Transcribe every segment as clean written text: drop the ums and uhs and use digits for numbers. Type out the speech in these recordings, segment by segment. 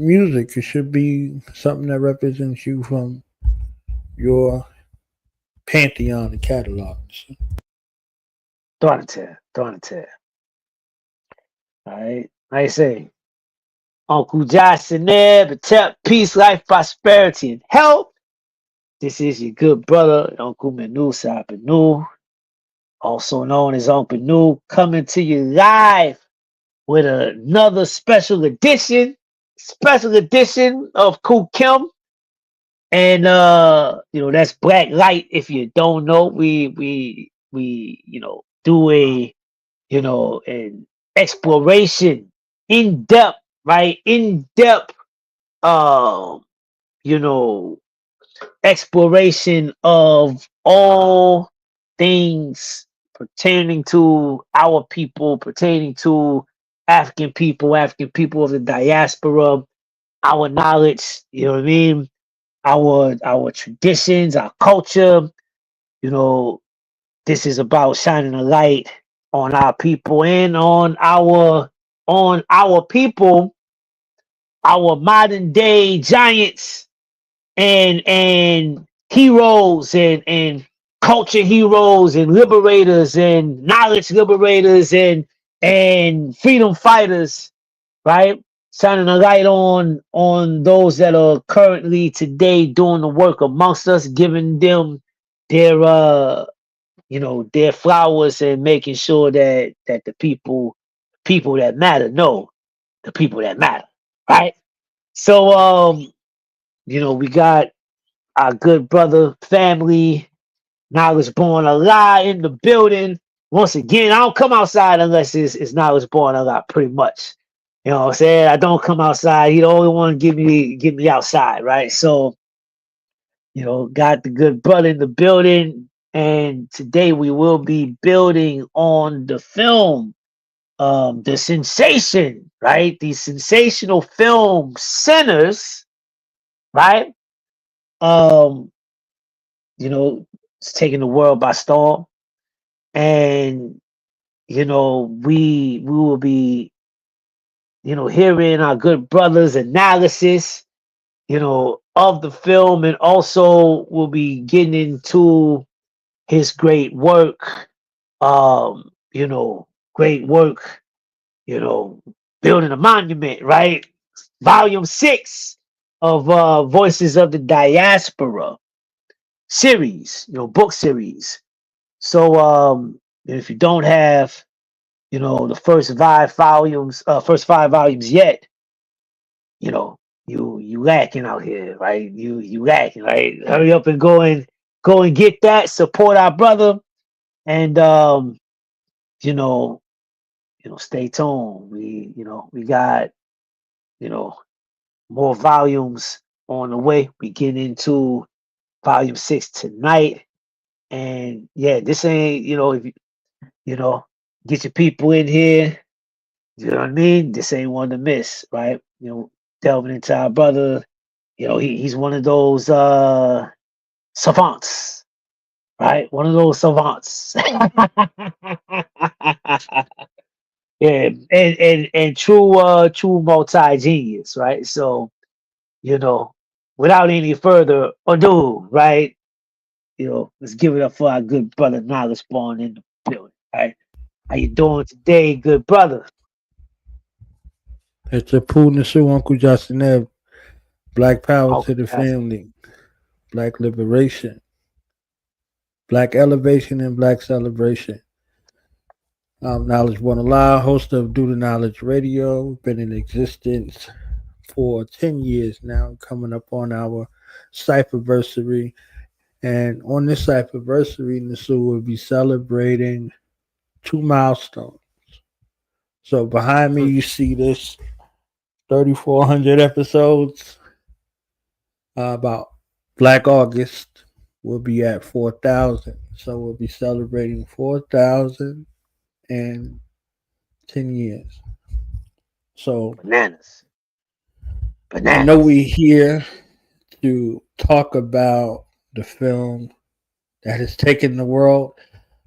music. It should be something that represents you from your pantheon of catalogs. Donate. All right. Like I say, Uncle Josh and Neb, peace, life, prosperity, and health. This is your good brother, Uncle Manu Sabanu, also known as Uncle Nu, coming to you live with another special edition of Kool Kim. And that's Black Light. If you don't know, we do a an exploration, in depth, right? In depth um, you know, exploration of all things pertaining to our people, pertaining to African people of the diaspora, our knowledge, you know what I mean? Our traditions, our culture, you know, this is about shining a light on our people and on our people, our modern day giants and heroes and culture heroes and liberators and knowledge liberators and freedom fighters, right? Shining a light on those that are currently today doing the work amongst us, giving them their their flowers and making sure that the people that matter know the people that matter, right? So we got our good brother family Knowledge Born Alive in the building. Once again, I don't come outside unless it's Knowledge Born Alive, pretty much. You know what I'm saying? I don't come outside. He the only one give me outside, right? So, got the good brother in the building. And today we will be building on the film, the sensation, right? The sensational film Sinners, right? Um, it's taking the world by storm. And, we will be, hearing our good brother's analysis, of the film, and also we'll be getting into his great work, great work, you know, building a monument, right? Volume 6 of Voices of the Diaspora series, book series. So if you don't have, the first 5 volumes yet, you lacking out here, right? You lacking, right? Hurry up and go and get that. Support our brother, and you know, stay tuned. We got you know more volumes on the way. We get into volume 6 tonight, and yeah, this ain't if you know get your people in here. You know what I mean? This ain't one to miss, right? Delving into our brother. He's one of those savants, right? One of those savants. Yeah, and true multi genius, right? So, you know, without any further ado, right? Let's give it up for our good brother Knowledge Born in the building, right? How you doing today, good brother? It's a Pooh Nasu, Uncle Justin. Black power Oh, to the that's family. Black liberation. Black elevation and black celebration. I'm Knowledge Born Alive, host of Do the Knowledge Radio. Been in existence for 10 years now, coming up on our cypherversary. And on this cypherversary, Nasu will be celebrating 2 milestones. So behind me, you see this 3,400 episodes. About Black August, we'll be at 4,000. So we'll be celebrating 4,000 and 10 years. So bananas. I know Bananas. we're here to talk about the film that has taken the world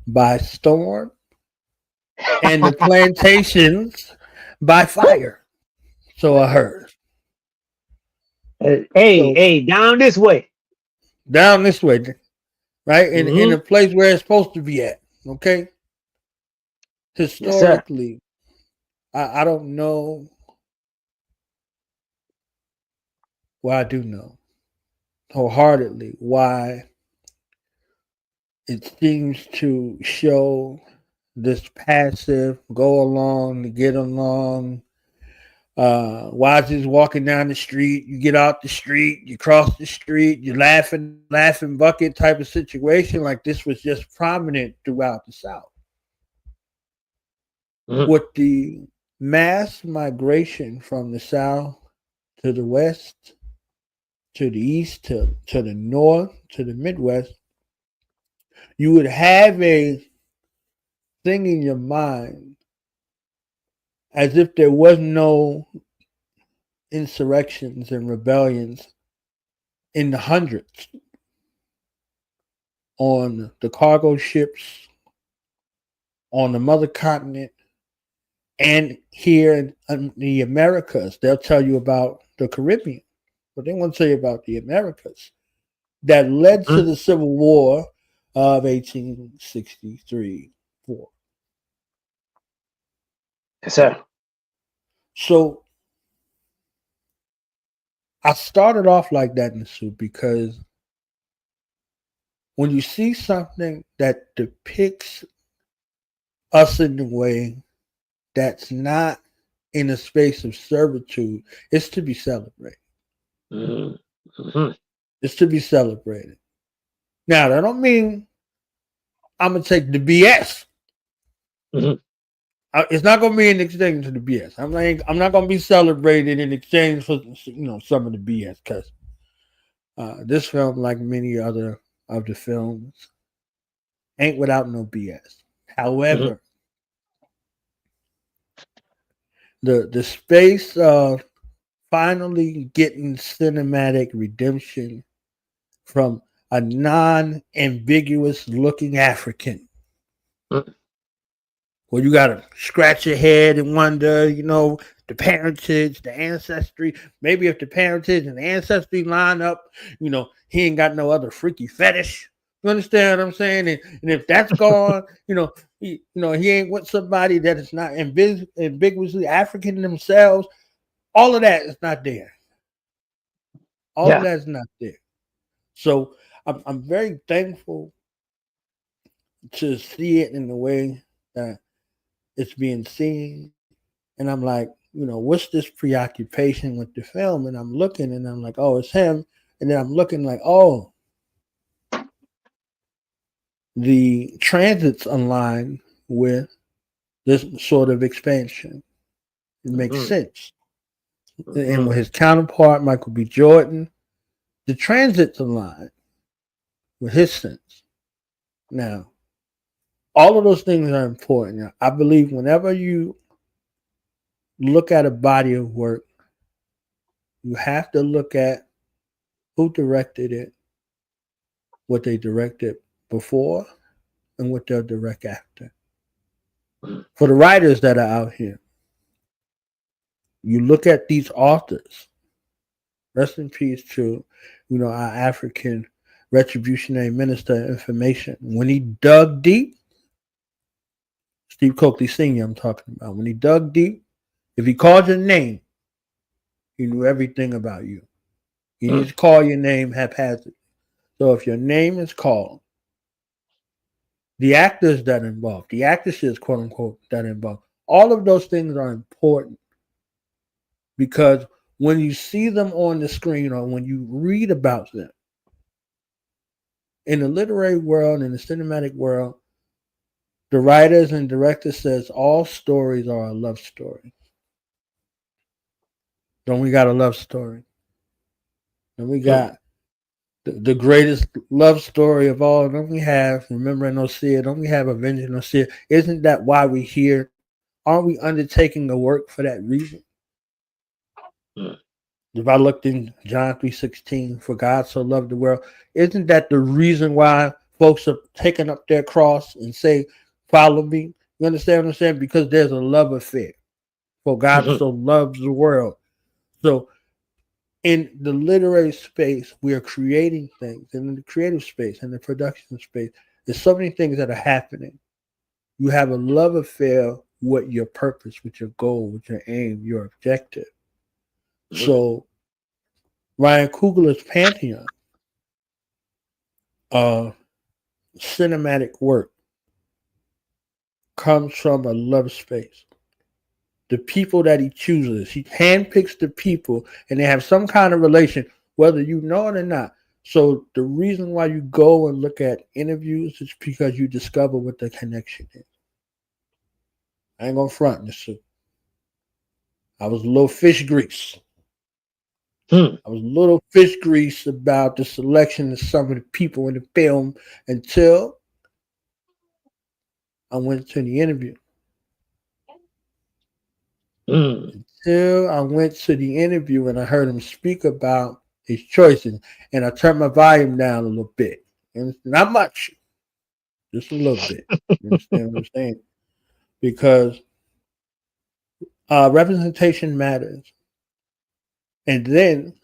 by storm and the plantations by fire. So I heard. Hey, So hey, down this way. down this way, right? In Mm-hmm. a place where it's supposed to be at. Okay. Yes, sir. Historically, I don't know. Well, I do know wholeheartedly why it seems to show this passive, go along to get along. Why is just walking down the street? You get out the street, you cross the street, you're laughing bucket type of situation. Like this was just prominent throughout the South. Mm-hmm. With the mass migration from the South to the West, to the East, to the North, to the Midwest, you would have a thing in your mind as if there was no insurrections and rebellions in the hundreds on the cargo ships, on the mother continent, and here in the Americas. They'll tell you about the Caribbean, but they won't tell you about the Americas that led to Mm-hmm. the Civil War of 1863 4. Yes, sir. So I started off like that in the suit because when you see something that depicts us in a way that's not in a space of servitude, it's to be celebrated. Mm-hmm. Mm-hmm. It's to be celebrated. Now, that don't mean I'm gonna take the BS. Mm-hmm. It's not gonna be in exchange for the BS. I'm not gonna be celebrated in exchange for some of the BS because this film, like many other of the films, ain't without no BS. Mm-hmm. However, the space of finally getting cinematic redemption from a non-ambiguous looking African, where you gotta scratch your head and wonder, the parentage, the ancestry. Maybe if the parentage and the ancestry line up, he ain't got no other freaky fetish. You understand what I'm saying? And if that's gone, he ain't with somebody that is not ambiguously African themselves. All of that is not there. All of Yeah. that is not there. So I'm very thankful to see it in the way that it's being seen. And I'm like, what's this preoccupation with the film? And I'm looking and I'm like, oh, it's him. And then I'm looking like, oh, the transits align with this sort of expansion. It makes Mm-hmm. sense. And Mm-hmm. with his counterpart, Michael B. Jordan, the transits align with his sense. Now, all of those things are important. Now, I believe whenever you look at a body of work, you have to look at who directed it, what they directed before, and what they'll direct after. For the writers that are out here, you look at these authors. Rest in peace to, our African retributionary minister of information. When he dug deep, Steve Coakley Sr., I'm talking about. When he dug deep, if he called your name, he knew everything about you. He didn't just call your name haphazardly. So if your name is called, the actors that are involved, the actresses, quote unquote, that are involved, all of those things are important because when you see them on the screen or when you read about them in the literary world, in the cinematic world, the writers and directors says all stories are a love story. Don't we got a love story? And we got the greatest love story of all. Don't we have Remembering Osea? Don't we have Avenging Osea? Isn't that why we're here? Aren't we undertaking the work for that reason? If I looked in John 3:16, for God so loved the world, isn't that the reason why folks are taking up their cross and say, follow me? You understand what I'm saying? Because there's a love affair. For God Mm-hmm. so loves the world. So in the literary space, we are creating things, and in the creative space and the production space, there's so many things that are happening. You have a love affair with your purpose, with your goal, with your aim, your objective. Mhm. So Ryan Coogler's pantheon of cinematic work comes from a love space. The people that he chooses, he handpicks the people, and they have some kind of relation, whether you know it or not. So the reason why you go and look at interviews is because you discover what the connection is. I ain't gonna front this. I was a little fish grease. Hmm. I was a little fish grease about the selection of some of the people in the film until I went to the interview. Hmm. Until I went to the interview and I heard him speak about his choices, and I turned my volume down a little bit. And not much, just a little bit. You understand what I'm saying? Because representation matters. And then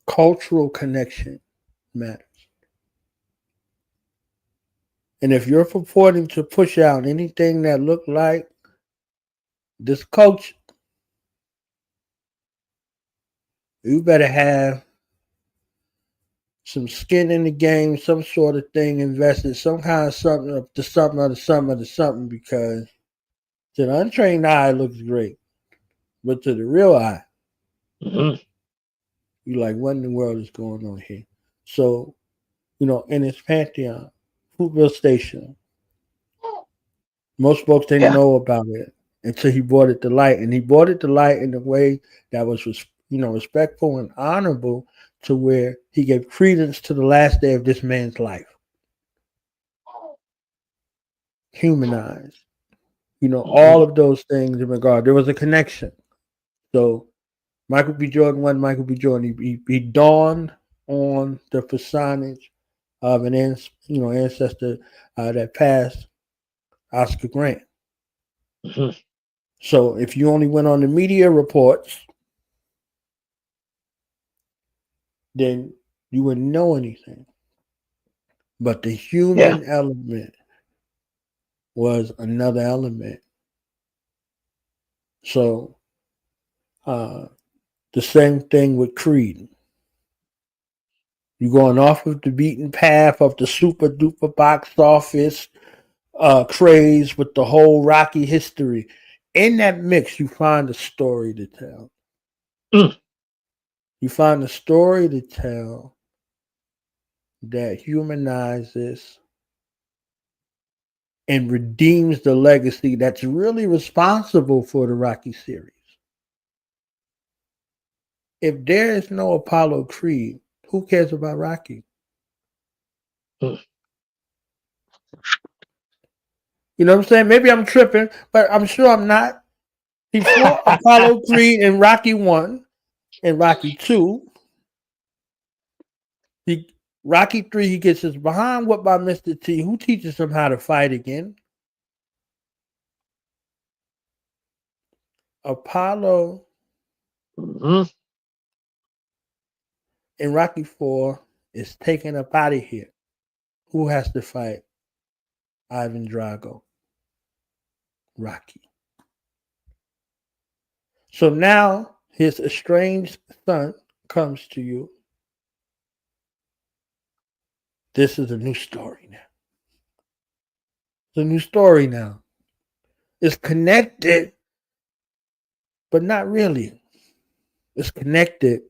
cultural connection matters. And if you're purporting to push out anything that look like this culture, you better have some skin in the game, some sort of thing invested, some kind of something up to something or to something or to something, because to the untrained eye, it looks great. But to the real eye, Mhm. you like, what in the world is going on here? So, in his pantheon, Fruitville Station, most folks didn't Yeah. know about it until he brought it to light. And he brought it to light in a way that was, respectful and honorable, to where he gave credence to the last day of this man's life. Humanized, all Mhm. of those things in regard. There was a connection. So Michael B. Jordan wasn't Michael B. Jordan. He dawned on the personage of an ancestor that passed, Oscar Grant. Mhm. So if you only went on the media reports, then you wouldn't know anything. But the Yeah. human element was another element. So the same thing with Creed. You're going off of the beaten path of the super duper box office craze with the whole Rocky history. In that mix, you find a story to tell. Mm. You find a story to tell that humanizes and redeems the legacy that's really responsible for the Rocky series. If there is no Apollo Creed, who cares about Rocky? Mm. You know what I'm saying? Maybe I'm tripping, but I'm sure I'm not. He fought Apollo Creed in Rocky 1 and Rocky 2. He Rocky 3, he gets his behind whipped by Mr. T, who teaches him how to fight again. Apollo Mhm. in Rocky 4 is taken up out of here. Who has to fight Ivan Drago? Rocky. So now his estranged son comes to you. This is a new story now. It's a new story now. It's connected, but not really. It's connected,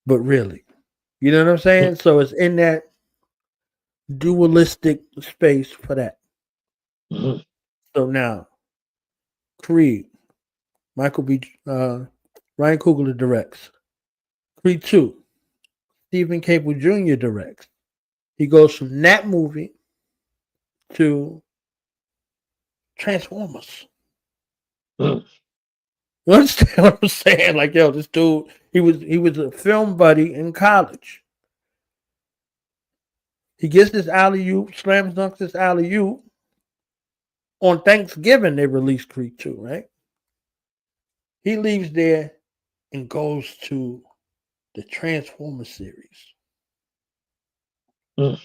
but really. You know what I'm saying? So it's in that dualistic space for that. Mhm. So now, Creed, Michael B. Ryan Coogler directs. Creed 2, Stephen Cable Jr. directs. He goes from that movie to Transformers. Mm. You understand what I'm saying? Like, yo, this dude, he was a film buddy in college. He gets this alley oop, slams dunks this alley oop. On Thanksgiving, they released Creed 2, right? He leaves there and goes to the Transformer series. Mm.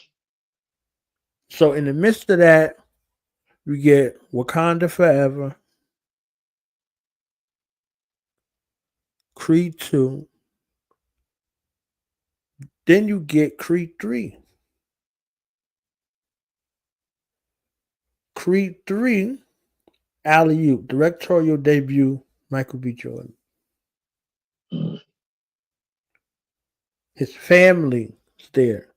So in the midst of that, we get Wakanda Forever, Creed 2, then you get Creed 3. Creed 3, Alley-oop, directorial debut, Michael B. Jordan. Mm. His family's there.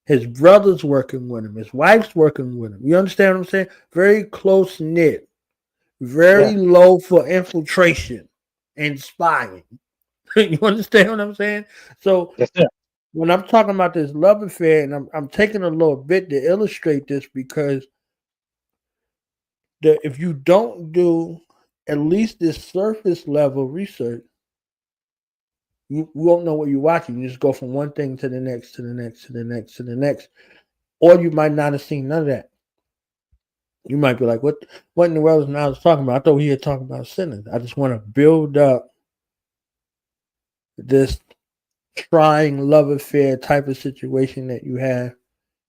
His brother's working with him. His wife's working with him. You understand what I'm saying? Very close knit. Very Yeah. low for infiltration and spying. You understand what I'm saying? So Yes, sir. when I'm talking about this love affair, and I'm taking a little bit to illustrate this because if you don't do at least this surface level research, you won't know what you're watching. You just go from one thing to the next, to the next, to the next, to the next, or you might not have seen none of that. You might be like, what in the world is Niles talking about? I thought we were talking about sinners. I just want to build up this trying love affair type of situation that you have,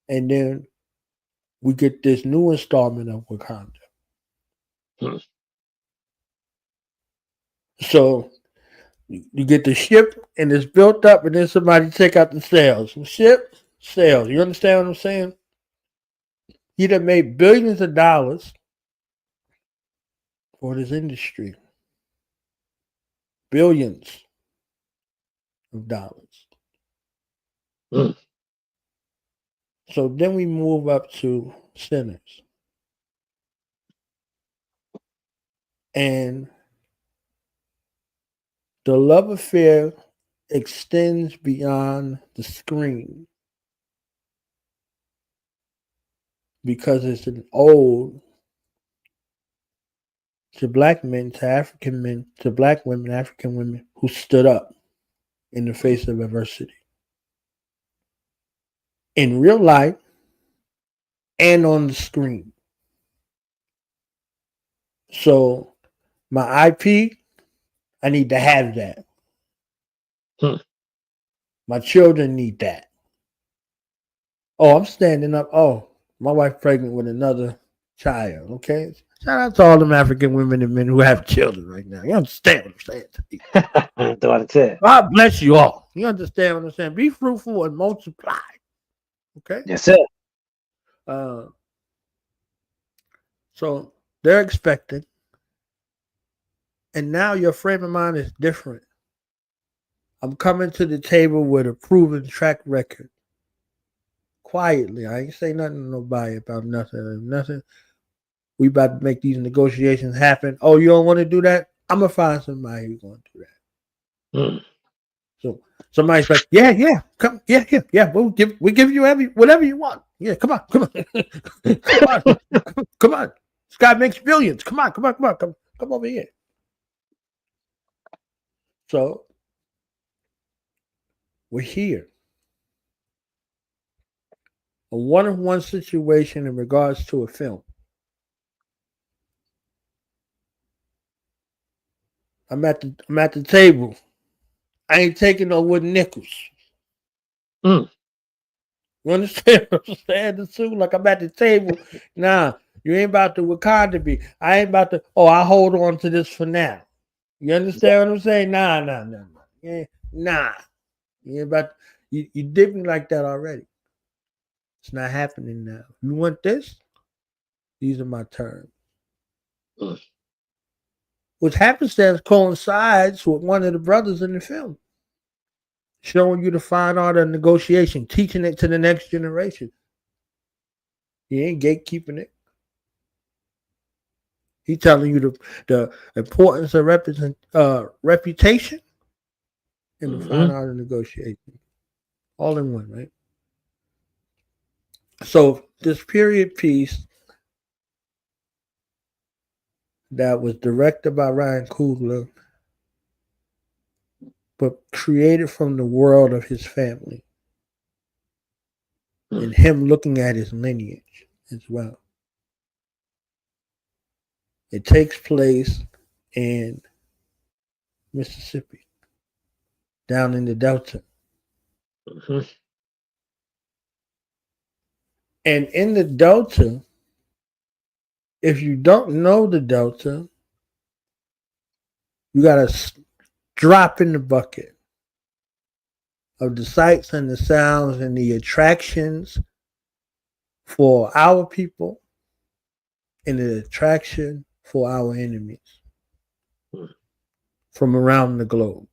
and then we get this new installment of Wakanda. Mm. So you get the ship and it's built up, and then somebody take out the sails. Ship, sails. You understand what I'm saying? He done made billions of dollars for this industry. Billions of dollars. Mm. So then we move up to Sinners. And the love affair extends beyond the screen because it's an ode to black men, to African men, to black women, African women who stood up in the face of adversity. In real life and on the screen. So my IP, I need to have that. Mm. My children need that. Oh, I'm standing up. Oh, my wife pregnant with another child. Okay. Shout out to all them African women and men who have children right now. You understand what I'm saying to me? That's what I said. God bless you all. You understand what I'm saying? Be fruitful and multiply. Okay. Yes, sir. Uh, so they're expecting. And now your frame of mind is different. I'm coming to the table with a proven track record. Quietly. I ain't say nothing to nobody about nothing. Nothing. We about to make these negotiations happen. Oh, you don't want to do that? I'm gonna find somebody who's gonna do that. Mm. So somebody's like, yeah, come, yeah. We give you whatever you want. Yeah, come on, come on, come on. This guy makes billions. Come over here. So we're here. A one-on-one situation in regards to a film. I'm at the table. I ain't taking no wooden nickels. Mm. You understand what I'm saying? The two, like I'm at the table. Nah, you ain't about to Wakanda be. I ain't about to. Oh, I hold on to this for now. You understand what I'm saying? Nah. Yeah, nah. You ain't about. You did me like that already. It's not happening now. You want this? These are my terms. Mm. Which happenstance coincides with one of the brothers in the film, showing you the fine art of negotiation, teaching it to the next generation. He ain't gatekeeping it. He telling you the importance of reputation and the fine Mm-hmm. art of negotiation, all in one, right? So this period piece that was directed by Ryan Coogler, but created from the world of his family Mm. and him looking at his lineage as well. It takes place in Mississippi. down in the Delta. Mhm. And in the Delta, if you don't know the Delta, you got to drop in the bucket of the sights and the sounds and the attractions for our people and the attraction for our enemies from around the globe.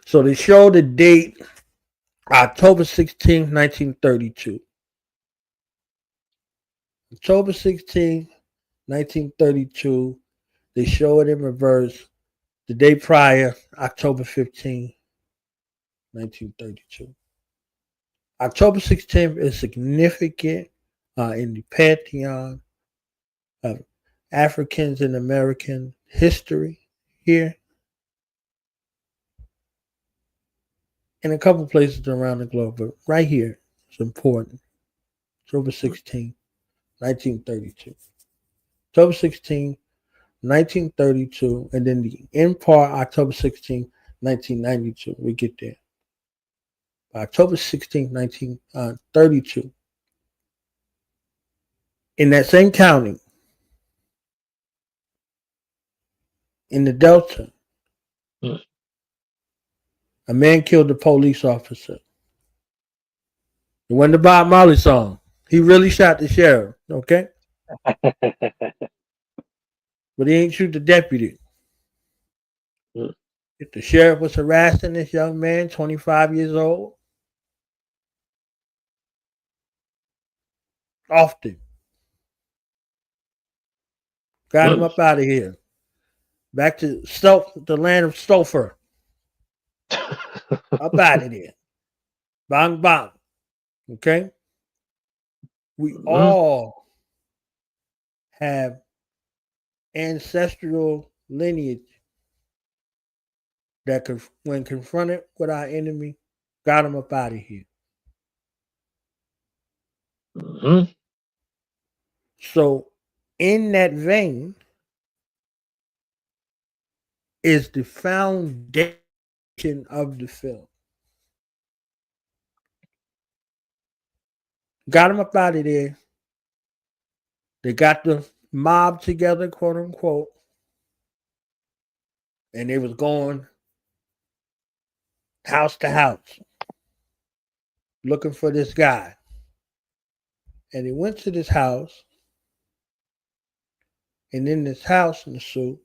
So they show the date October 16th, 1932. October 16th, 1932. They show it in reverse the day prior, October 15th, 1932. October 16th is significant in the pantheon of Africans and American history here in a couple places around the globe, but right here it's important. October 16th, 1932. October 16th, 1932, and then the end part, October 16th, 1992. We get there. October 16th, 1932. In that same county, in the Delta, Mm. a man killed a police officer. It wasn't the Bob Marley song. He really shot the sheriff, okay? But he ain't shoot the deputy. Mm. If the sheriff was harassing this young man, 25 years old, often got him Mm. up out of here. Back to the land of Stouffer. Up out of there. Bang, bang. Okay? We Mhm. all have ancestral lineage that, when confronted with our enemy, got him up out of here. Mhm. So, in that vein, is the foundation of the film. Got him up out of there. They got the mob together, quote unquote, and they was going house to house looking for this guy. And he went to this house, and in this house in the suit,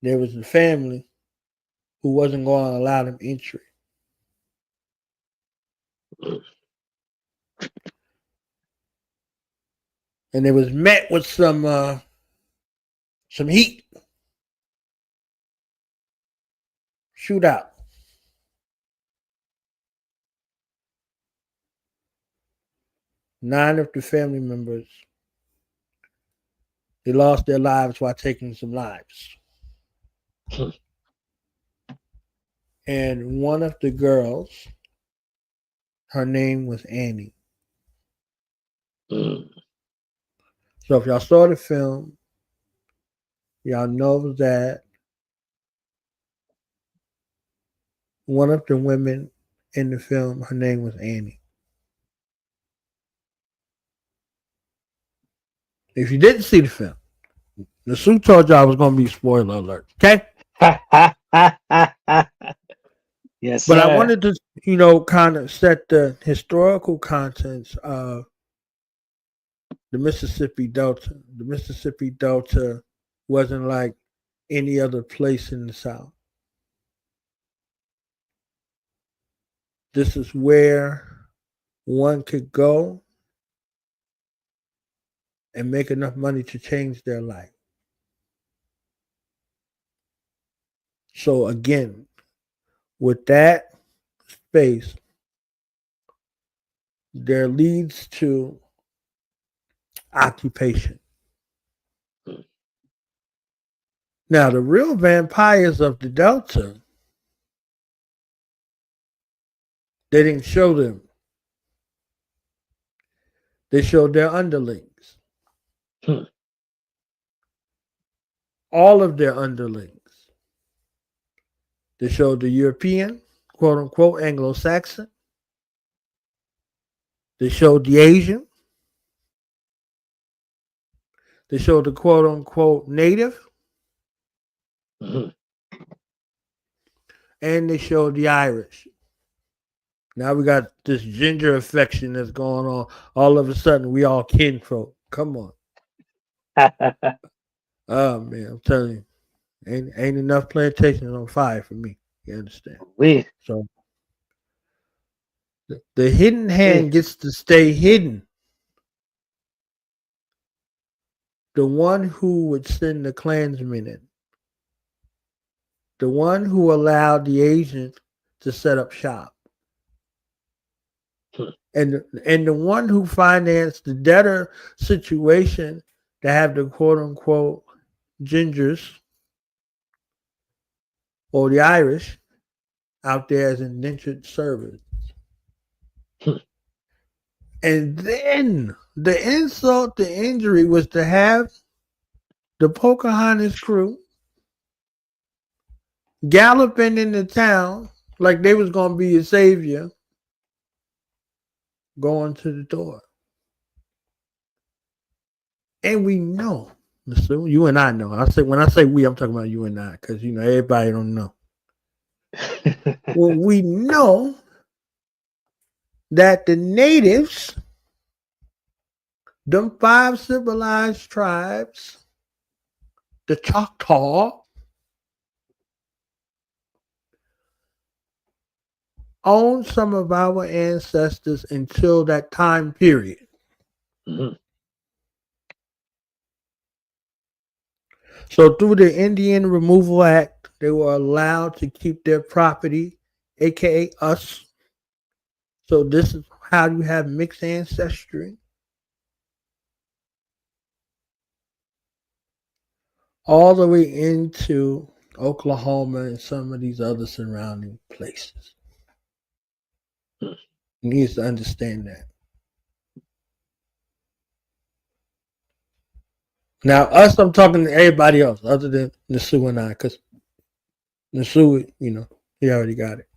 there was a family who wasn't going to allow them entry. And it was met with some heat, shootout. 9 of the family members, they lost their lives while taking some lives. And one of the girls, her name was Annie. Mm. So if y'all saw the film, y'all know that one of the women in the film, her name was Annie. If you didn't see the film, the suit told y'all was going to be spoiler alert. Okay? Yes, But I sir. wanted to, kind of set the historical contents of the Mississippi Delta. The Mississippi Delta wasn't like any other place in the South. This is where one could go and make enough money to change their life. So again, with that space, there leads to occupation. Now, the real vampires of the Delta, they didn't show them. They showed their underlings. Hmm. All of their underlings. They showed the European, quote unquote, Anglo-Saxon. They showed the Asian. They showed the quote unquote native. Mhm. And they showed the Irish. Now we got this ginger affection that's going on. All of a sudden, we all kinfolk. Come on. Oh, man, I'm telling you. Ain't enough plantations on fire for me. You understand? we, So the hidden we, hand gets to stay hidden. The one who would send the Klansmen in. The one who allowed the agent to set up shop. And the one who financed the debtor situation to have the quote unquote gingers or the Irish out there as indentured servants. And then the insult, the injury was to have the Pocahontas crew galloping into town like they was gonna be a savior, going to the door. And we know, so you and I know. I say when I say we, I'm talking about you and I, because you know everybody don't know. Well, we know that the natives, them 5 civilized tribes, the Choctaw, owned some of our ancestors until that time period. Mhm. So through the Indian Removal Act, they were allowed to keep their property, aka us. So this is how you have mixed ancestry. All the way into Oklahoma and some of these other surrounding places. You need to understand that. Now, us, I'm talking to everybody else other than Nasu and I, because Nasu, you know, he already got it.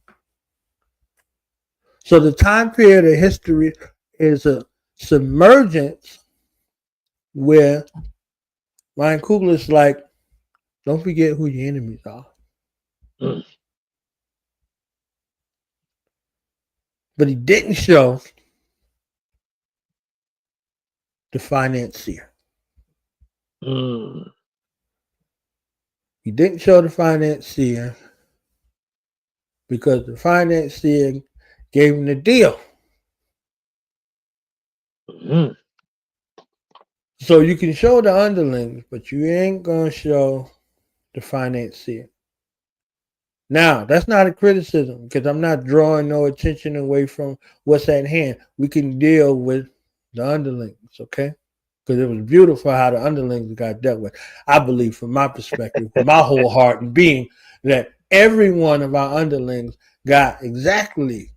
So the time period of history is a submergence where Ryan Coogler's like, don't forget who your enemies are. Mm. But he didn't show the financier. Mm. He didn't show the financier because the financier gave him the deal. Mm. So you can show the underlings, but you ain't gonna show the financier. Now, that's not a criticism because I'm not drawing no attention away from what's at hand. We can deal with the underlings, okay? Because it was beautiful how the underlings got dealt with. I believe, from my perspective, with my whole heart and being, that every one of our underlings got exactly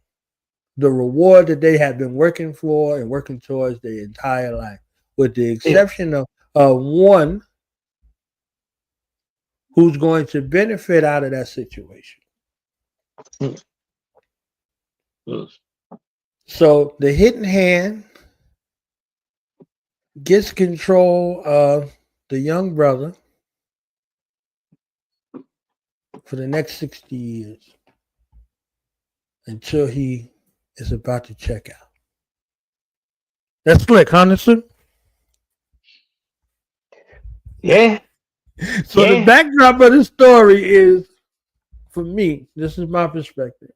the reward that they have been working for and working towards their entire life, with the Yeah. exception of one who's going to benefit out of that situation. Mm. Mm. So the hidden hand gets control of the young brother for the next 60 years until he is about to check out. That's slick, honestly. Yeah. So the Yeah. backdrop of the story is, for me, this is my perspective.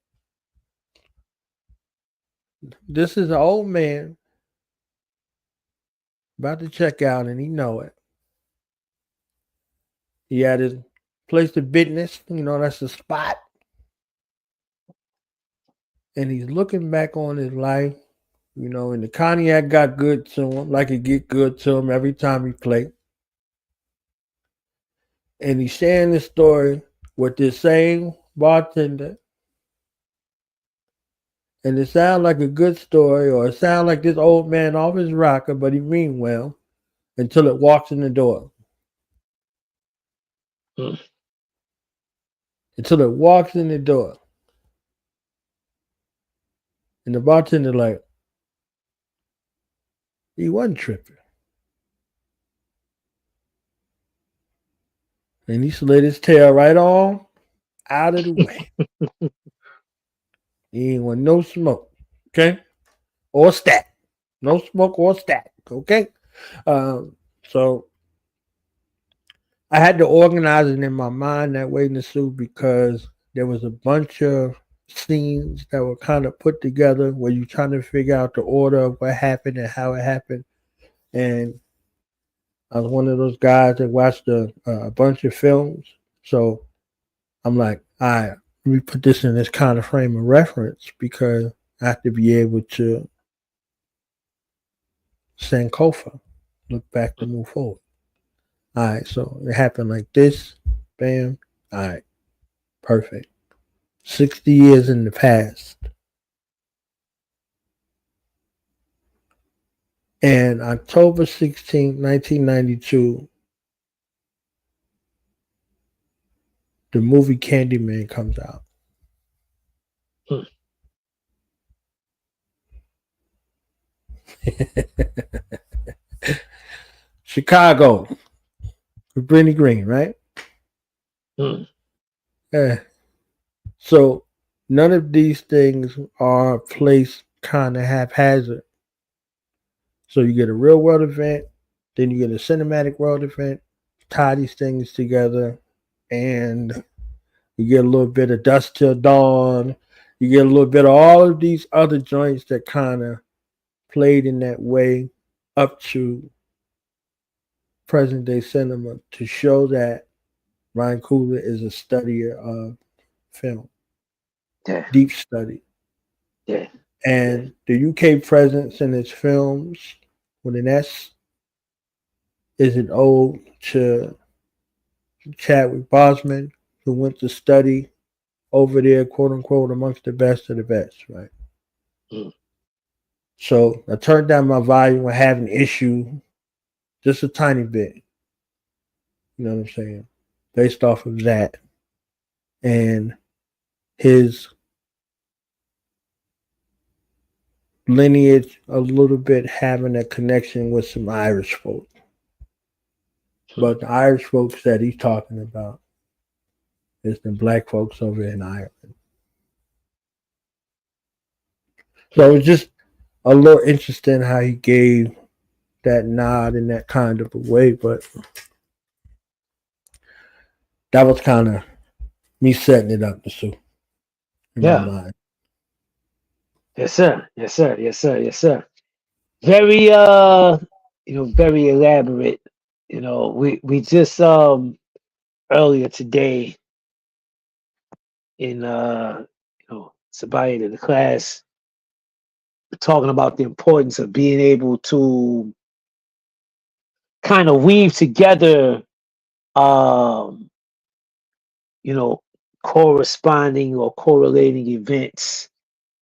This is an old man about to check out, and he know it. He had his place of business, you know, that's the spot. And he's looking back on his life, you know, and the cognac got good to him, like it get good to him every time he played. And he's sharing this story with this same bartender. And it sounds like a good story, or it sounds like this old man off his rocker, but he mean well until it walks in the door. Mm. until it walks in the door. And the bartender like, he wasn't tripping. And he slid his tail right on out of the way. He ain't want no smoke. Okay? Or stack. No smoke or stack. Okay? So I had to organize it in my mind that way in the suit because there was a bunch of scenes that were kind of put together where you're trying to figure out the order of what happened and how it happened. And I was one of those guys that watched a bunch of films. So I'm like, all right, let me put this in this kind of frame of reference because I have to be able to Sankofa, look back to move forward. All right, so it happened like this. Bam. All right, perfect. 60 years in the past. And October 16th, 1992, the movie Candyman comes out. Hmm. Chicago with Brittany Green, right? Hmm. Yeah. So none of these things are placed kind of haphazard. So you get a real world event, then you get a cinematic world event, tie these things together, and you get a little bit of Dust Till Dawn. You get a little bit of all of these other joints that kind of played in that way up to present day cinema to show that Ryan Coogler is a studier of film, Yeah. deep study. Yeah. Yeah. And the UK presence in its films with an S is an ode to Chadwick Boseman, who went to study over there, quote unquote, amongst the best of the best, right? Hmm. So I turned down my volume. I had an issue, just a tiny bit. You know what I'm saying? Based off of that and his lineage, a little bit having a connection with some Irish folk. Hmm. But the Irish folks that he's talking about is the black folks over in Ireland. So it was just a little interesting how he gave that nod in that kind of a way, but that was kind of me setting it up to Sue in my Yeah. mind. Yes, sir. Yes, sir. Yes, sir. Yes, sir. Very very elaborate. We just earlier today in somebody in the class talking about the importance of being able to kind of weave together um you know corresponding or correlating events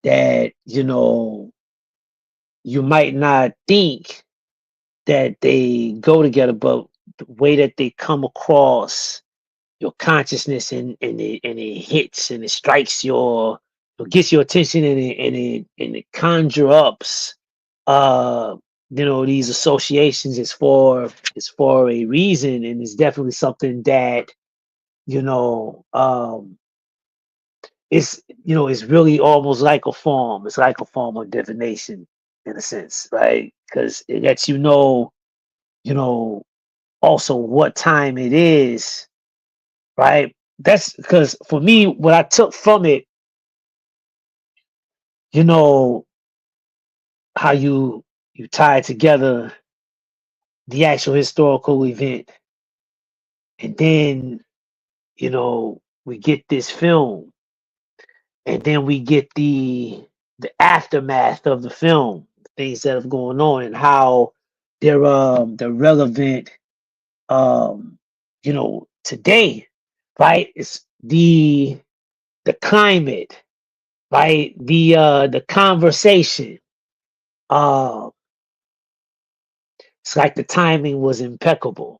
that you might not think that they go together, but the way that they come across your consciousness and it hits and it strikes it gets your attention and it conjure ups uh these associations is for a reason, and it's definitely something that you know um it's really almost like a form. It's like a form of divination in a sense, right? Because it lets you know also what time it is, right? That's because for me, what I took from it, you know, how you tie together the actual historical event, and then we get this film, and then we get the aftermath of the film, things that are going on, and how they're relevant, today, right? It's the climate, right? The conversation. Uh, it's like the timing was impeccable.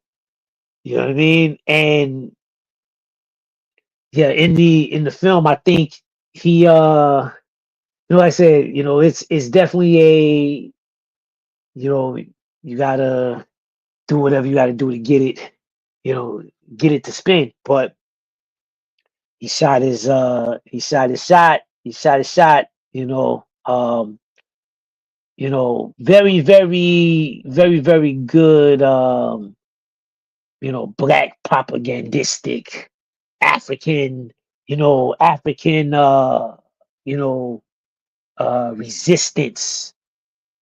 You know what I mean? And yeah, in the film, I think he like I said, it's definitely a, you know, you gotta do whatever you gotta do to get it, you know, get it to spin. But he shot his shot, very, very, very, very good, black propagandistic African, African, you know, resistance,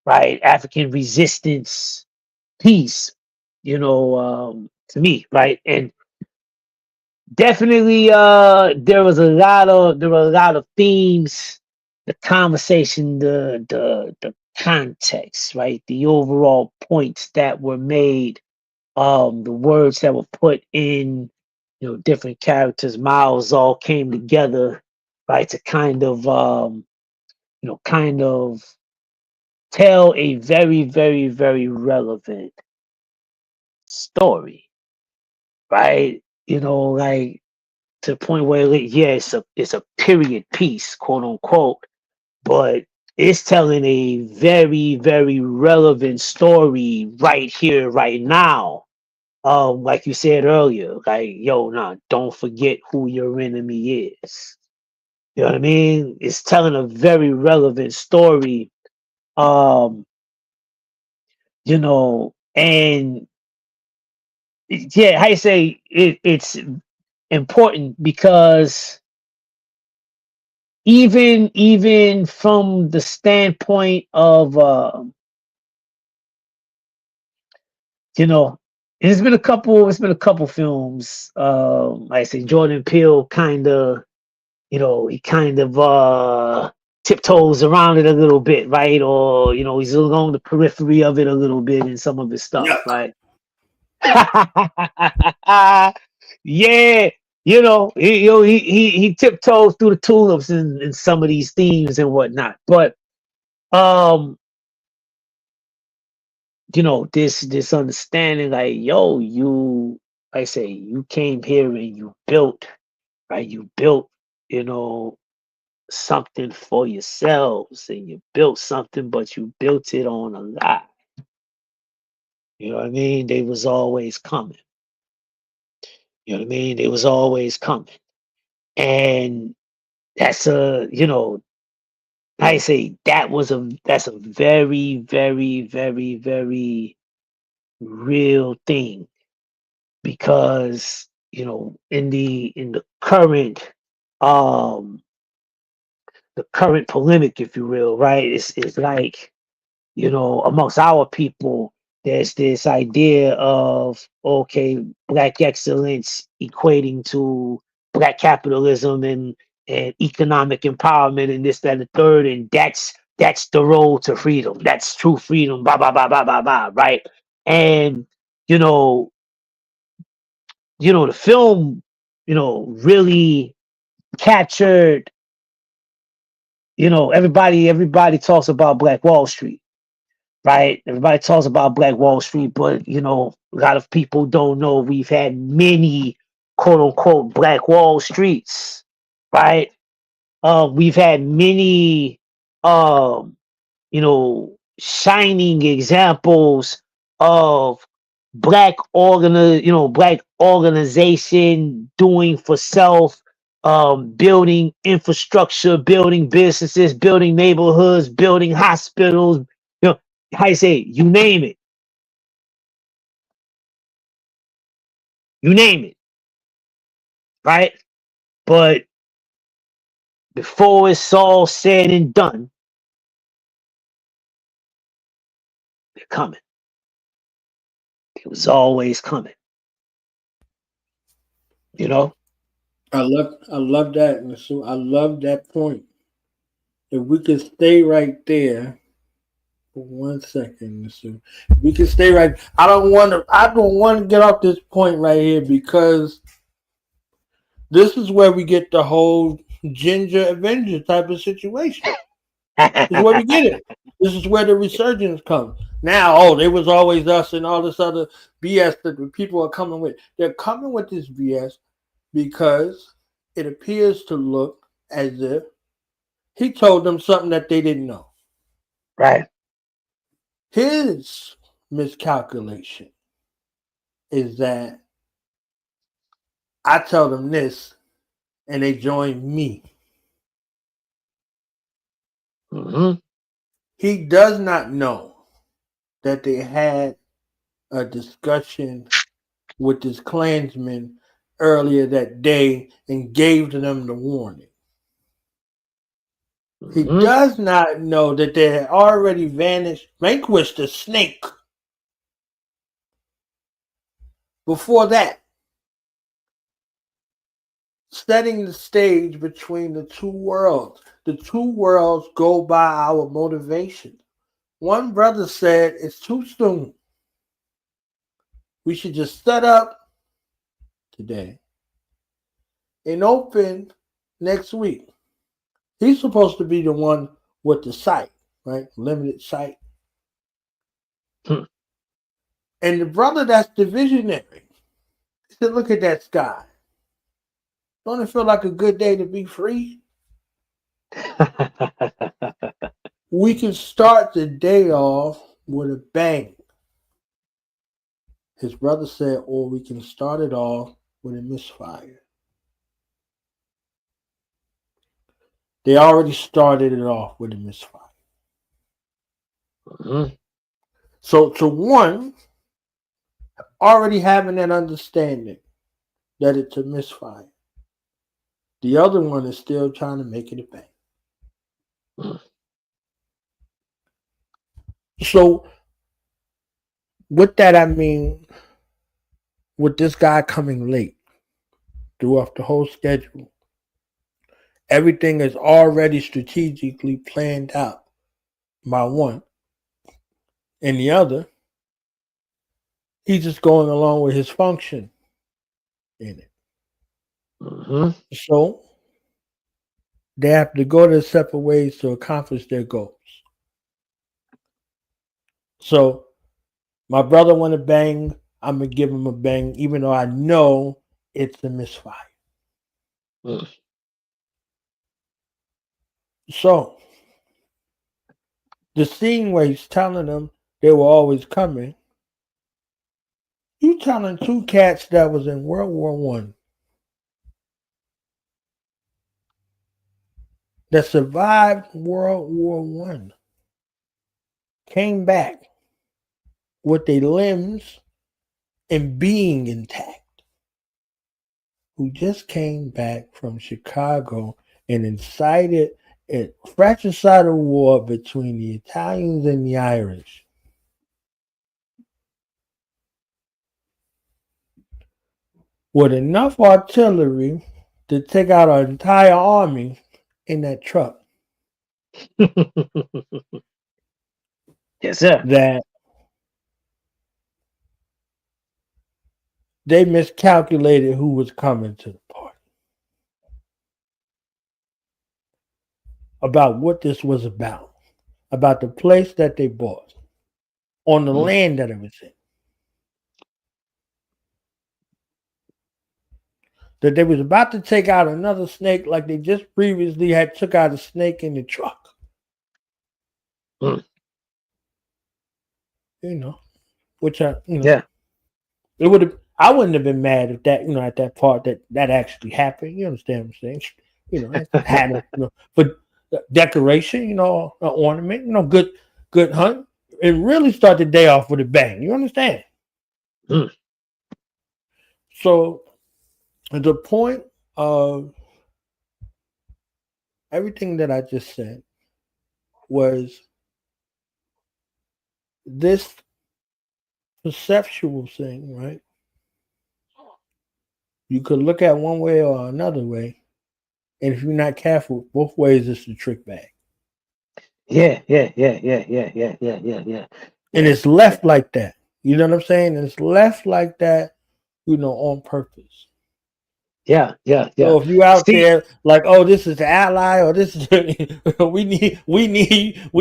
right? African resistance piece, to me, right? And definitely, there were a lot of themes, the conversation, the context, right? The overall points that were made, the words that were put in, different characters' mouths all came together, right, to kind of tell a very, very, very relevant story, right? Like to the point where, yeah, it's a period piece, quote unquote, but it's telling a very, very relevant story right here, right now. Like you said earlier, like, yo, nah, don't forget who your enemy is. You know what I mean? It's telling a very relevant story. Um, and yeah, how you say it's important because even from the standpoint of you know it's been a couple films, like I say Jordan Peele kind of, he kind of tiptoes around it a little bit, right? Or he's along the periphery of it a little bit in some of his stuff, Yuck. right? Yeah, he tiptoes through the tulips in some of these themes and whatnot. But um, this understanding, like, yo, like I say, you came here and you built, right? You built, you know, something for yourselves, and you built something, but you built it on a lie. You know what I mean? They was always coming. You know what I mean? They was always coming. And that's like I say, that's a very, very, very, very real thing because in um the current polemic, if you will, right? It's like, amongst our people, there's this idea of, okay, black excellence equating to black capitalism and economic empowerment and this, that, and the third, and that's the road to freedom. That's true freedom, blah, blah, blah, blah, blah, blah, right? And you know, the film, really captured, everybody talks about Black Wall Street, right? Everybody talks about Black Wall Street, but a lot of people don't know we've had many quote unquote Black Wall Streets, right? We've had many, um, shining examples of black organization doing for self, building infrastructure, building businesses, building neighborhoods, building hospitals, how you say, you name it, right? But before it's all said and done, they're coming. It was always coming, you know? I love that, and so I love that point. If we could stay right there for 1 second, so we can stay right. I don't want to get off this point right here because this is where we get the whole Ginger Avenger type of situation. This is where we get it. This is where the resurgence comes. Now, oh, it was always us and all this other BS that the people are coming with. They're coming with this BS because it appears to look as if he told them something that they didn't know. Right. His miscalculation is that I tell them this and they join me. Mm-hmm. He does not know that they had a discussion with this Klansman earlier that day and gave them the warning. He Mm-hmm. does not know that they had already vanquished the snake before that, setting the stage between the two worlds. The two worlds go by our motivation. One brother said it's too soon. We should just set up today and open next week. He's supposed to be the one with the sight, right? Limited sight. Hmm. And the brother that's the visionary, he said, look at that sky. Don't it feel like a good day to be free? We can start the day off with a bang. His brother said, or we can start it off with a misfire. They already started it off with a misfire. Mm-hmm. So to one, already having that understanding that it's a misfire. The other one is still trying to make it a bang. Mm-hmm. So with that, I mean, with this guy coming late throughout the whole schedule, everything is already strategically planned out by one. And the other, he's just going along with his function in it. Mm-hmm. So they have to go their separate ways to accomplish their goals. So my brother want to bang, I'm gonna give him a bang, even though I know it's a misfire. Mm-hmm. So the scene where he's telling them they were always coming, you telling two cats that was in World War One that survived World War One, came back with their limbs and being intact, who just came back from Chicago and incited a fratricidal war between the Italians and the Irish. With enough artillery to take out an entire army in that truck, Yes, sir. that they miscalculated who was coming to the party, about what this was about the place that they bought, on the Mm-hmm. land that it was in. That they was about to take out another snake like they just previously had took out a snake in the truck. Mm. You know, which Yeah. it would have. I wouldn't have been mad if that, at that part that actually happened. You understand what I'm saying? It had a, but decoration, an ornament, good hunt. It really started the day off with a bang. You understand? Mm. So the point of everything that I just said was this perceptual thing, right? You could look at one way or another way, and if you're not careful, both ways it's the trick bag. Yeah. Yeah. Yeah. Yeah. Yeah. Yeah. Yeah. Yeah. Yeah. And Yeah. it's left like that. You know what I'm saying? And it's left like that, on purpose. Yeah. Yeah. Yeah. So if you out See. there like, oh, this is the ally, or this is we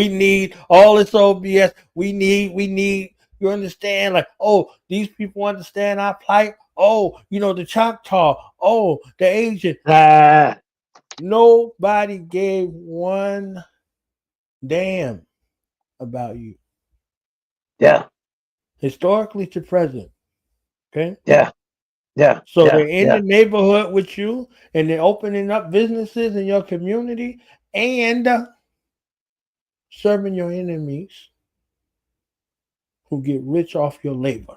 need all this OBS. We need. You understand? Like, oh, these people understand our plight. Oh, the Choctaw. Oh, the Asian. Ah, Nobody gave one damn about you, yeah, historically to present. Okay. yeah, yeah, So yeah, they're in yeah. the neighborhood with you and they're opening up businesses in your community and serving your enemies who get rich off your labor.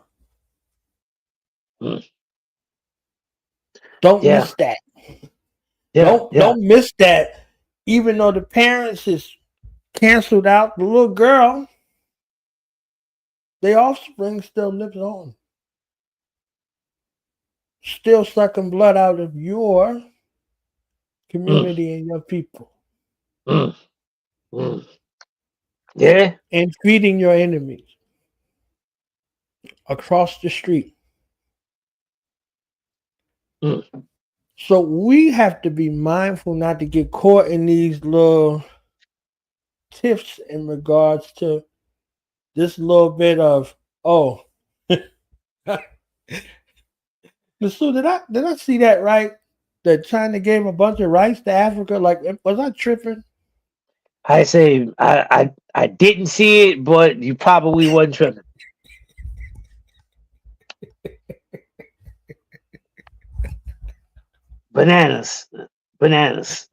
Mm, Don't yeah, miss that. yeah, yeah. Don't miss that. Even though the parents is canceled out, the little girl, their offspring still lives on, still sucking blood out of your Mm, community and your people, mm, mm. Yeah. and feeding your enemies across the street. Mm. So we have to be mindful not to get caught in these little tiffs in regards to this little bit of, oh, so did I see that right? That China gave a bunch of rice to Africa. Like, was I tripping? I say I didn't see it, but you probably wasn't tripping. Bananas, bananas.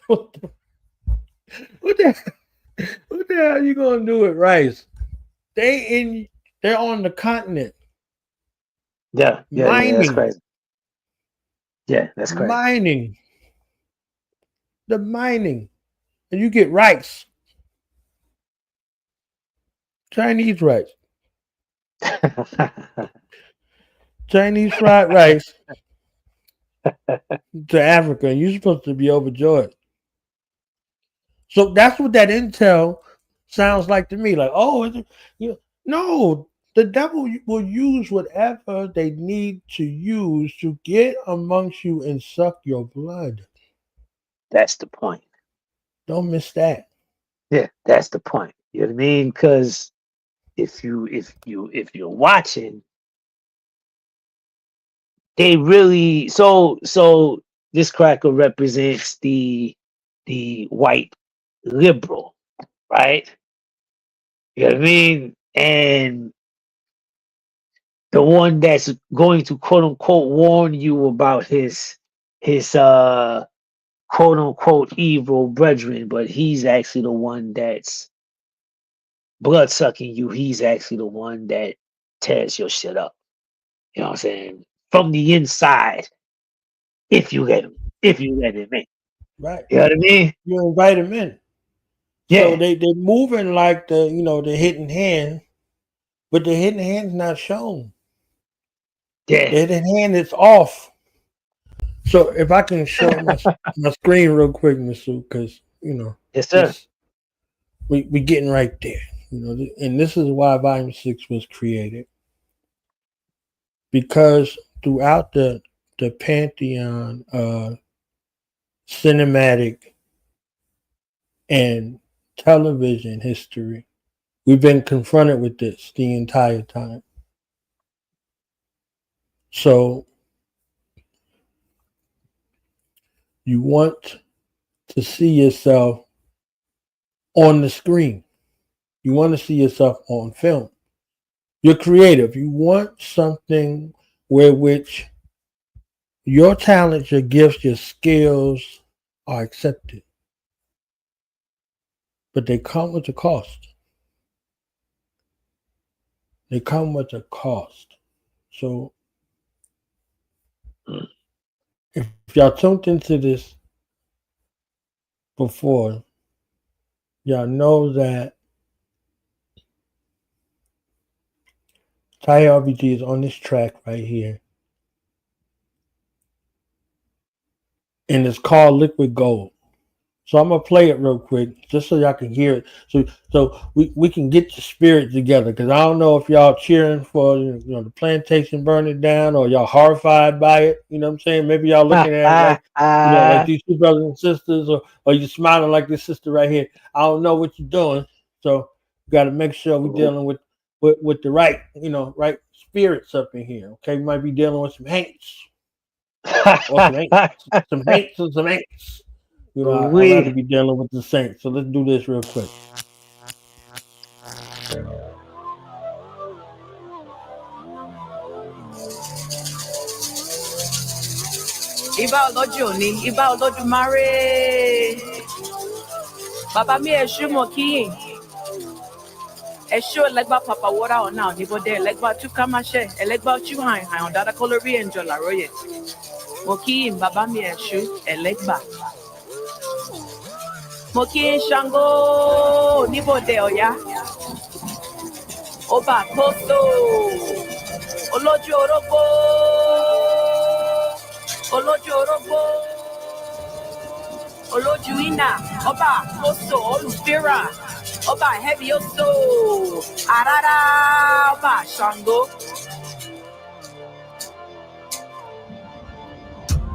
what, the, what the what the hell are you gonna do with rice? They in they're on the continent Yeah, yeah, yeah. That's mining, crazy. Yeah, that's crazy. mining, the mining, and you get rice, Chinese rice, Chinese fried rice to Africa, and you're supposed to be overjoyed. So that's what that intel sounds like to me. Like, oh, no, the devil will use whatever they need to use to get amongst you and suck your blood. That's the point. Don't miss that. Yeah, that's the point. You know what I mean? Because if you're watching, they really so this cracker represents the white liberal, right? You know what I mean? And the one that's going to quote unquote warn you about his quote unquote evil brethren, but he's actually the one that's blood sucking you. He's actually the one that tears your shit up. You know what I'm saying? From the inside, if you let him, if you let him in. Right. You know what I mean? You invite them in. So Yeah, they're moving like the hidden hand, but the hidden hand's not shown. yeah. The hidden hand is off. So if I can show my screen real quick, Mister, because Yes, sir. this we getting right there. And this is why Volume 6 was created, because throughout the pantheon cinematic and television history, we've been confronted with this the entire time. So you want to see yourself on the screen. You want to see yourself on film. You're creative. You want something where which your talents, your gifts, your skills are accepted. But they come with a cost. They come with a cost. So Mm. if y'all tuned into this before, y'all know that Ty RBG is on this track right here. And it's called Liquid Gold. So I'm gonna play it real quick, just so y'all can hear it. So we can get the spirit together. Cause I don't know if y'all cheering for the plantation burning down, or y'all horrified by it. You know what I'm saying? Maybe y'all looking at it like like these two brothers and sisters, or you smiling like this sister right here. I don't know what you're doing. So you got to make sure we're dealing with the right right spirits up in here. Okay, we might be dealing with some haints or some ain'ts, some haints and some ain'ts. I'd rather We be dealing with the saints. So let's do this real quick. Ìbà ọlọ́jọ́ òní, ìbà Olódùmarè. Bàbá mi ẹ̀ṣú mọ̀ kíyìn. Ẹ̀ṣú ẹlẹ́gbà pàpà wọ́rà ọ̀nà òníbọ̀dẹ̀ ẹlẹ́gbà túkámáṣẹ́ ẹlẹ́gbà ojú hàn hàn ọ̀dàdà kólórí ẹ̀ǹjọ̀ làróyè. Mo kíyìn bàbá mi ẹ̀ṣú ẹlẹ́gbà. Mo kí Ṣàngó oníbọ̀dẹ̀ Ọ̀yá. Ọba àkóso olójú orógbó. Olójú orógbó. Olójú iná, ọba àkóso olùfẹ́rà, ọba Hẹ́bíọ́sọ, àràrá ọba Ṣàngó.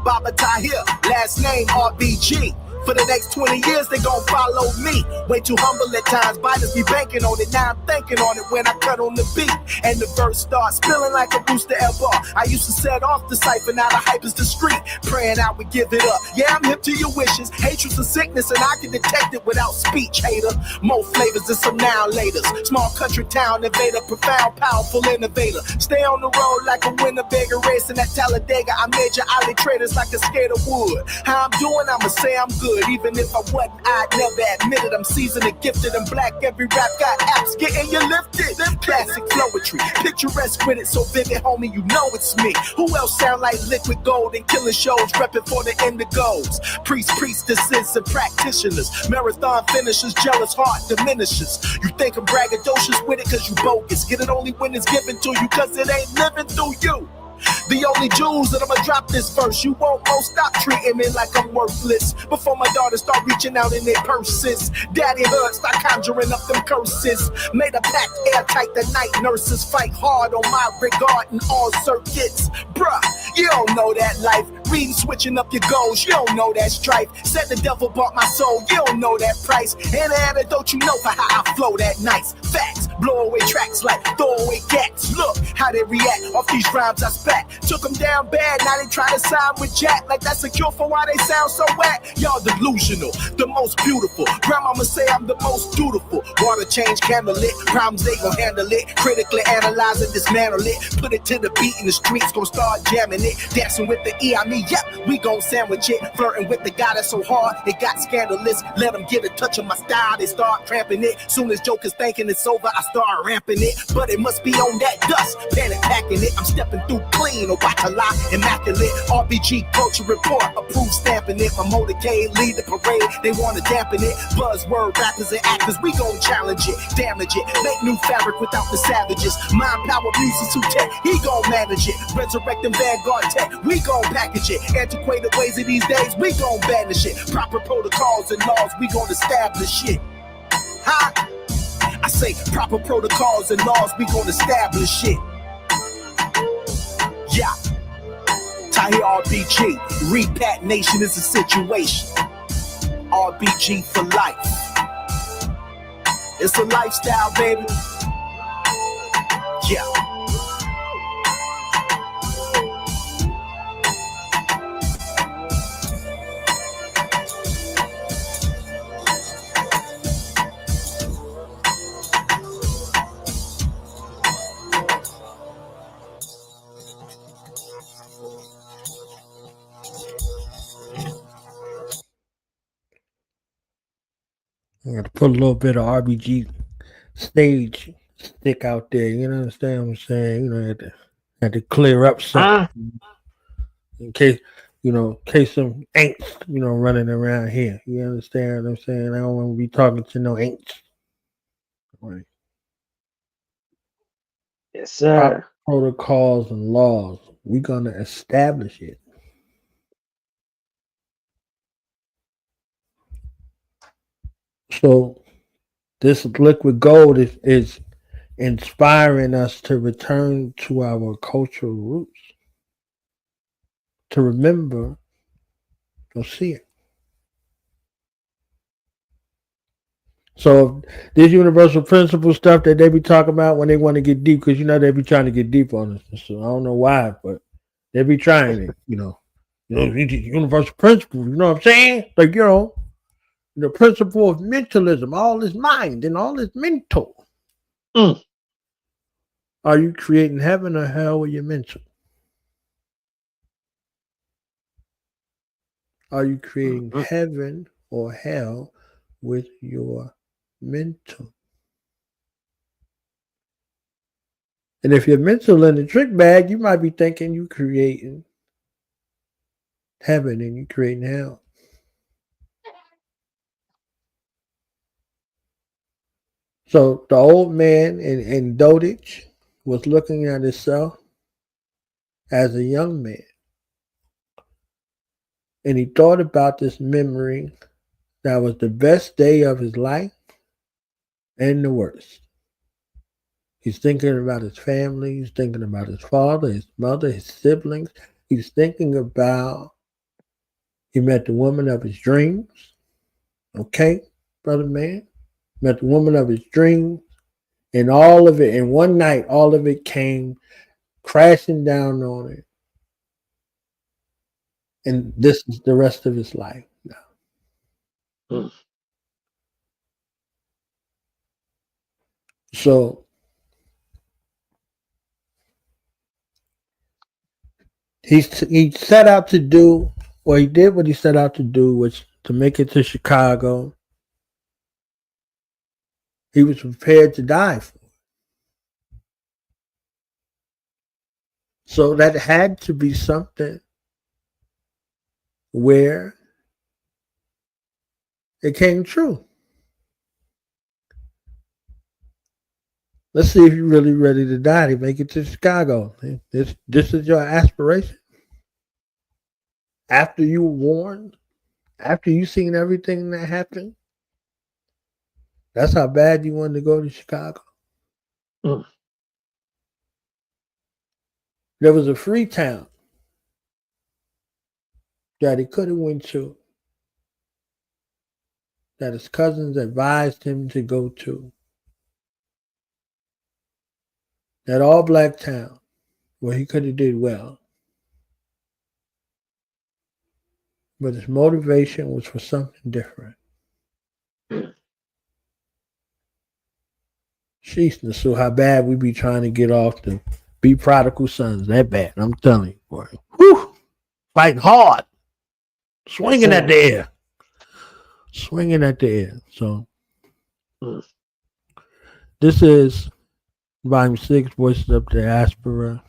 Baba Tahir, last name RBG. For the next 20 years, they gon' follow me. Way too humble at times, biters be banking on it. Now I'm thinking on it when I cut on the beat. And the verse starts spilling like a booster ever. I used to set off the cipher, now the hype is the street. Praying I would give it up. Yeah, I'm hip to your wishes. Hatred's a sickness, and I can detect it without speech, hater. More flavors than some now laters. Small country town invader, profound, powerful innovator. Stay on the road like a Winnebago racing at Talladega. I made your alley traders like a skater would. How I'm doing, I'ma say I'm good. Even if I wasn't, I'd never admit it. I'm seasoned and gifted and black. Every rap got apps getting you lifted. Classic poetry, picturesque with it, so vivid, homie, you know it's me. Who else sound like liquid gold and killing shows, repping for the indigos? Priests, priestesses, and practitioners. Marathon finishers, jealous heart diminishes. You think I'm braggadocious with it cause you bogus. Get it only when it's given to you cause it ain't living through you. The only jewels that I'ma drop this verse. You won't stop treating me like I'm worthless. Before my daughters start reaching out in their purses. Daddy Hood start conjuring up them curses. Made a pact airtight, the night nurses fight hard on my regard in all circuits. Bruh, you don't know that life. Reading, switching up your goals, you don't know that strife. Said the devil bought my soul, you don't know that price. And the antidote you know for how I flow that nice. Facts, blow away tracks like throwaway cats. Look how they react off these rhymes I spat. Took them down bad, now they try to sign with Jack. Like that's a cure for why they sound so whack. Y'all delusional, the most beautiful. Grandmama say I'm the most dutiful. Water change, candle lit, problems they gon' handle it. Critically analyze and dismantle it. Put it to the beat in the streets, gon' start jamming it. Dancing with the E, I mean, yep, we gon' sandwich it. Flirting with the guy that's so hard, it got scandalous. Let them get a touch of my style, they start cramping it. Soon as jokers thinking it's over, I start ramping it. But it must be on that dust, panic packing it. I'm stepping through clean, or watch a lot, immaculate. RBG culture report, approved stamping it. My motorcade lead the parade, they wanna dampen it. Buzzword rappers and actors, we gon' challenge it, damage it. Make new fabric without the savages. Mind power music to tech, he gon' manage it. Resurrecting Vanguard tech, we gon' package it. Antiquated ways of these days, we gon' banish it. Proper protocols and laws, we gon' establish it. Huh? I say proper protocols and laws, we gon' establish it. Yeah. Tahir RBG, Repat Nation is a situation. RBG for life. It's a lifestyle, baby. Yeah. I got to put a little bit of RBG stage stick out there. You know, understand what I'm saying? Had to clear up something in case, in case some ain'ts, running around here. You understand what I'm saying? I don't want to be talking to no ain'ts. Right. yes, sir. Protocols and laws. We're gonna establish it. So this liquid gold is inspiring us to return to our cultural roots, to remember or see it. So this universal principle stuff that they be talking about when they want to get deep, because they be trying to get deep on us. So I don't know why, but they be trying it. Universal principle. You know what I'm saying? Like the principle of mentalism. All is mind and all is mental. Mm. Are you creating heaven or hell with your mental? Are you creating heaven or hell with your mental? And if you're mental in the trick bag, you might be thinking you're creating heaven and you're creating hell. So the old man in dotage was looking at himself as a young man. And he thought about this memory that was the best day of his life and the worst. He's thinking about his family. He's thinking about his father, his mother, his siblings. He's thinking about he met the woman of his dreams. Okay, brother man. Met the woman of his dreams. And all of it, in one night, all of it came crashing down on him. And this is the rest of his life now. Mm. So he set out to do, or he did what he set out to do, which to make it to Chicago. He was prepared to die for. So that had to be something where it came true. Let's see if you're really ready to die to make it to Chicago. This is your aspiration. After you were warned, after you seen everything that happened, that's how bad you wanted to go to Chicago. Mm. There was a free town that he could have went to, that his cousins advised him to go to. That all black town where he could have did well. But his motivation was for something different. Sheesh, so how bad we be trying to get off to be prodigal sons. That bad. I'm telling you, boy. Whew. Fighting hard. Swinging at the air. Swinging at the air. So this is Volume 6, Voices of Diaspora,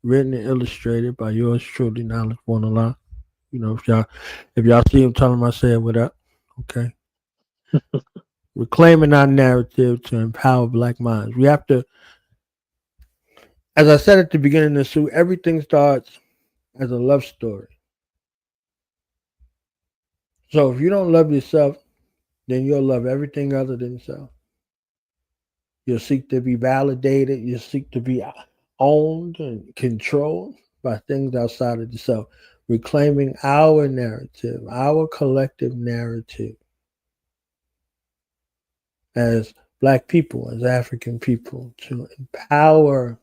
written and illustrated by yours truly, Knowledge One Allah. If y'all see him, tell him I said what up. Okay. Reclaiming our narrative to empower black minds. We have to, as I said at the beginning of the suit, everything starts as a love story. So if you don't love yourself, then you'll love everything other than yourself. You'll seek to be validated. You'll seek to be owned and controlled by things outside of yourself. Reclaiming our narrative, our collective narrative as black people, as African people, to empower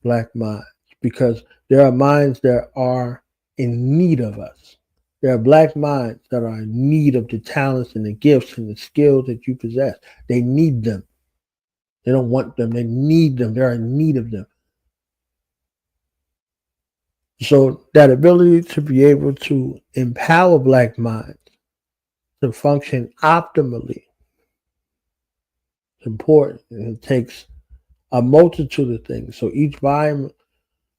black minds, because there are minds that are in need of us. There are black minds that are in need of the talents and the gifts and the skills that you possess. They need them. They don't want them. They need them. They're in need of them. So that ability to be able to empower black minds to function optimally is important. And it takes a multitude of things. So each volume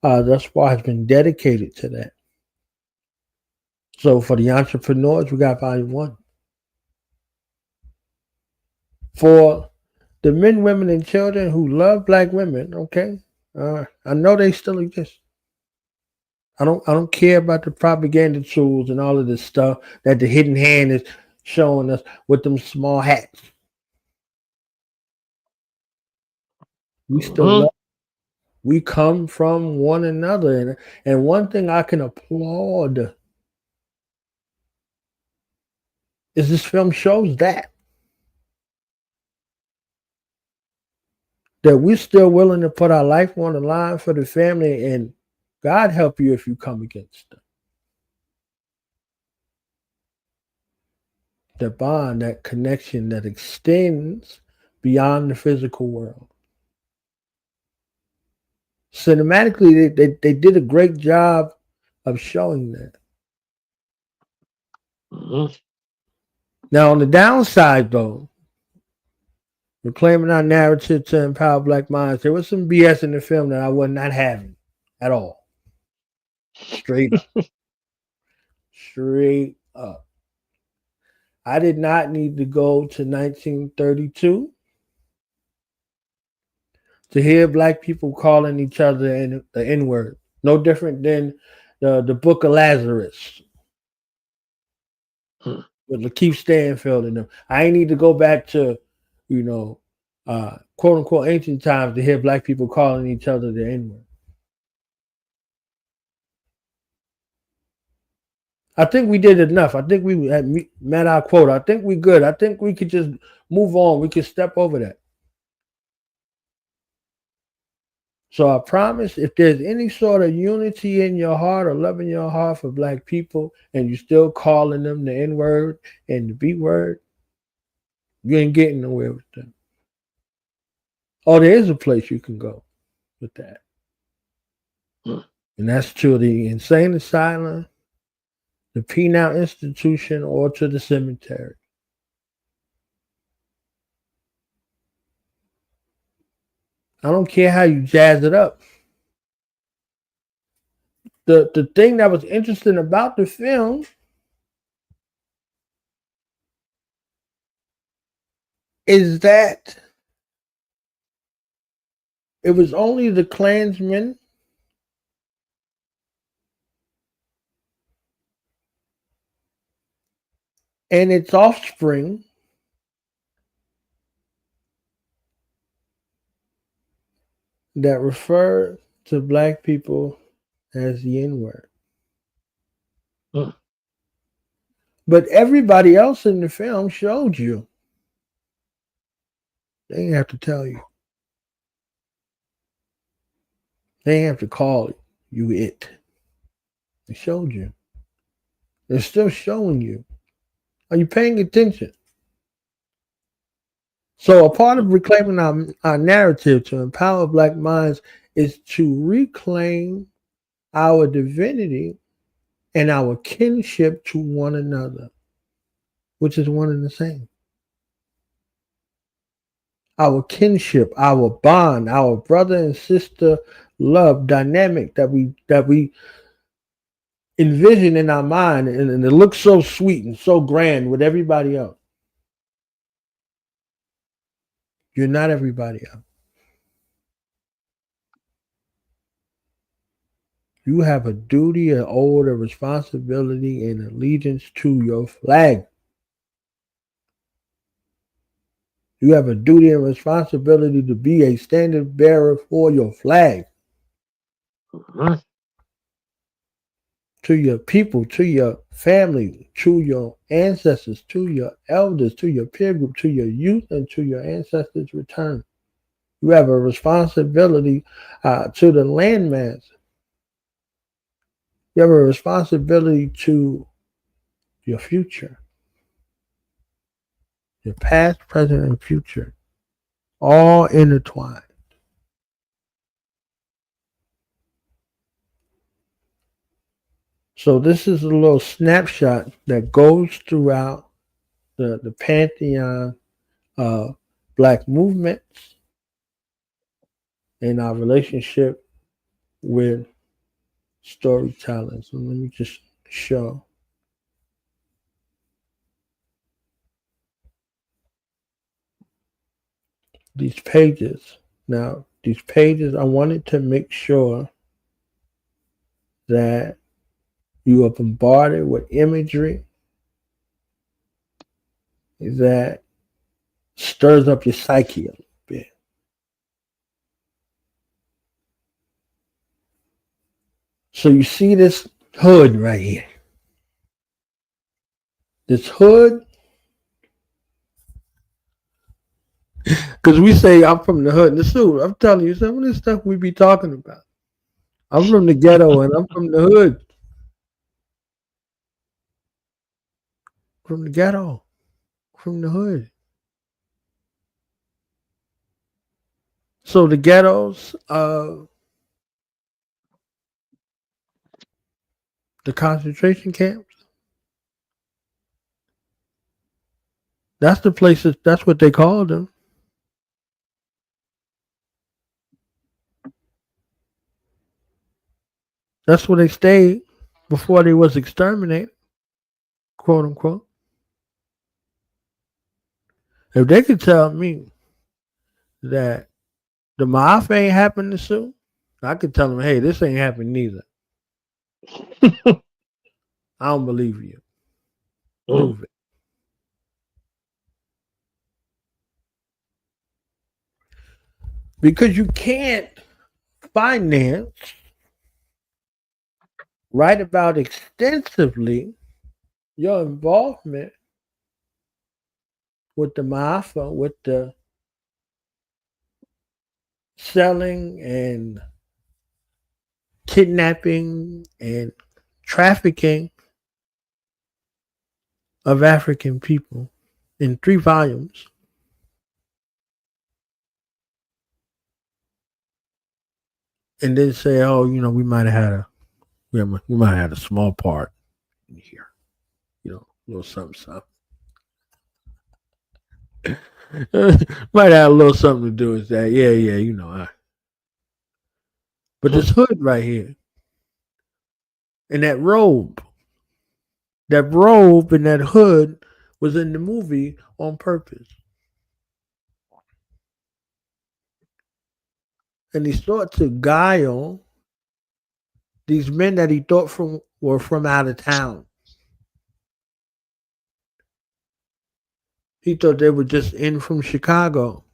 thus far has been dedicated to that. So for the entrepreneurs, we got Volume 1. For the men, women, and children who love black women, okay, I know they still exist. I don't care about the propaganda tools and all of this stuff that the hidden hand is showing us with them small hats. We still love. We come from one another, and one thing I can applaud is this film shows that. that we're still willing to put our life on the line for the family, and God help you if you come against them. The bond, that connection that extends beyond the physical world. Cinematically, they did a great job of showing that. Mm-hmm. Now, on the downside, though, reclaiming our narrative to empower Black minds, there was some BS in the film that I was not having at all. Straight up. Straight up. I did not need to go to 1932 to hear Black people calling each other in the N-word. No different than the Book of Lazarus with Lakeith Stanfield and them. I ain't need to go back to, quote unquote ancient times to hear Black people calling each other the N-word. I think we did enough. I think we had met our quota. I think we good. I think we could just move on. We could step over that. So I promise, if there's any sort of unity in your heart or love in your heart for Black people, and you're still calling them the N-word and the B-word, you ain't getting nowhere with them. Oh, there is a place you can go with that. And that's to the insane asylum, the penal institution, or to the cemetery. I don't care how you jazz it up. The thing that was interesting about the film is that it was only the Klansmen and its offspring that referred to Black people as the N-word. But everybody else in the film showed you. They didn't have to tell you. They didn't have to call you it. They showed you. They're still showing you. Are you paying attention? So a part of reclaiming our narrative to empower Black minds is to reclaim our divinity and our kinship to one another, which is one and the same. Our kinship, our bond, our brother and sister love dynamic that we envision in our mind, and it looks so sweet and so grand with everybody else. You're not everybody else. You have a duty, an oath, a responsibility, and allegiance to your flag. You have a duty and responsibility to be a standard bearer for your flag. Mm-hmm. To your people, to your family, to your ancestors, to your elders, to your peer group, to your youth, and to your ancestors' return. You have a responsibility to the landmass. You have a responsibility to your future. Your past, present, and future. All intertwined. So this is a little snapshot that goes throughout the pantheon of Black movements and our relationship with storytelling. So let me just show. These pages. Now, these pages, I wanted to make sure that you are bombarded with imagery that stirs up your psyche a little bit. So you see this hood right here. This hood, Because we say I'm from the hood and the suit. I'm telling you, some of this stuff we be talking about. I'm from the ghetto and I'm from the hood. From the ghetto. From the hood. So the ghettos, the concentration camps, that's the places, that's what they called them. That's where they stayed before they was exterminated, quote unquote. If they could tell me that the Maaf ain't happening soon, I could tell them, hey, this ain't happening neither. I don't believe you. Prove it. Because you can't finance, write about extensively your involvement with the Maafa, with the selling and kidnapping and trafficking of African people in 3 volumes. And then say, oh, you know, we might have had a small part in here, you know, a little something, something. Might have a little something to do with that. Yeah, you know. But this hood right here, and that robe and that hood was in the movie on purpose. And he sought to guile these men that he thought were from out of town. He thought they were just in from Chicago.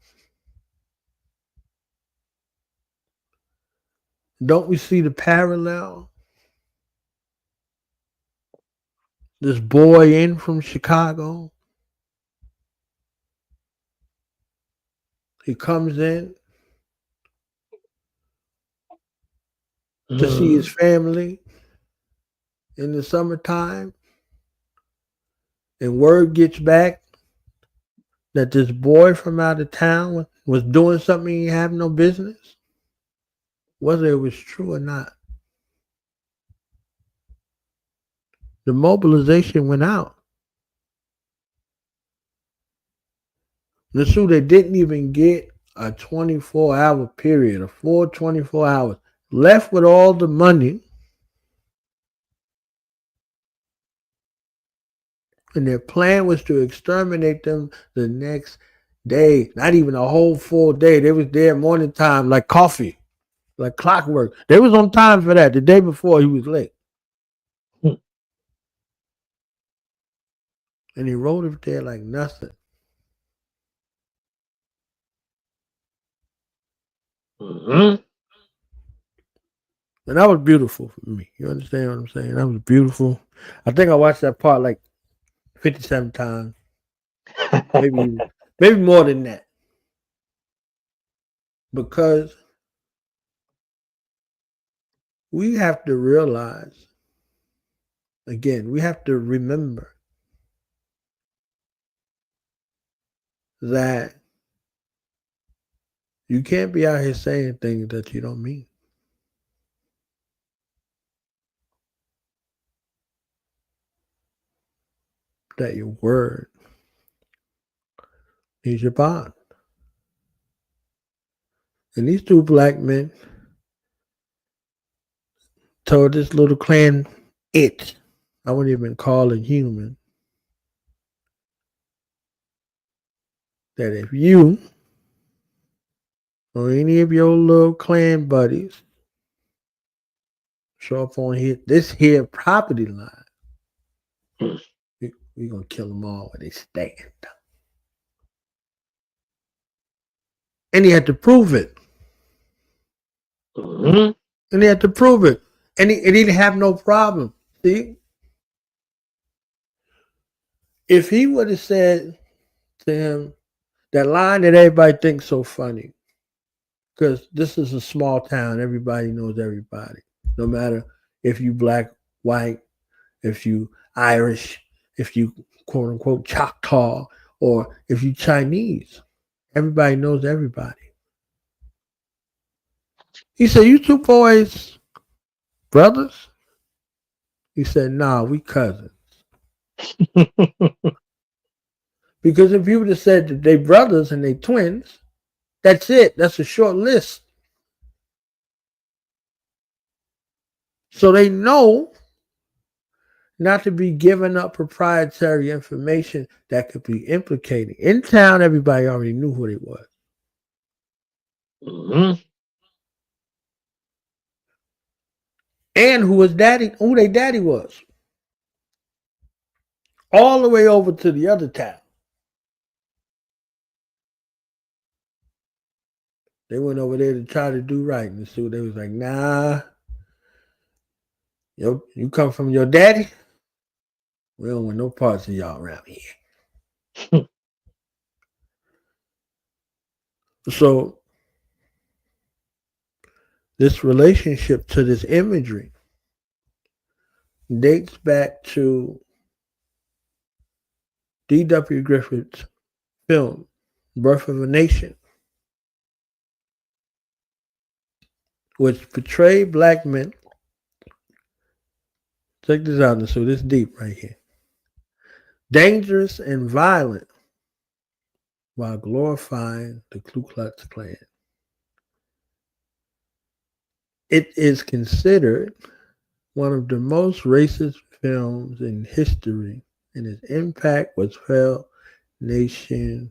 Don't we see the parallel? This boy in from Chicago. He comes in to see his family in the summertime. And word gets back that this boy from out of town was doing something he had no business, whether it was true or not. The mobilization went out. The so they didn't even get a 24-hour period, a full 24 hours, left with all the money. And their plan was to exterminate them the next day, not even a whole full day. They was there morning time like coffee, like clockwork. They was on time for that. The day before he was late. And he rode it there like nothing. And that was beautiful for me. You understand what I'm saying? That was beautiful. I think I watched that part like 57 times. Maybe more than that. Because we have to realize, again, we have to remember that you can't be out here saying things that you don't mean. That your word is your bond. And these 2 black men told this little clan, I wouldn't even call it human, that if you or any of your little clan buddies show up on this here property line, we're going to kill them all where they stand. And he had to prove it. And he had to prove it. And he didn't have no problem. See? If he would have said to him, That line that everybody thinks so funny, because this is a small town. Everybody knows everybody. No matter if you black, white, if you Irish, if you quote unquote Choctaw, or if you Chinese, everybody knows everybody. He said, "You two boys, brothers?" He said, "Nah, we cousins." Because if you would have said that they brothers and they twins, that's it. That's a short list. So they know not to be giving up proprietary information that could be implicating. In town, everybody already knew who they was. Mm-hmm. And who their daddy was. All the way over to the other town. They went over there to try to do right. And so they was like, nah, you come from your daddy? We don't want no parts of y'all around here. So this relationship to this imagery dates back to D.W. Griffith's film, Birth of a Nation, which portrayed black men. Check this out, so this deep right here. Dangerous and violent while glorifying the Ku Klux Klan. It is considered one of the most racist films in history, and its impact was felt nationwide.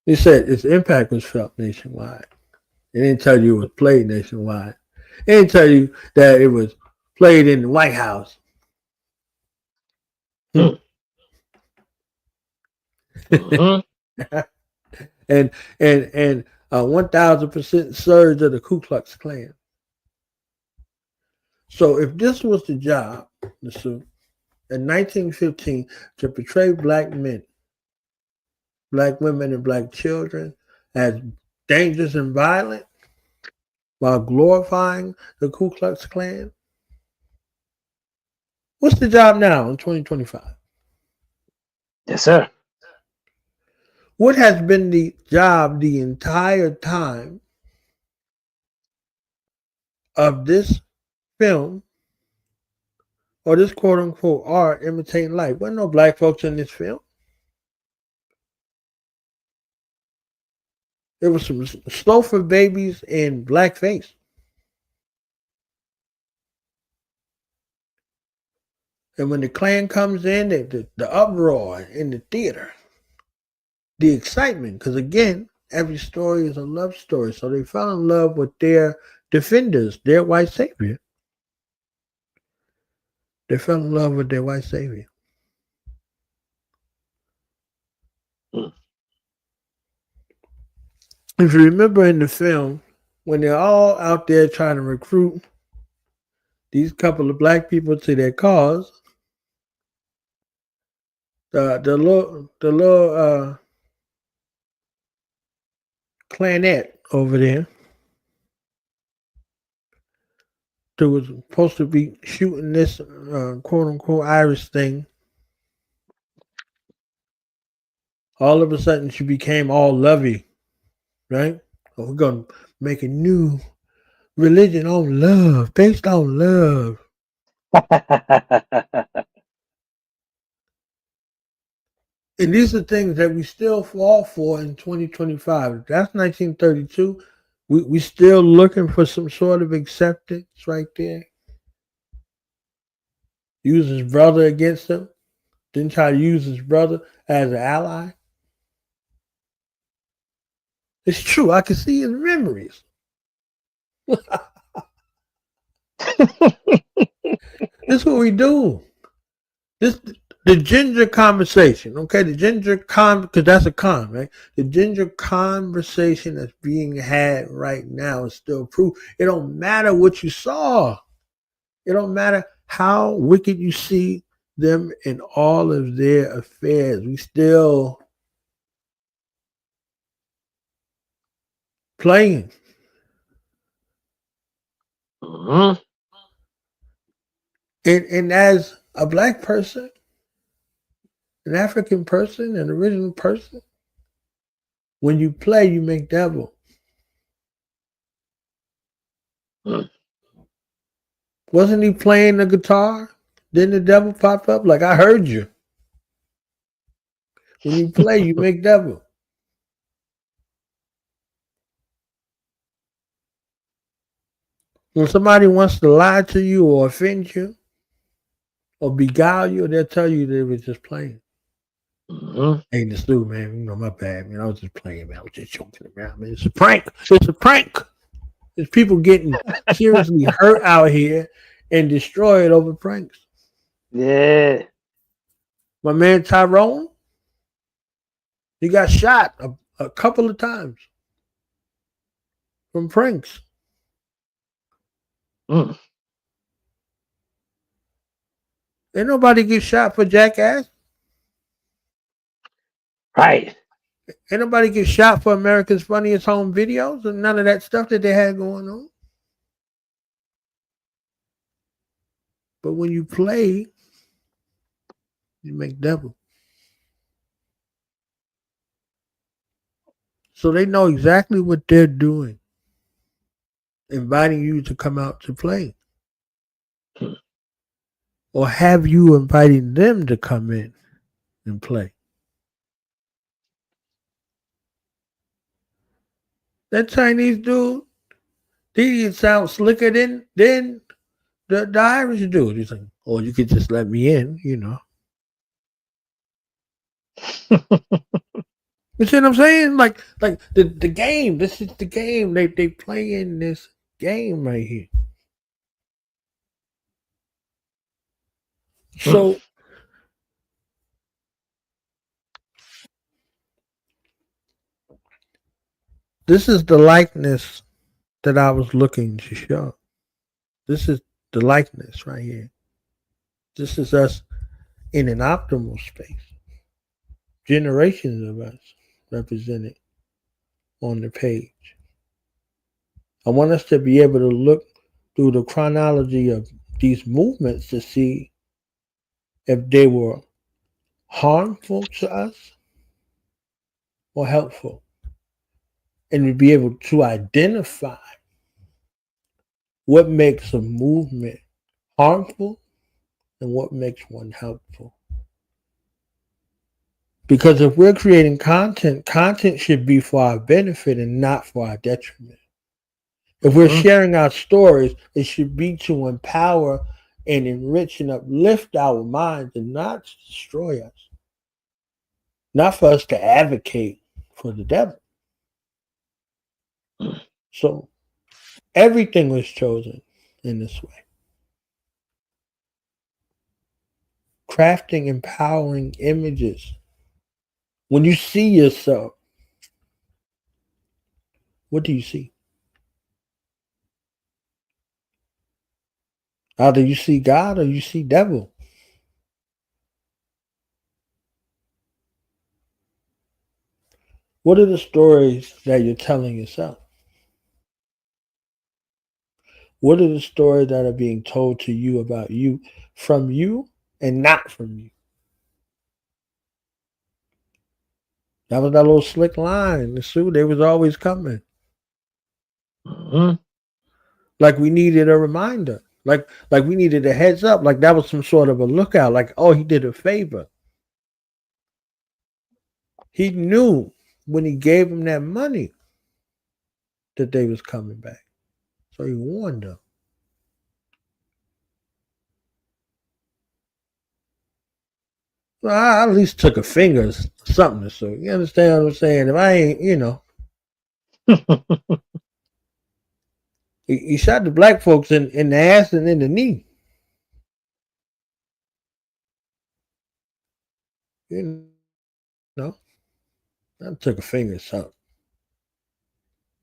He said its impact was felt nationwide. It didn't tell you it was played nationwide. It didn't tell you that it was played in the White House. Mm-hmm. and 1,000% surge of the Ku Klux Klan. So if this was the job, in 1915, to portray black men, black women, and black children as dangerous and violent while glorifying the Ku Klux Klan, what's the job now in 2025? Yes, sir. What has been the job the entire time of this film or this quote unquote art imitating life? Wasn't no black folks in this film. There was some slow-for babies in blackface. And when the Klan comes in, the uproar in the theater, the excitement, because again, every story is a love story. So they fell in love with their defenders, their white savior. They fell in love with their white savior. If you remember in the film, when they're all out there trying to recruit these couple of black people to their cause, the little Clanette over there, who was supposed to be shooting this quote unquote Irish thing, all of a sudden she became all lovey, right? Oh, we're gonna make a new religion on love, based on love. And these are things that we still fall for in 2025. That's 1932. We still looking for some sort of acceptance right there. Use his brother against him. Didn't try to use his brother as an ally. It's true. I can see his memories. This is what we do. The ginger conversation, okay? The ginger because that's a con, right? The ginger conversation that's being had right now is still proof. It don't matter what you saw. It don't matter how wicked you see them in all of their affairs. We still playing. Mm-hmm. And as a black person, an African person, an original person, when you play, you make devil. Mm. Wasn't he playing the guitar? Didn't the devil pop up? Like, I heard you. When you play, you make devil. When somebody wants to lie to you or offend you or beguile you, they'll tell you they were just playing. Mm-hmm. Hey, this dude, man, you know, my bad, man. I was just playing, man. I was just joking around, man. It's a prank. It's a prank. There's people getting seriously hurt out here and destroyed over pranks. Yeah. My man Tyrone, he got shot a couple of times from pranks. Mm. Ain't nobody get shot for jackass. Right. Ain't nobody get shot for America's Funniest Home Videos and none of that stuff that they had going on. But when you play, you make devil. So they know exactly what they're doing, inviting you to come out to play. Or have you inviting them to come in and play. That Chinese dude, he sounds slicker than the Irish dude. He's like, oh, you could just let me in, you know. You see what I'm saying? Like the game. This is the game. They play in this game right here. So this is the likeness that I was looking to show. This is the likeness right here. This is us in an optimal space. Generations of us represented on the page. I want us to be able to look through the chronology of these movements to see if they were harmful to us or helpful. And to be able to identify what makes a movement harmful and what makes one helpful. Because if we're creating content, content should be for our benefit and not for our detriment. If we're sharing our stories, it should be to empower and enrich and uplift our minds and not to destroy us. Not for us to advocate for the devil. So everything was chosen in this way. Crafting empowering images. When you see yourself, what do you see? Either you see God or you see devil. What are the stories that you're telling yourself? What are the stories that are being told to you about you from you and not from you? That was that little slick line. The suit, they was always coming. Mm-hmm. Like we needed a reminder. Like we needed a heads up. Like that was some sort of a lookout. Like, oh, he did a favor. He knew when he gave him that money that they was coming back. So he warned them. Well, I at least took a finger, something to so. You understand what I'm saying? If I ain't, you know. He shot the black folks in the ass and in the knee. You know. I took a finger, something.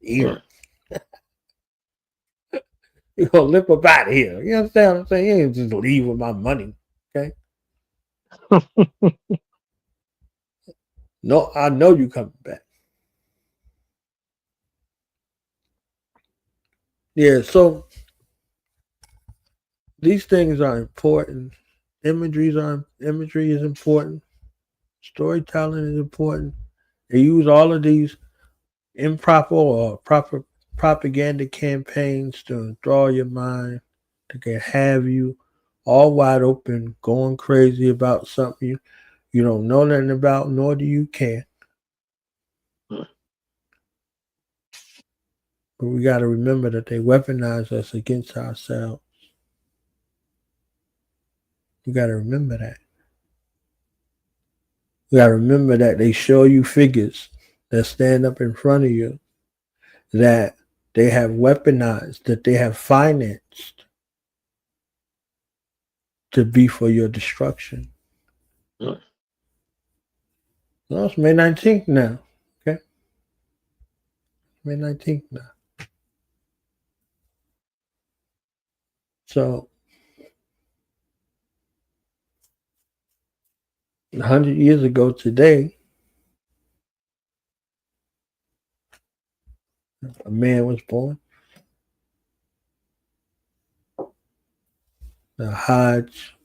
Ear. You gonna lip up out of here. You understand what I'm saying? You ain't just leave with my money. Okay? No, I know you coming back. Yeah, so these things are important. Imagery is important. Storytelling is important. They use all of these improper or proper propaganda campaigns to draw your mind, to can have you all wide open, going crazy about something you don't know nothing about, nor do you care. But we got to remember that they weaponize us against ourselves. We got to remember that. We got to remember that they show you figures that stand up in front of you that they have weaponized, that they have financed to be for your destruction. Well, it's May 19th now. Okay? May 19th now. So, 100 years ago today, a man was born. The Hajj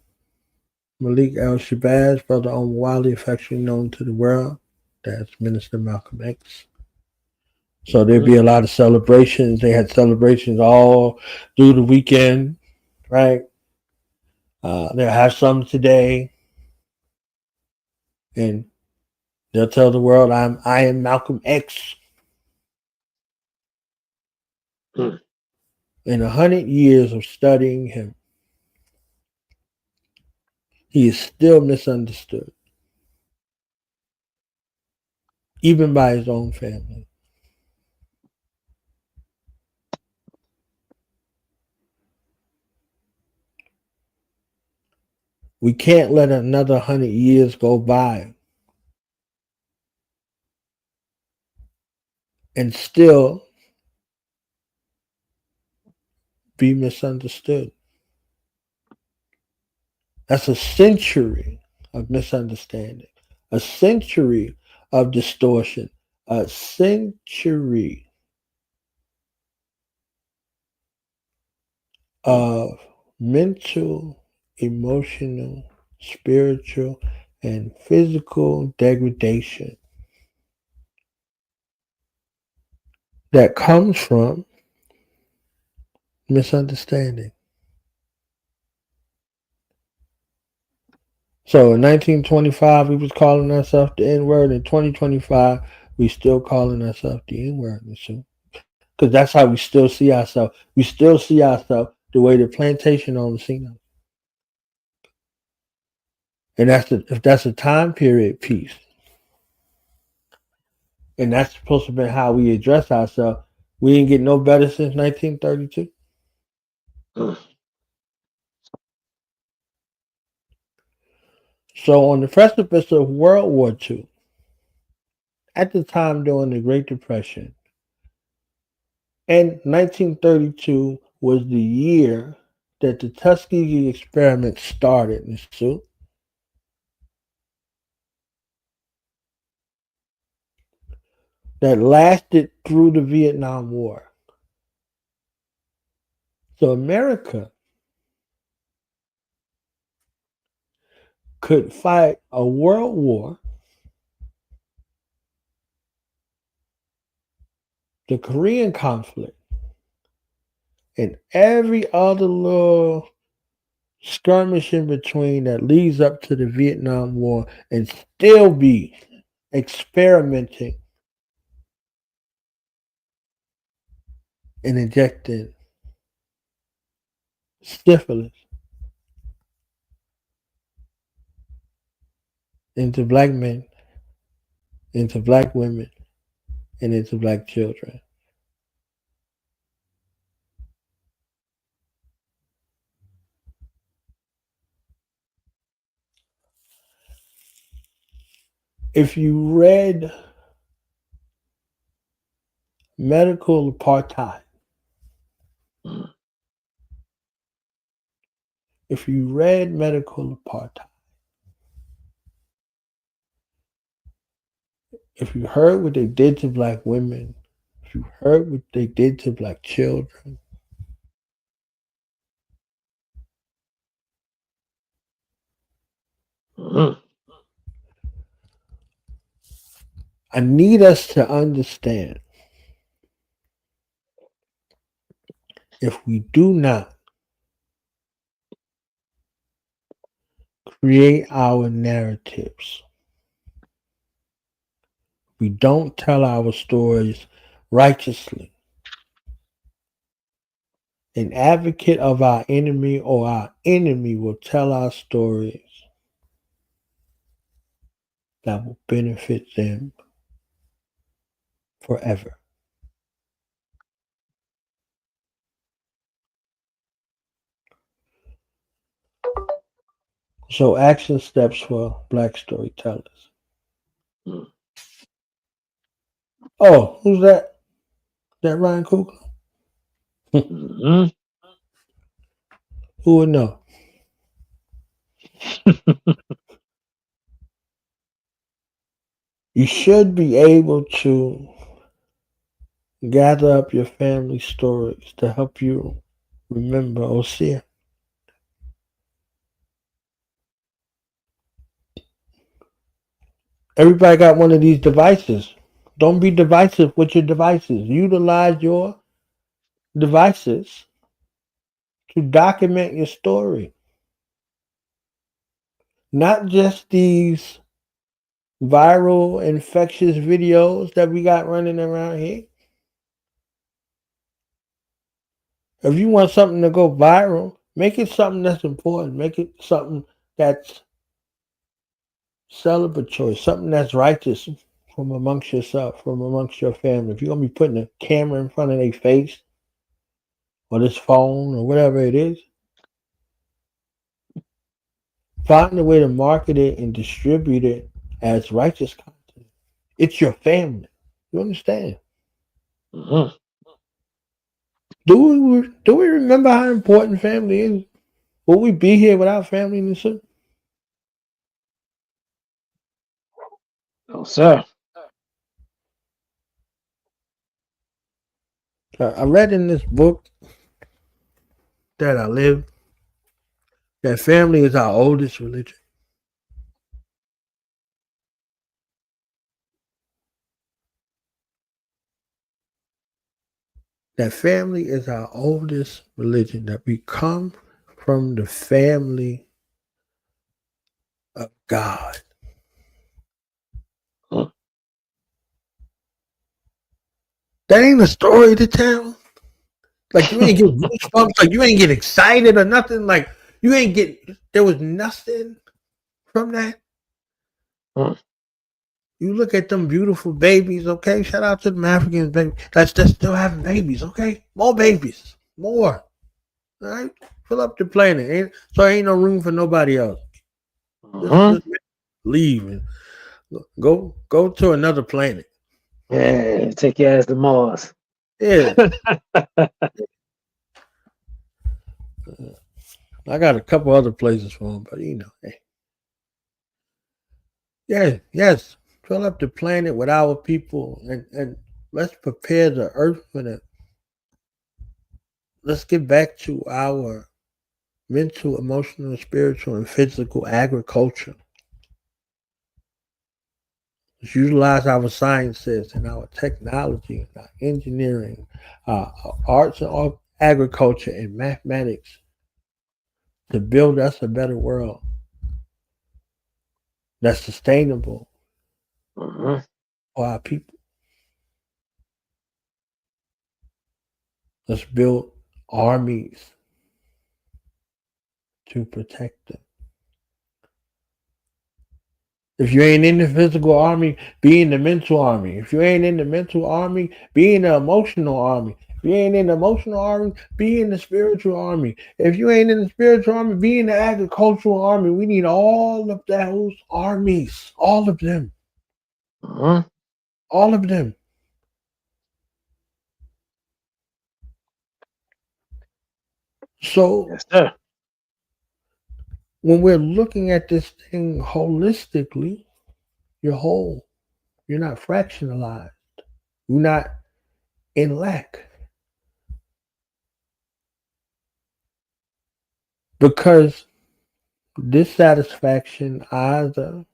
Malik al-Shabazz, brother Wali, affectionately known to the world. That's Minister Malcolm X. So there'd be a lot of celebrations. They had celebrations all through the weekend, right? They'll have some today, and they'll tell the world, I am Malcolm X." In 100 years of studying him, he is still misunderstood, even by his own family. We can't let another 100 years go by and still be misunderstood. That's a century of misunderstanding, a century of distortion, a century of mental, emotional, spiritual, and physical degradation that comes from misunderstanding. So in 1925, we was calling ourselves the N-word. In 2025, we still calling ourselves the N-word. Because that's how we still see ourselves. We still see ourselves the way the plantation owners seen us. And if that's a time period piece, and that's supposed to be how we address ourselves, we ain't get no better since 1932. So on the precipice of World War II, at the time during the Great Depression, and 1932 was the year that the Tuskegee experiment started, Ms. Sue. That lasted through the Vietnam War. So America could fight a world war, the Korean conflict, and every other little skirmish in between that leads up to the Vietnam War, and still be experimenting and injecting syphilis into black men, into black women, and into black children. If you read Medical Apartheid, if you read Medical Apartheid, If you heard what they did to black women, if you heard what they did to black children, I need us to understand, if we do not create our narratives, we don't tell our stories righteously, an advocate of our enemy or our enemy will tell our stories that will benefit them forever. So, action steps for black storytellers. Oh, who's that? That Ryan Coogler? Mm-hmm. Who would know? You should be able to gather up your family stories to help you remember Osir. Everybody got one of these devices. Don't be divisive with your devices. Utilize your devices to document your story. Not just these viral infectious videos that we got running around here. If you want something to go viral, make it something that's important. Make it something that's celebratory, something that's righteous from amongst yourself, from amongst your family. If you're going to be putting a camera in front of their face or this phone or whatever it is, find a way to market it and distribute it as righteous content. It's your family. You understand? Mm-hmm. Do we remember how important family is? Will we be here without family and shit? No, sir. I read in this book that I live that family is our oldest religion. That family is our oldest religion, that we come from the family of God. Mm. That ain't a story to tell. Like you ain't get goosebumps, like you ain't get excited or nothing. Like you ain't get, there was nothing from that. Mm. You look at them beautiful babies, okay? Shout out to them Africans, baby. That's still having babies, okay? More babies. More. All right? Fill up the planet. Ain't no room for nobody else. Mm-hmm. Just leave and go to another planet. Yeah, take your ass to Mars. Yeah. I got a couple other places for them, but hey. Yeah, yes. Fill up the planet with our people and let's prepare the earth for that. Let's get back to our mental, emotional, spiritual, and physical agriculture. Let's utilize our sciences and our technology, and our engineering, arts and agriculture, and mathematics to build us a better world that's sustainable Mm-hmm. for our people. Let's build armies to protect them. If you ain't in the physical army, be in the mental army. If you ain't in the mental army, be in the emotional army. If you ain't in the emotional army, be in the spiritual army. If you ain't in the spiritual army, be in the agricultural army. We need all of those armies. All of them. Mm-hmm. All of them. So Yes, sir. when we're looking at this thing holistically, you're whole. You're not fractionalized. You're not in lack. Because dissatisfaction either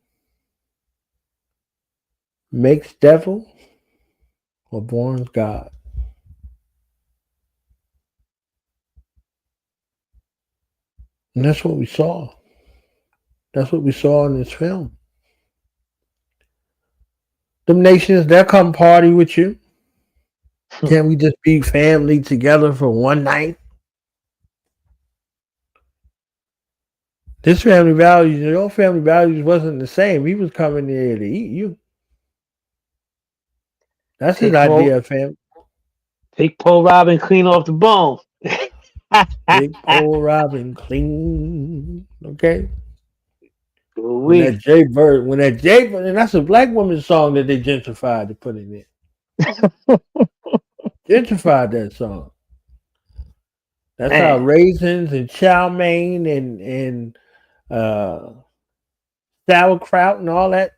makes devil or borns God. And that's what we saw. That's what we saw in this film. Them nations, they'll come party with you. Can't we just be family together for one night? This family values, your family values wasn't the same. He was coming there to eat you. That's his idea of family. Take Paul Robin clean off the bone. Big Paul Robin clean. Okay. When We that Jaybird, and that's a black woman song that they gentrified to put in there. Gentrified that song. That's how raisins and chow mein and sauerkraut and all that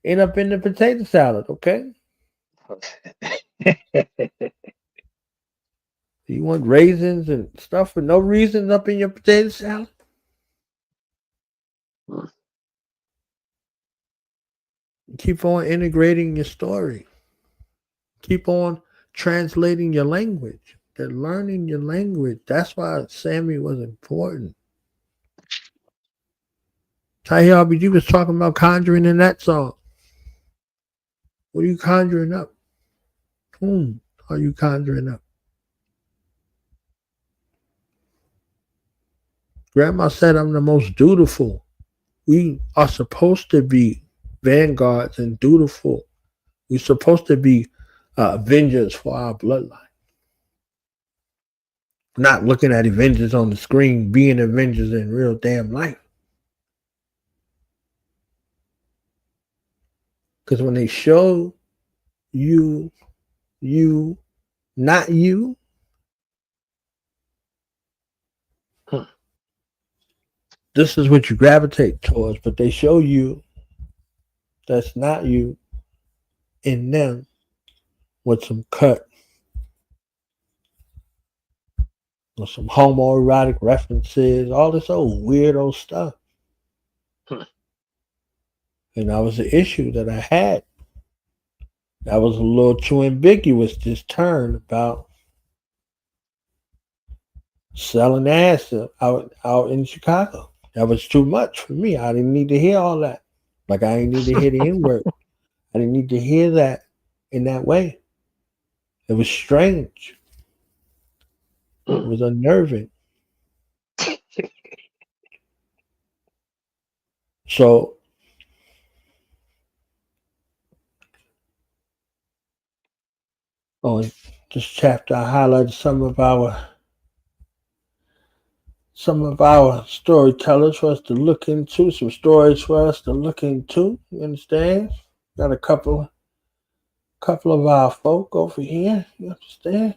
end up in the potato salad, okay? You want raisins and stuff for no reason up in your potato salad? Keep on integrating your story. Keep on translating your language. They're learning your language. That's why Sammy was important. Tahiyabi, you was talking about conjuring in that song. What are you conjuring up? Whom are you conjuring up? Grandma said I'm the most dutiful. We are supposed to be vanguards and dutiful. We're supposed to be avengers for our bloodline. Not looking at Avengers on the screen, being Avengers in real damn life. Because when they show you, not you, this is what you gravitate towards. But they show you that's not you in them with some cut or some homoerotic references, all this old weirdo stuff. And that was the issue that I had. That was a little too ambiguous, this turn about selling ass out in Chicago. That was too much for me. I didn't need to hear all that. Like I didn't need to hear the N-word. I didn't need to hear that in that way. It was strange. It was unnerving. So in this chapter I highlighted some of our storytellers for us to look into, some stories for us to look into. You understand? Got a couple of our folk over here. You understand?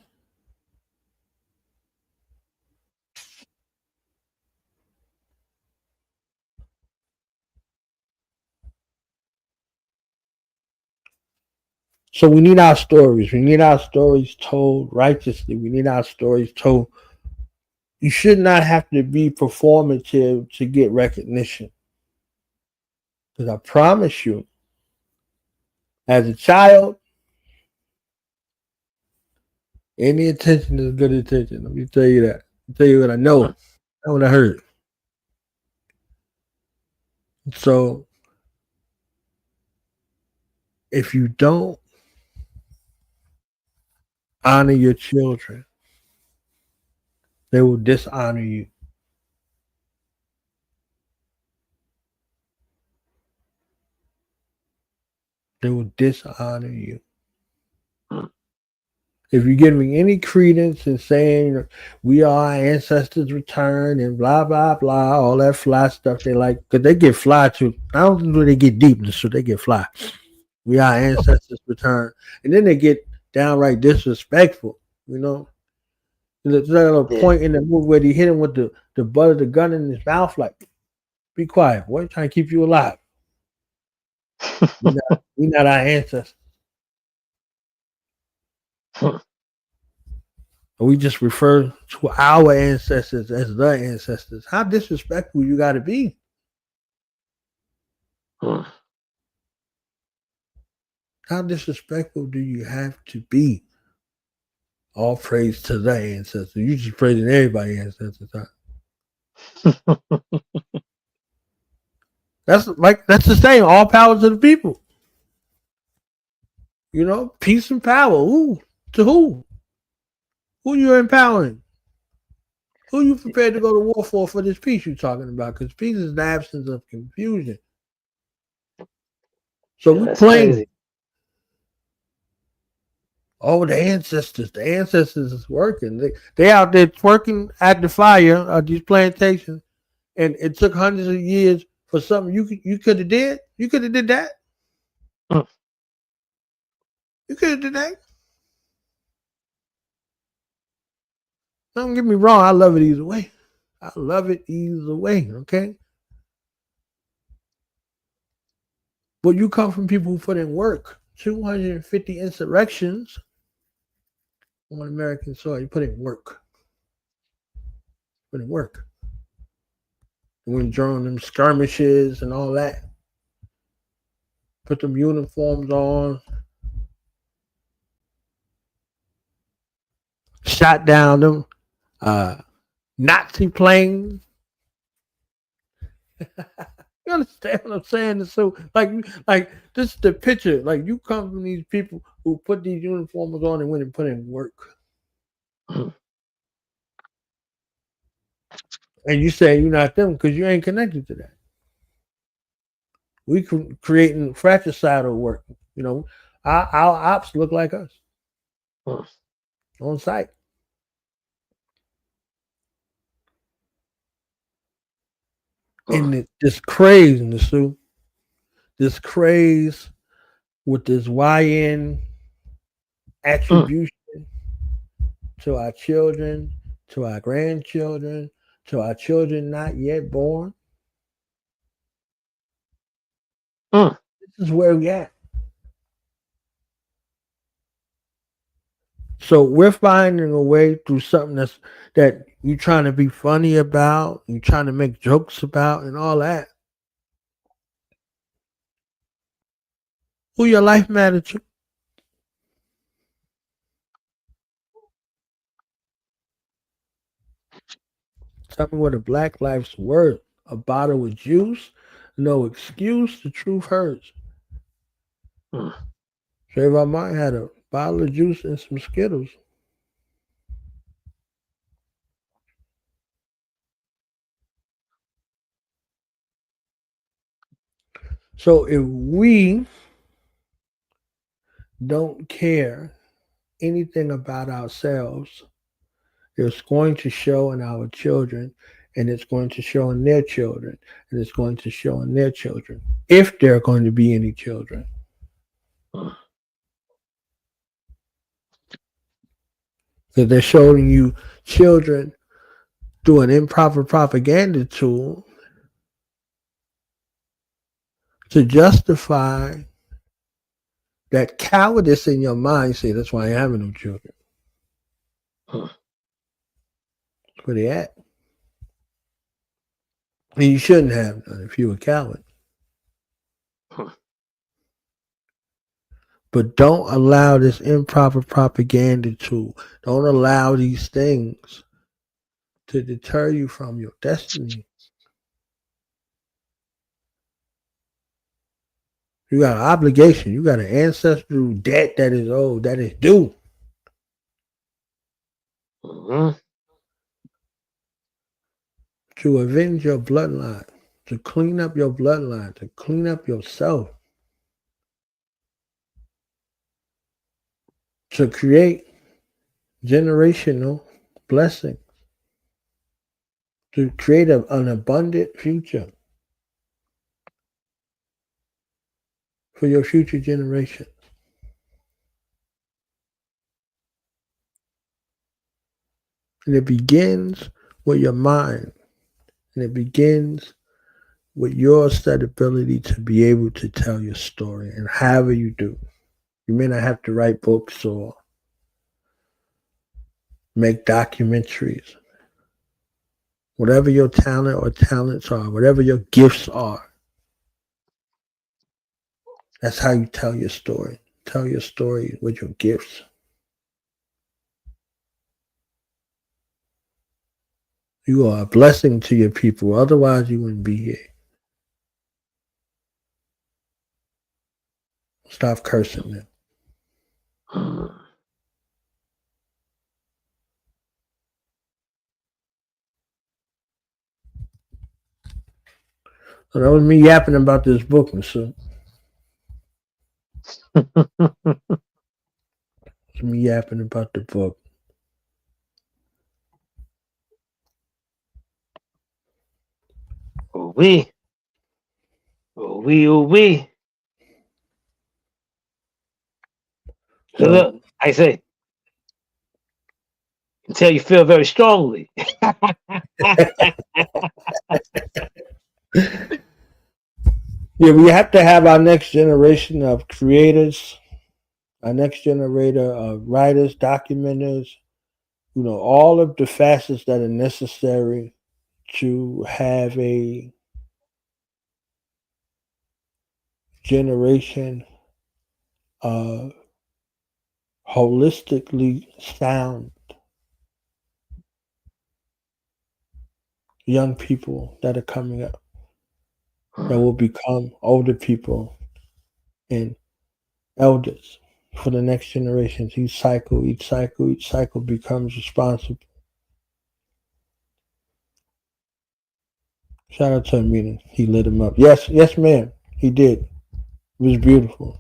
So we need our stories. We need our stories told righteously. We need our stories told. You should not have to be performative to get recognition. Because I promise you, as a child, any attention is good attention. Let me tell you that. I'll tell you what I know. That's what I heard. So if you don't honor your children, they will dishonor you. They will dishonor you. If you're giving any credence and saying we are our ancestors' return and blah, blah, blah, all that fly stuff they like, because they get fly too. I don't know they get deep, so they get fly. We are ancestors' return. And then they get downright disrespectful, you know. There's a point in the movie where they hit him with the butt of the gun in his mouth, like, be quiet, boy, I'm trying to keep you alive. We're not our ancestors. We just refer to our ancestors as the ancestors. How disrespectful you got to be. How disrespectful do you have to be? All praise to the ancestors. You just praising everybody's ancestors. Huh? That's the same. All power to the people. You know, peace and power. Ooh, to who? Who you empowering? Who you prepared to go to war for this peace you're talking about? Because peace is the absence of confusion. So we playing. Crazy. Oh, the ancestors is working. They out there twerking at the fire of these plantations, and it took hundreds of years for something you could have did. You could have did that. You could have did that. Don't get me wrong. I love it either way. I love it either way. Okay. But you come from people who put in work. 250 insurrections on American soil. You put in work. Put in work. When during them skirmishes and all that. Put them uniforms on. Shot down them Nazi planes. You understand what I'm saying? So like this is the picture. Like you come from these people who put these uniforms on and went and put in work. And you say you're not them because you ain't connected to that. We creating fratricidal work. You know, our ops look like us on site. And this craze in the Sue, this craze with this YN attribution to our children, to our grandchildren, to our children not yet born. This is where we at. So we're finding a way through something that you're trying to be funny about, you're trying to make jokes about, and all that. Who your life matter to? Tell me what a black life's worth. A bottle of juice, no excuse. The truth hurts. Trayvon Martin had a bottle of juice and some Skittles. So if we don't care anything about ourselves, it's going to show in our children, and it's going to show in their children, and it's going to show in their children, if there are going to be any children. Because they're showing you children through an improper propaganda tool to justify that cowardice in your mind. Say, that's why I ain't having no children. That's where they at. And you shouldn't have none if you're a coward. But don't allow this improper propaganda tool. Don't allow these things to deter you from your destiny. You got an obligation. You got an ancestral debt that is owed, that is due. To avenge your bloodline, to clean up your bloodline, to clean up yourself, to create generational blessings, to create an abundant future for your future generations. And it begins with your mind. And it begins with your set ability to be able to tell your story, and however you do. You may not have to write books or make documentaries. Whatever your talent or talents are, whatever your gifts are, that's how you tell your story. Tell your story with your gifts. You are a blessing to your people. Otherwise, you wouldn't be here. Stop cursing them. So that was me yapping about this book, Mister. It's me yapping about the book. We. We. So Look, I say, until you feel very strongly. yeah, we have to have our next generation of creators, our next generation of writers, documenters, all of the facets that are necessary to have a generation of holistically sound young people that are coming up that will become older people and elders for the next generations. Each cycle becomes responsible. Shout out to Amina. He lit him up. Yes, ma'am. He did. It was beautiful.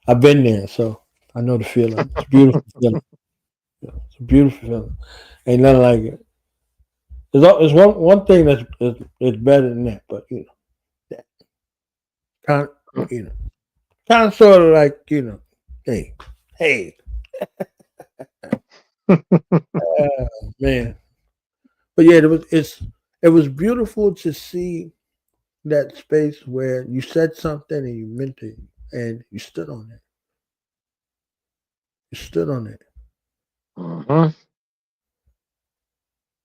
I've been there, so I know the feeling. It's a beautiful feeling. It's a beautiful feeling. Ain't nothing like it. There's one thing that's better than that, but that kind kind of sort of like hey, man. But yeah, it was beautiful to see that space where you said something and you meant it and you stood on it. You stood on it.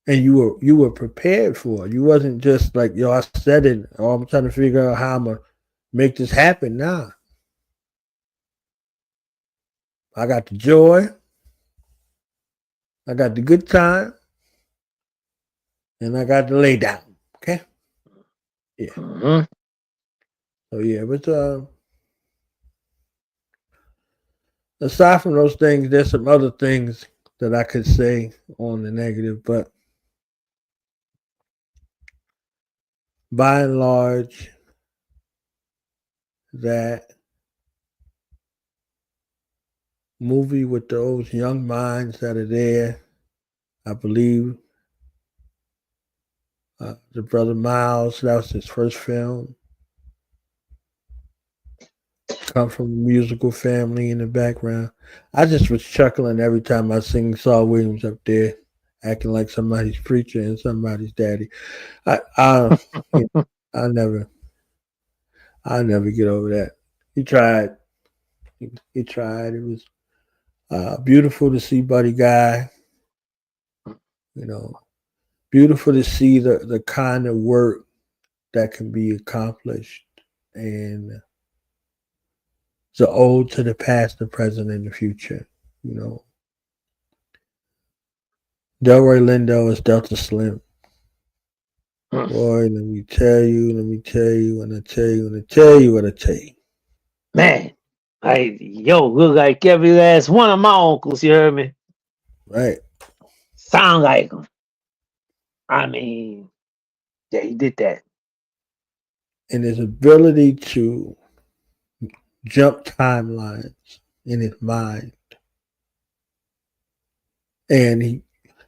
And you were prepared for it. You wasn't just like, yo, I said it, or I'm trying to figure out how I'm gonna make this happen. Nah. I got the joy, I got the good time, and I got the lay down. Okay? Yeah. So yeah, but aside from those things, there's some other things that I could say on the negative, but by and large, that movie with those young minds that are there, I believe the brother Miles, that was his first film. Come from a musical family in the background. I just was chuckling every time I sing Saul Williams up there, acting like somebody's preacher and somebody's daddy. I I never get over that. He tried. He tried. It was beautiful to see Buddy Guy. Beautiful to see the kind of work that can be accomplished, and it's an ode to the past, the present, and the future. Delroy Lindo is Delta Slim. Boy, let me tell you, and I tell you, and I tell you what I tell you. Man, look like every last one of my uncles, you heard me? Right. Sound like him. I mean, yeah, he did that. And his ability to jump timelines in his mind. And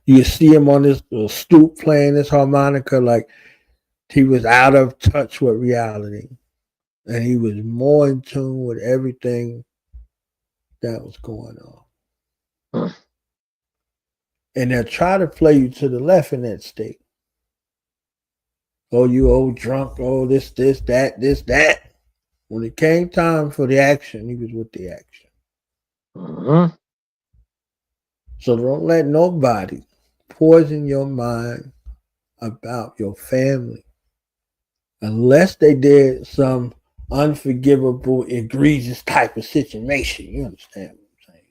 you see him on this stoop playing this harmonica like he was out of touch with reality. And he was more in tune with everything that was going on. And they'll try to play you to the left in that state. Oh, you old drunk. Oh, this, that. When it came time for the action, he was with the action. Mm-hmm. So don't let nobody poison your mind about your family unless they did some unforgivable, egregious type of situation. You understand what I'm saying?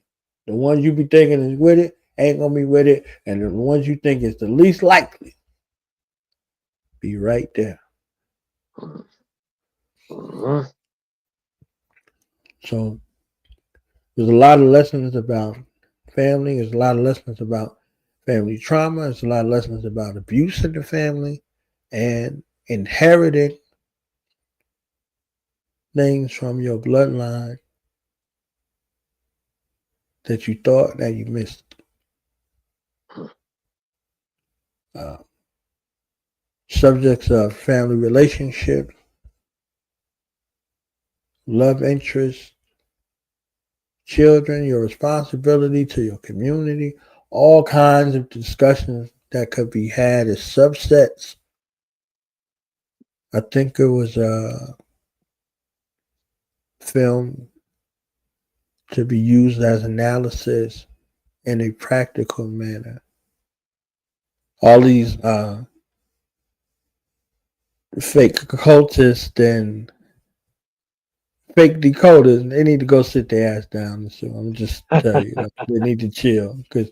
The ones you be thinking is with it ain't gonna be with it, and the ones you think is the least likely be right there. Mm-hmm. So there's a lot of lessons about family. There's a lot of lessons about family trauma. There's a lot of lessons about abuse in the family and inheriting things from your bloodline that you thought that you missed. Uh, Subjects of family relationships, love interests, children, your responsibility to your community, all kinds of discussions that could be had as subsets. I think it was a film to be used as analysis in a practical manner. All these fake cultists and fake decoders, they need to go sit their ass down. So I'm just tell you, they need to chill because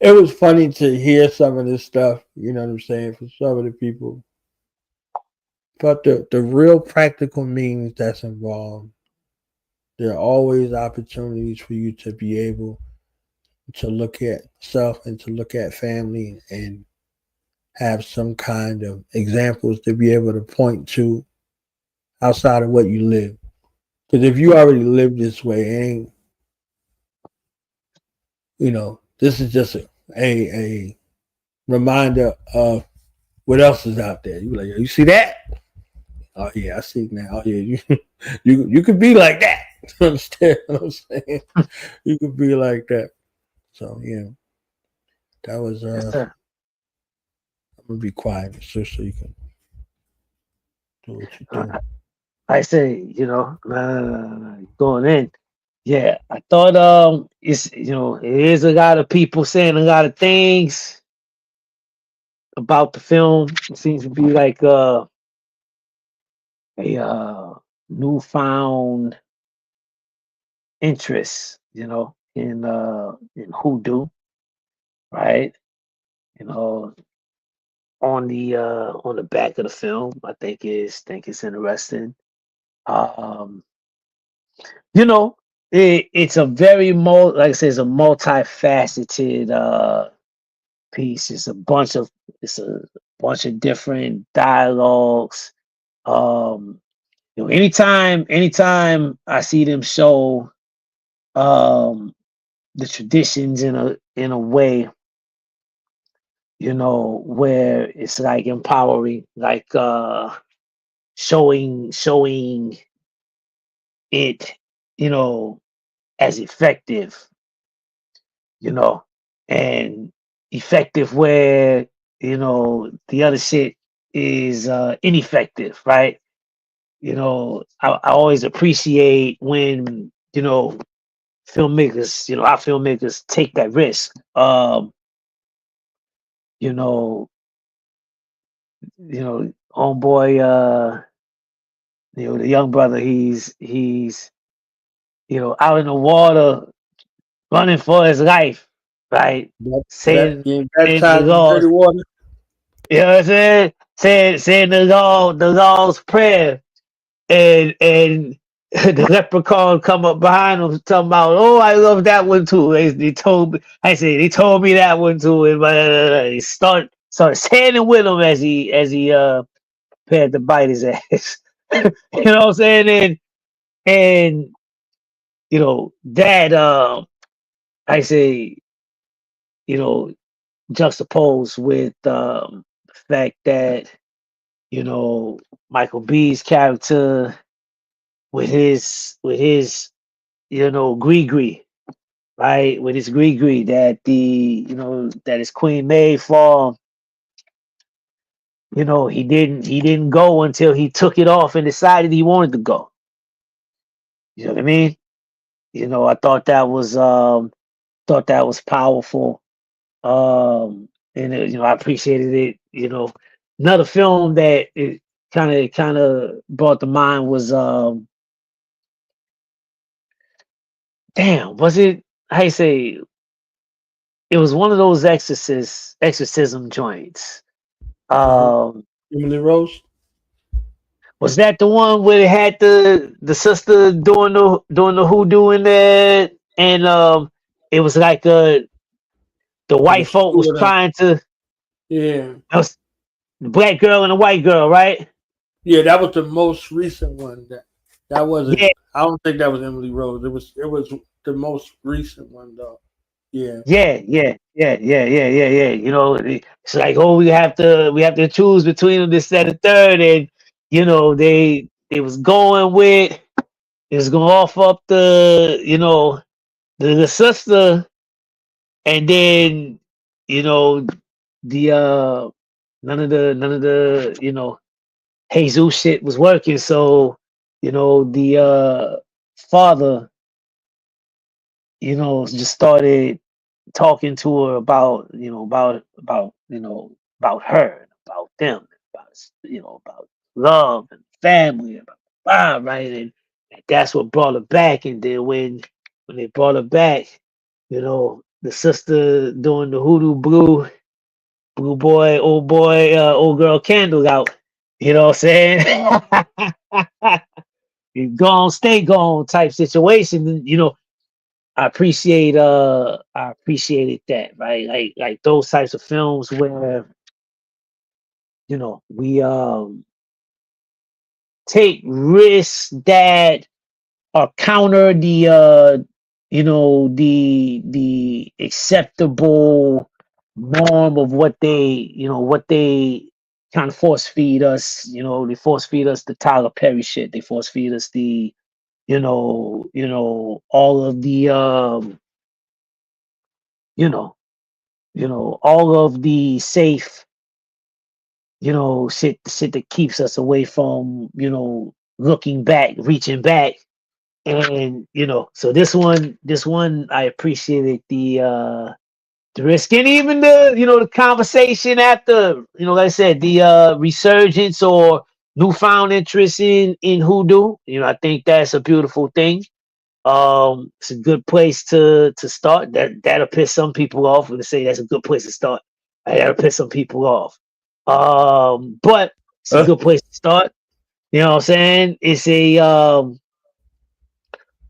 it was funny to hear some of this stuff. You know what I'm saying? For some of the people, but the real practical means that's involved, there are always opportunities for you to be able to look at self and to look at family and have some kind of examples to be able to point to outside of what you live. Because if you already live this way, ain't this is just a reminder of what else is out there. You like, you see that? Oh yeah, I see it now. Oh yeah, you could be like that. Understand what I'm saying? You could be like that. So yeah, that was Yes, sir. I'm gonna be quiet so you can do what you do. I say, going in. Yeah, I thought it's it is a lot of people saying a lot of things about the film. It seems to be like a newfound interest, in hoodoo, right? You know, on the back of the film, I think it's interesting. Um, you know, it's a very like I said, it's a multifaceted piece. It's a bunch of different dialogues. Um, anytime I see them show the traditions in a way, where it's like empowering, like showing it, you know, as effective, you know, and effective where, the other shit is ineffective, right? I always appreciate when, filmmakers, our filmmakers take that risk. You know, homeboy, the young brother, he's out in the water running for his life, right? Being Saying the baptized in dirty Lord's, water. you know what I'm saying? Saying the Lord's prayer, and the leprechaun come up behind him talking about, oh, I love that one too. They told me, they told me that one too, and he started standing with him as he prepared to bite his ass. You know what I'm saying? And that I say, you know, juxtaposed with the fact that Michael B's character with his Gree, right? With his Gree that that his queen made for him, he didn't go until he took it off and decided he wanted to go. You know what I mean? I thought that was powerful. And I appreciated it. Another film that it kind of brought to mind was damn, was it how you say it was one of those exorcism joints. Emily Rose. Was that the one where it had the sister doing the hoodoo in there, and it was like the white folk was trying to Yeah. it was the black girl and the white girl, right? Yeah, that was the most recent one. That wasn't. Yeah. I don't think that was Emily Rose. It was the most recent one though. Yeah. Yeah. It's like, oh, we have to choose between this, that, and third, and they was going with it was gonna offer up the sister, and then the none of the Jesus shit was working, so the father just started talking to her about about her, about them, about love and family, right, and that's what brought her back. And then when they brought her back, the sister doing the hoodoo blue boy, old girl candle out. You know what I'm saying? You gone, stay gone type situation. I appreciated that, right? Like those types of films where we take risks that are counter the acceptable norm of what they kind of force feed us. They force feed us the Tyler Perry shit. They force feed us the all of the all of the safe shit that keeps us away from looking back, reaching back. And so this one I appreciated the risk, and even the conversation after, like I said, the resurgence or newfound interest in hoodoo. I think that's a beautiful thing. It's a good place to start. That'll piss some people off when they say that's a good place to start. That'll piss some people off. But it's a good place to start. You know what I'm saying? It's a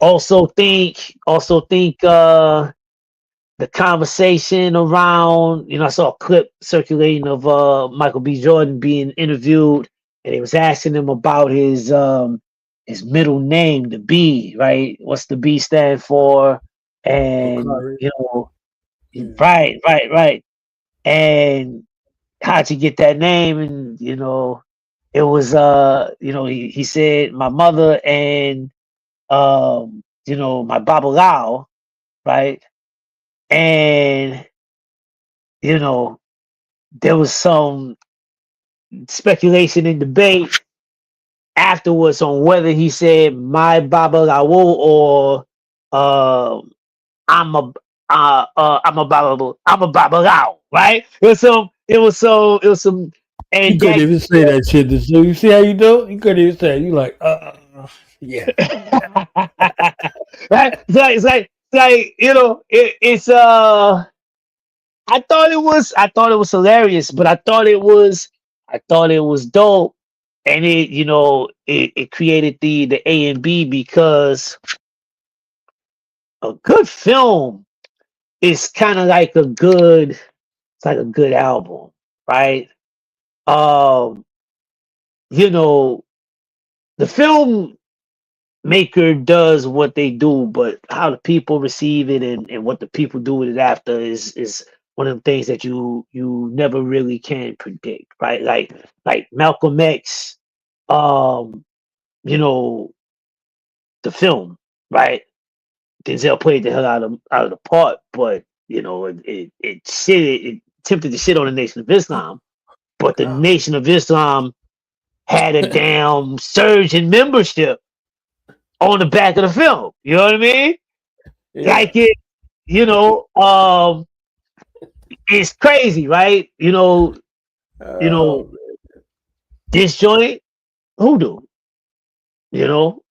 also think the conversation around, I saw a clip circulating of Michael B. Jordan being interviewed, and he was asking him about his middle name, the B, right? What's the B stand for? And right. And how'd you get that name? And it was he said my mother and my babalao, right? And there was some speculation and debate afterwards on whether he said my babalao or I'm a I'm a babalao, right? It was some You and couldn't that even say that shit. So you see how you do? You couldn't even say it. You like, yeah. right? It's like I thought it was hilarious, but I thought it was dope, and it created the A and B, because a good film is kind of like a good album, right? Um, the film maker does what they do, but how the people receive it, and what the people do with it after is one of the things that you never really can predict, right? Like Malcolm X, um, you know, the film, right? Denzel played the hell out of the part, but it tempted to shit on the Nation of Islam, but the Nation of Islam had a damn surge in membership on the back of the film. You know what I mean? Yeah. Like it, it's crazy, right? Oh, This joint, hoodoo. You know,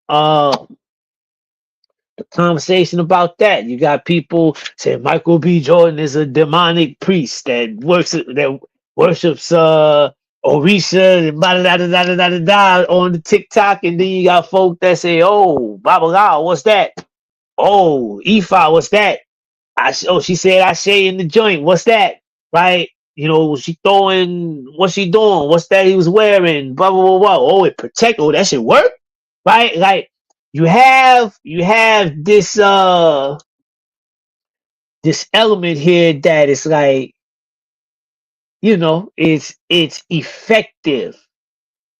the conversation about that. You got people saying Michael B. Jordan is a demonic priest that worships Orisha and da da da da da da da da on the TikTok, and then you got folk that say, "Oh, Babala, what's that? Oh, Ifa, what's that? She said I say in the joint. What's that? Right? She throwing. What's she doing? What's that he was wearing? Blah blah blah blah. Oh, it protect. Oh, that shit work, right? Like you have this element here that is like it's effective.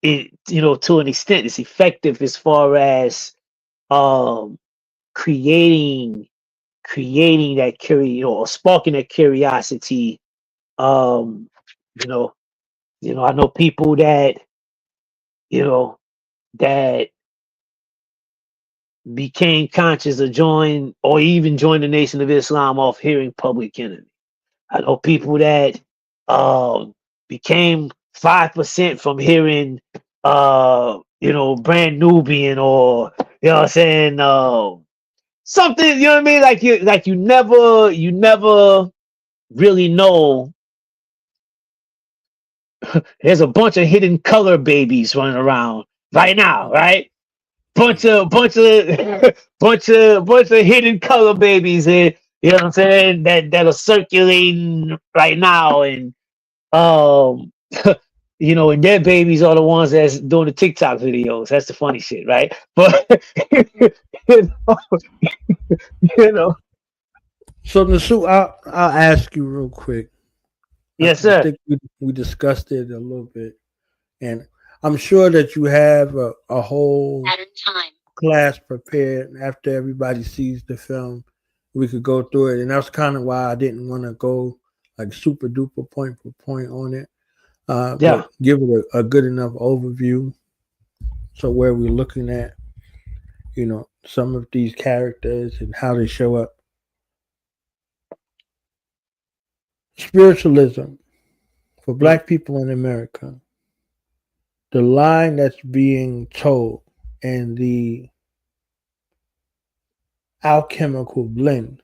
To an extent, it's effective as far as um creating that or sparking that curiosity. Um, you know, I know people that that became conscious of even joined the Nation of Islam off hearing Public Enemy. I know people that became 5% from hearing Brand Nubian, or what I'm saying, something, you know what I mean? Like you never really know. There's a bunch of hidden color babies running around right now, right? Bunch of bunch of hidden color babies, and you know what I'm saying, that are circulating right now, and um and their babies are the ones that's doing the TikTok videos. That's the funny shit, right? But you know, you know. So Nasu, I'll ask you real quick. Yes, I sir. think we discussed it a little bit, and I'm sure that you have a whole class prepared after everybody sees the film. We could go through it, and that's kind of why I didn't want to go like super duper point for point on it, Yeah. but give it a good enough overview. So where we're looking at, some of these characters and how they show up. Spiritualism for Black people in America. The line that's being told and the alchemical blend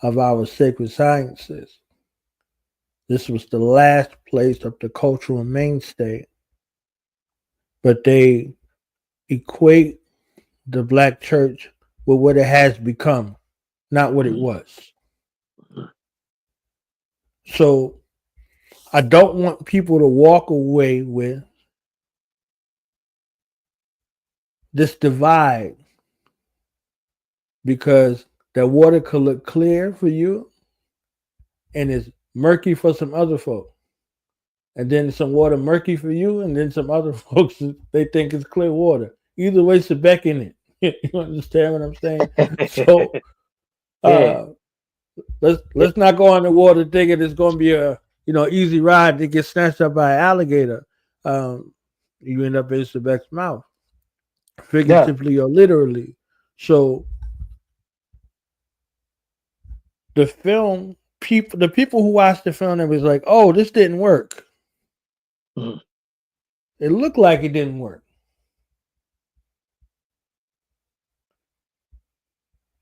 of our sacred sciences. This was the last place of the cultural mainstay, but they equate the Black church with what it has become, not what it was. So I don't want people to walk away with this divide, because that water could look clear for you and it's murky for some other folk. And then some water murky for you, and then some other folks, they think it's clear water. Either way, it's a beck in it. You understand what I'm saying? So Yeah. let's not go on the water thinking it's going to be a easy ride to get snatched up by an alligator. You end up in Sebek's mouth, figuratively or literally. So the people who watched the film, it was like, oh, this didn't work. Mhm. It looked like it didn't work.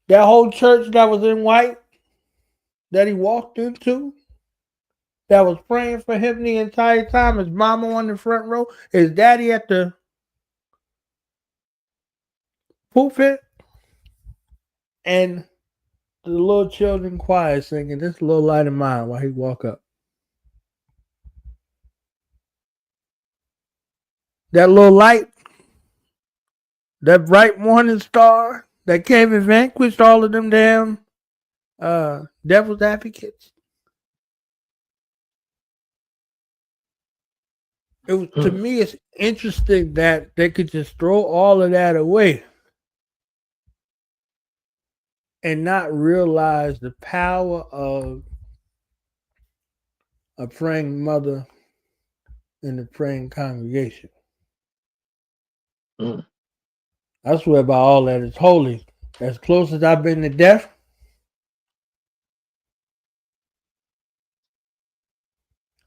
That whole church that was in white that he walked into, that was praying for him the entire time, his mama on the front row, his daddy at the pulpit, and the little children choir singing "This Little Light of Mine" while he walk up. That little light, that bright morning star that came and vanquished all of them damn devil's advocates. To me, it's interesting that they could just throw all of that away and not realize the power of a praying mother in the praying congregation. Mm. I swear by all that is holy. As close as I've been to death,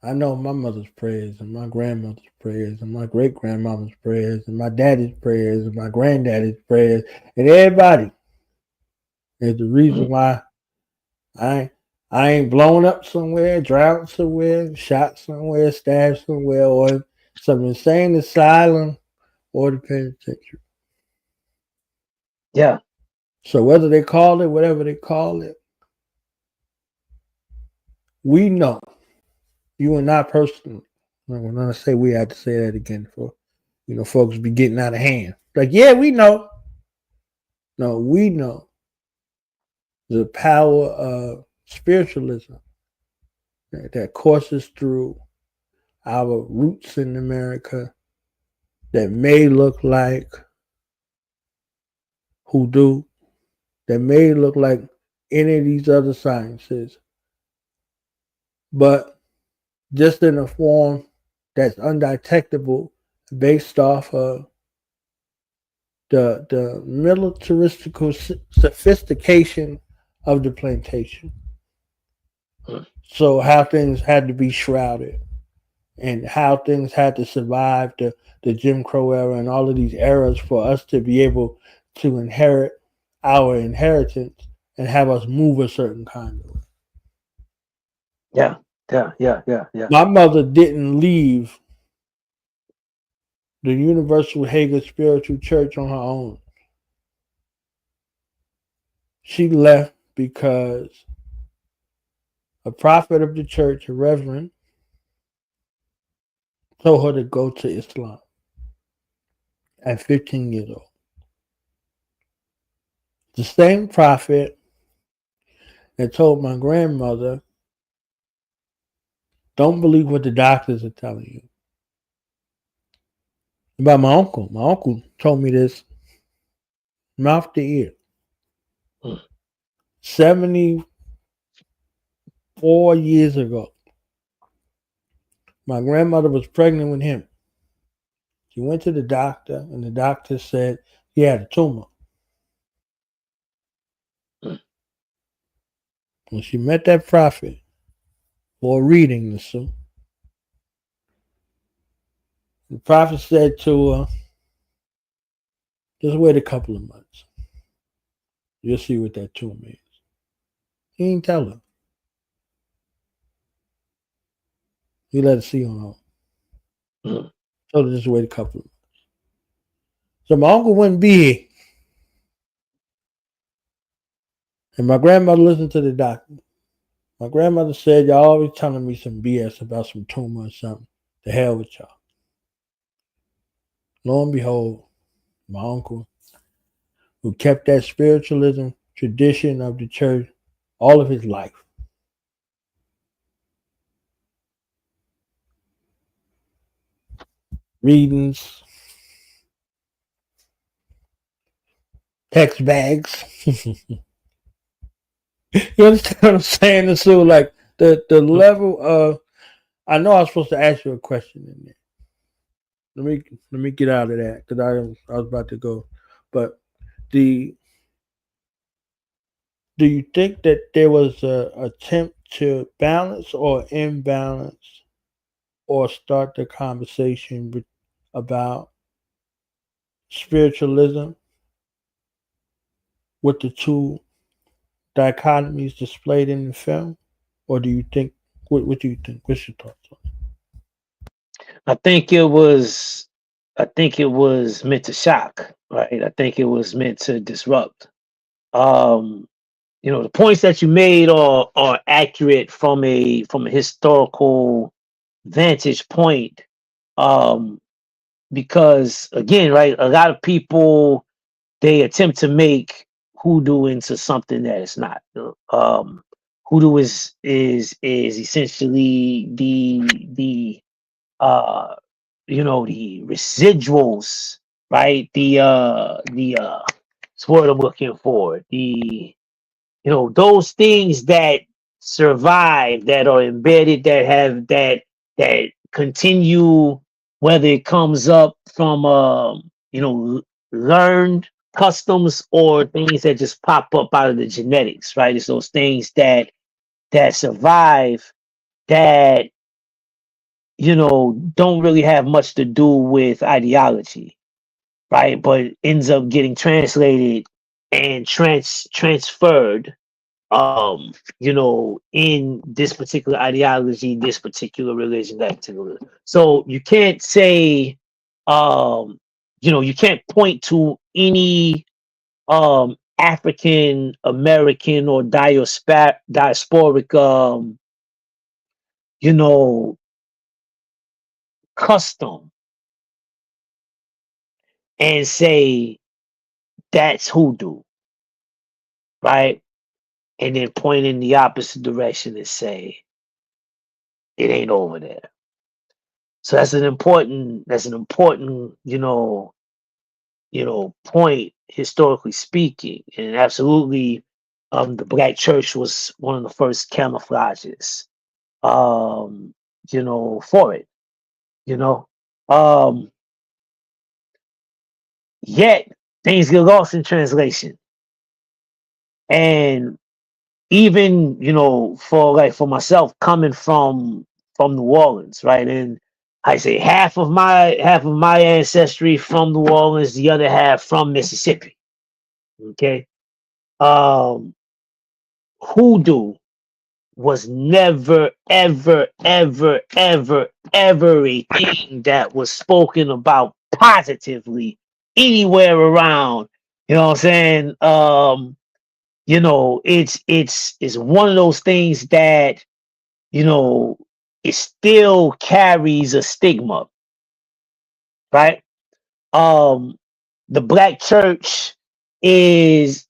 I know my mother's prayers and my grandmother's prayers and my great grandmother's prayers and my daddy's prayers and my granddaddy's prayers and everybody is the reason why I ain't blown up somewhere, drowned somewhere, shot somewhere, stabbed somewhere, or some insane asylum or the penitentiary. Yeah. So whether they call it whatever they call it, we know, you and I personally. When I say we, have to say that again for folks be getting out of hand. Like, yeah, we know. No, we know the power of spiritualism that courses through our roots in America that may look like hoodoo, that may look like any of these other sciences, but just in a form that's undetectable based off of the militaristical sophistication of the plantation. So how things had to be shrouded and how things had to survive the Jim Crow era and all of these eras for us to be able to inherit our inheritance and have us move a certain kind of way. Yeah. My mother didn't leave the Universal Hager Spiritual Church on her own. She left because a prophet of the church, a reverend, told her to go to Islam at 15 years old. The same prophet that told my grandmother, don't believe what the doctors are telling you. About my uncle. My uncle told me this mouth to ear. 74 years ago, my grandmother was pregnant with him. She went to the doctor, and the doctor said he had a tumor. When she met that prophet for a reading, the prophet said to her, just wait a couple of months. You'll see what that tumor is. He didn't tell her. He let her see on her. So just wait a couple of months. So my uncle wouldn't be here. And my grandmother listened to the doctor. My grandmother said, y'all always telling me some BS about some tumor or something. The hell with y'all. Lo and behold, my uncle, who kept that spiritualism tradition of the church all of his life, readings, text bags. You understand what I'm saying? And so, like, the level of, I know I was supposed to ask you a question in there. Let me get out of that because I was about to go. But do you think that there was a attempt to balance or imbalance or start the conversation about spiritualism with the two dichotomies displayed in the film? Or do you think, what do you think? What's your thoughts on it? I think it was meant to shock, right? I think it was meant to disrupt. The points that you made are accurate from a historical vantage point. Because again, right, a lot of people, they attempt to make hoodoo into something that it's not. Hoodoo is essentially the the residuals, right? What's the word I'm looking for? Those things that survive, that are embedded, that continue, whether it comes up from learned customs or things that just pop up out of the genetics, right? It's those things that survive that don't really have much to do with ideology, right? But ends up getting translated and transferred in this particular ideology, this particular religion, that particular. So you can't say, you can't point to any African American or diasporic, custom and say that's hoodoo, right? And then point in the opposite direction and say it ain't over there. So that's an important, point historically speaking. And absolutely, the black church was one of the first camouflages, for it, you know. Yet things get lost in translation. And even, for myself coming from New Orleans, right? And I say half of my ancestry from New Orleans, the other half from Mississippi. Okay. Hoodoo was never, ever, ever, ever, ever a thing that was spoken about positively anywhere around. You know what I'm saying? It's one of those things that, it still carries a stigma, right? The black church is,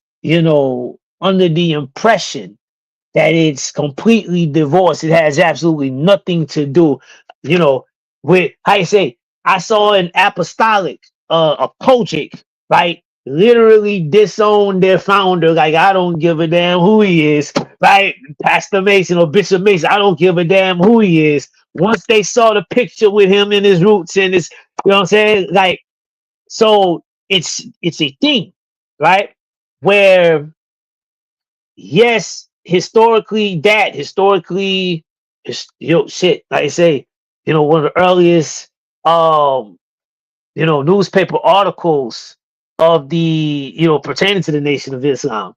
under the impression that it's completely divorced. It has absolutely nothing to do, with how you say. I saw an apostolic, a Kojic, right? Literally disown their founder. Like, I don't give a damn who he is, right? Pastor Mason or Bishop Mason, I don't give a damn who he is. Once they saw the picture with him and his roots and his, you know what I'm saying? Like, so it's a thing, right? Where, yes, historically, shit, like I say, one of the earliest, newspaper articles of the, pertaining to the Nation of Islam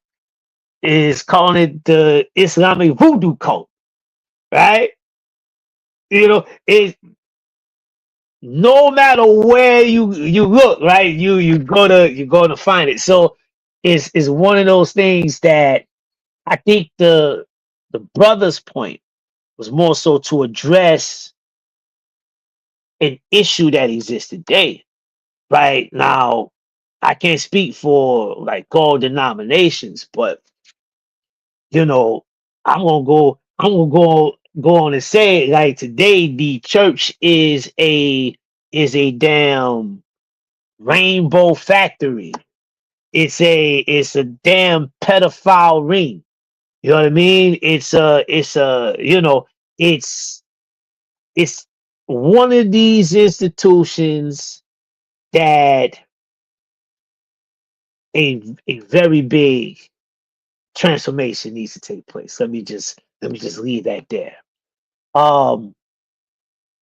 is calling it the Islamic voodoo cult, right? It, no matter where you look, right, you're gonna find it. So it's one of those things that I think the brother's point was more so to address an issue that exists today. Right now, I can't speak for like all denominations, but I'm gonna go on and say, like, today the church is a damn rainbow factory. It's a damn pedophile ring. You know what I mean? It's one of these institutions that a very big transformation needs to take place. Let me just leave that there. Um,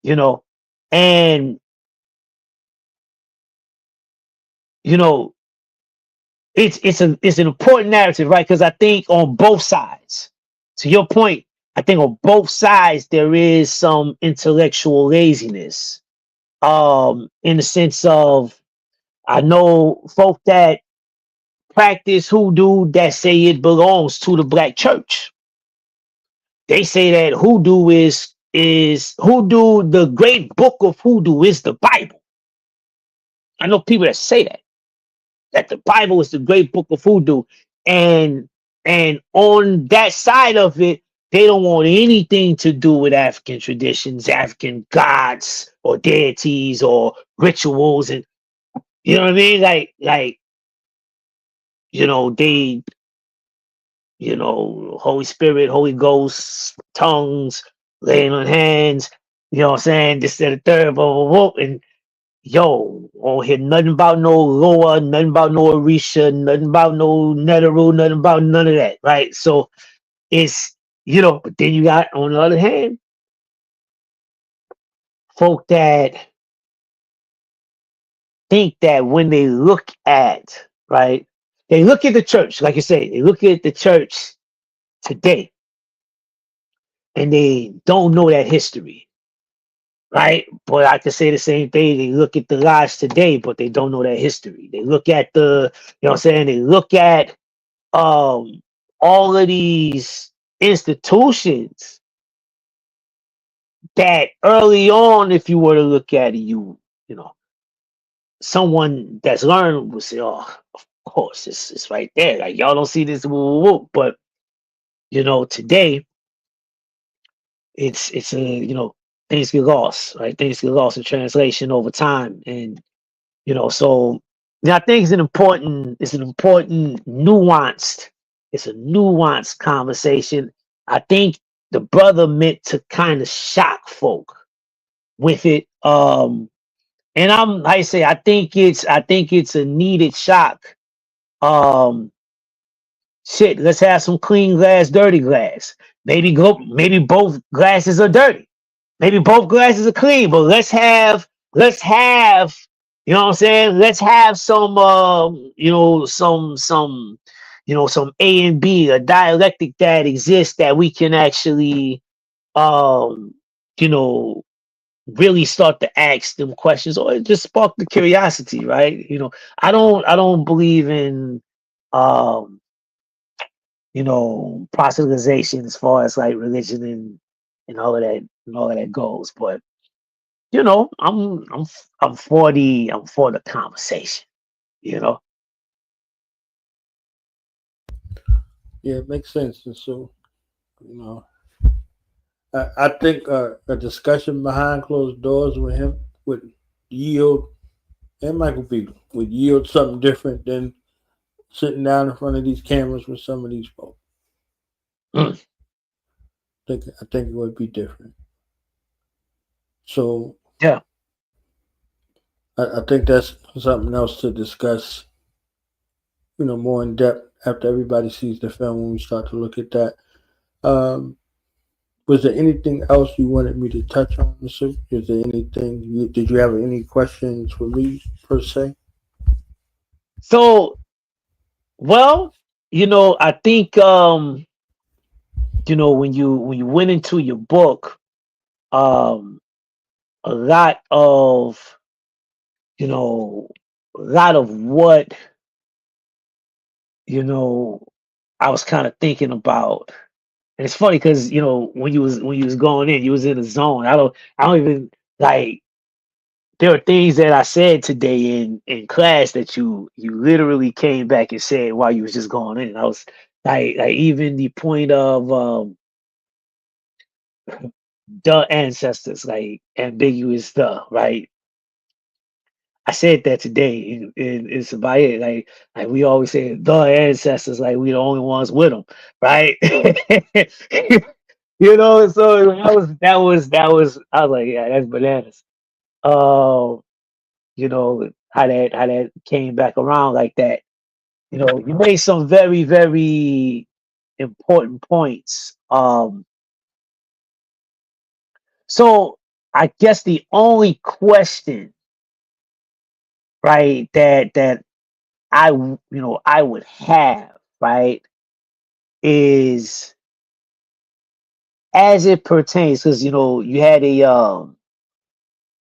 you know, and you know, it's an important narrative, right? Because I think on both sides, to your point, I think on both sides there is some intellectual laziness. In the sense of, I know folk that practice hoodoo that say it belongs to the black church. They say that hoodoo is hoodoo. The great book of hoodoo is the Bible. I know people that say that the Bible is the great book of hoodoo, and on that side of it, they don't want anything to do with African traditions, African gods or deities or rituals, and you know what I mean. Like they, Holy Spirit, Holy Ghost, tongues, laying on hands. You know what I'm saying? This and the third, blah, blah, blah. And yo, don't hear nothing about no Loa, nothing about no Orisha, nothing about no Neteru, nothing about none of that, right? So it's, but then you got, on the other hand, folk that think that when they look at, right, they look at the church, like you say, they look at the church today and they don't know that history, right? But I can say the same thing. They look at the lives today, but they don't know that history. They look at what I'm saying? They look at all of these institutions that early on, if you were to look at it, you know, someone that's learned will say, "Oh, of course, it's right there." Like y'all don't see this, woo, woo, woo. But today it's a things get lost, right? Things get lost in translation over time, and so I think it's an important nuanced conversation. I think the brother meant to kind of shock folk with it. And I'm like I say, I think it's a needed shock. Um Shit, let's have some clean glass, dirty glass. Maybe both glasses are dirty. Maybe both glasses are clean, but let's have you know what I'm saying? Let's have some some A and B, a dialectic that exists that we can actually um you know really start to ask them questions, or it just spark the curiosity, right? I don't believe in um proselytization as far as like religion and all of that goes. But I'm for the conversation. You know, Yeah, it makes sense. And so, you know, I think a discussion behind closed doors with him would yield, and Michael Beagle would yield something different than sitting down in front of these cameras with some of these folks. Mm. I think it would be different. So Yeah. I think that's something else to discuss, more in depth after everybody sees the film when we start to look at that. Um, was there anything else you wanted me to touch on, Sue? Is there anything? Did you have any questions for me per se? So, well, I think when you went into your book, um, a lot of you know, a lot of what I was kind of thinking about. And it's funny because when you was going in, you was in a zone. I don't even like. There are things that I said today in class that you literally came back and said while you was just going in. I was like even the point of the ancestors, like ambiguous the, right. I said that today, and it's about it. Like we always say, the ancestors, like we the only ones with them, right? So that was. I was like, yeah, that's bananas. Um, how that came back around like that. You made some very very important points. So I guess the only question, right, that I would have, right, is as it pertains, because you had a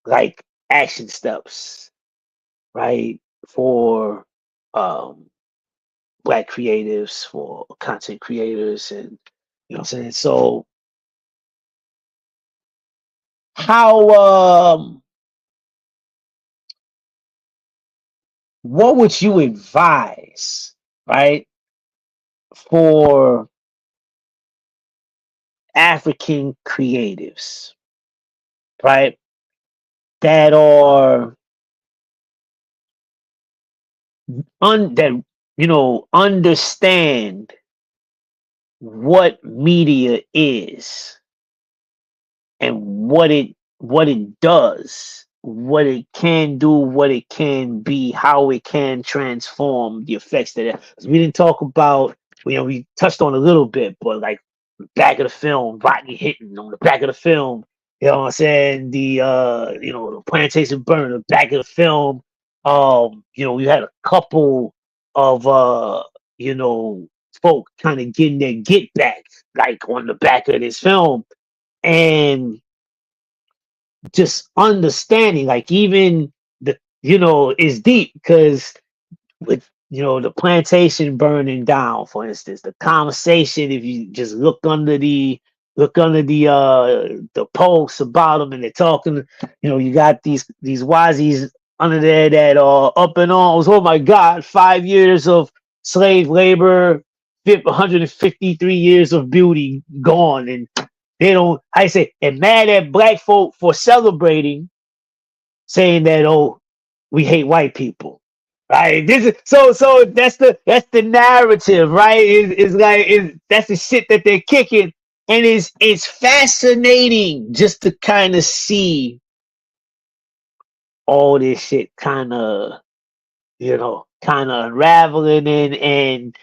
like action steps, right, for um black creatives, for content creators, and what I'm saying. So how what would you advise, right, for African creatives, right, that are that understand what media is and what it what it does, what it can do, what it can be, how it can transform the effects that it. 'Cause we didn't talk about, we touched on a little bit, but like the back of the film, Rodney hitting on the back of the film, you know what I'm saying? The plantation burn, the back of the film. We had a couple of folk kind of getting their get back, like on the back of this film, and just understanding, like even is deep because with the plantation burning down, for instance, the conversation, if you just look under the posts about them, and they're talking, you got these wazies under there that are up in arms. Oh my God, 5 years of slave labor, 153 years of beauty gone, and they don't, I say, and mad at black folk for celebrating, saying that, oh, we hate white people. Right. This is so that's the narrative, right? That's the shit that they're kicking. And it's fascinating just to kind of see all this shit kind of unraveling, and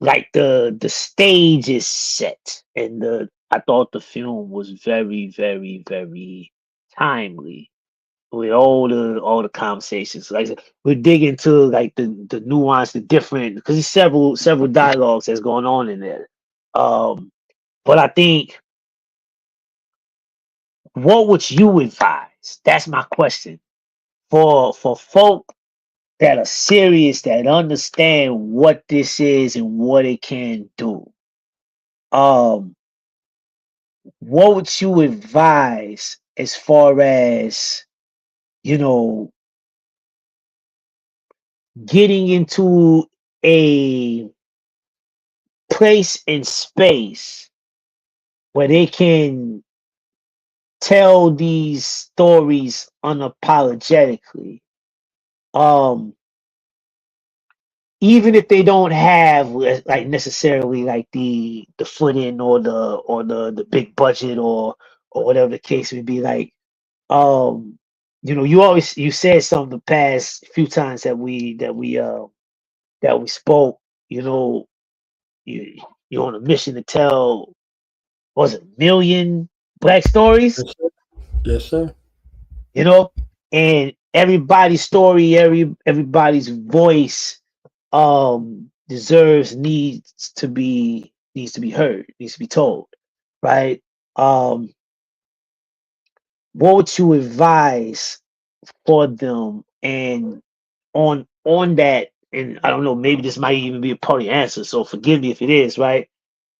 like the stage is set, and I thought the film was very, very, very timely with all the conversations. Like I said, we dig into like the nuance, the different, because there's several dialogues that's going on in there. But I think, what would you advise? That's my question for folk that are serious, that understand what this is and what it can do. What would you advise as far as getting into a place and space where they can tell these stories unapologetically, even if they don't have like necessarily like the footing or the big budget or whatever the case may be. Like, you said something the past few times that we spoke. You you're on a mission to tell, was it, million black stories? Yes, sir. Yes, sir. You know, and everybody's story, everybody's voice, needs to be heard, needs to be told, right? What would you advise for them, and on that, and I don't know, maybe this might even be a part of the answer, so forgive me if it is, right?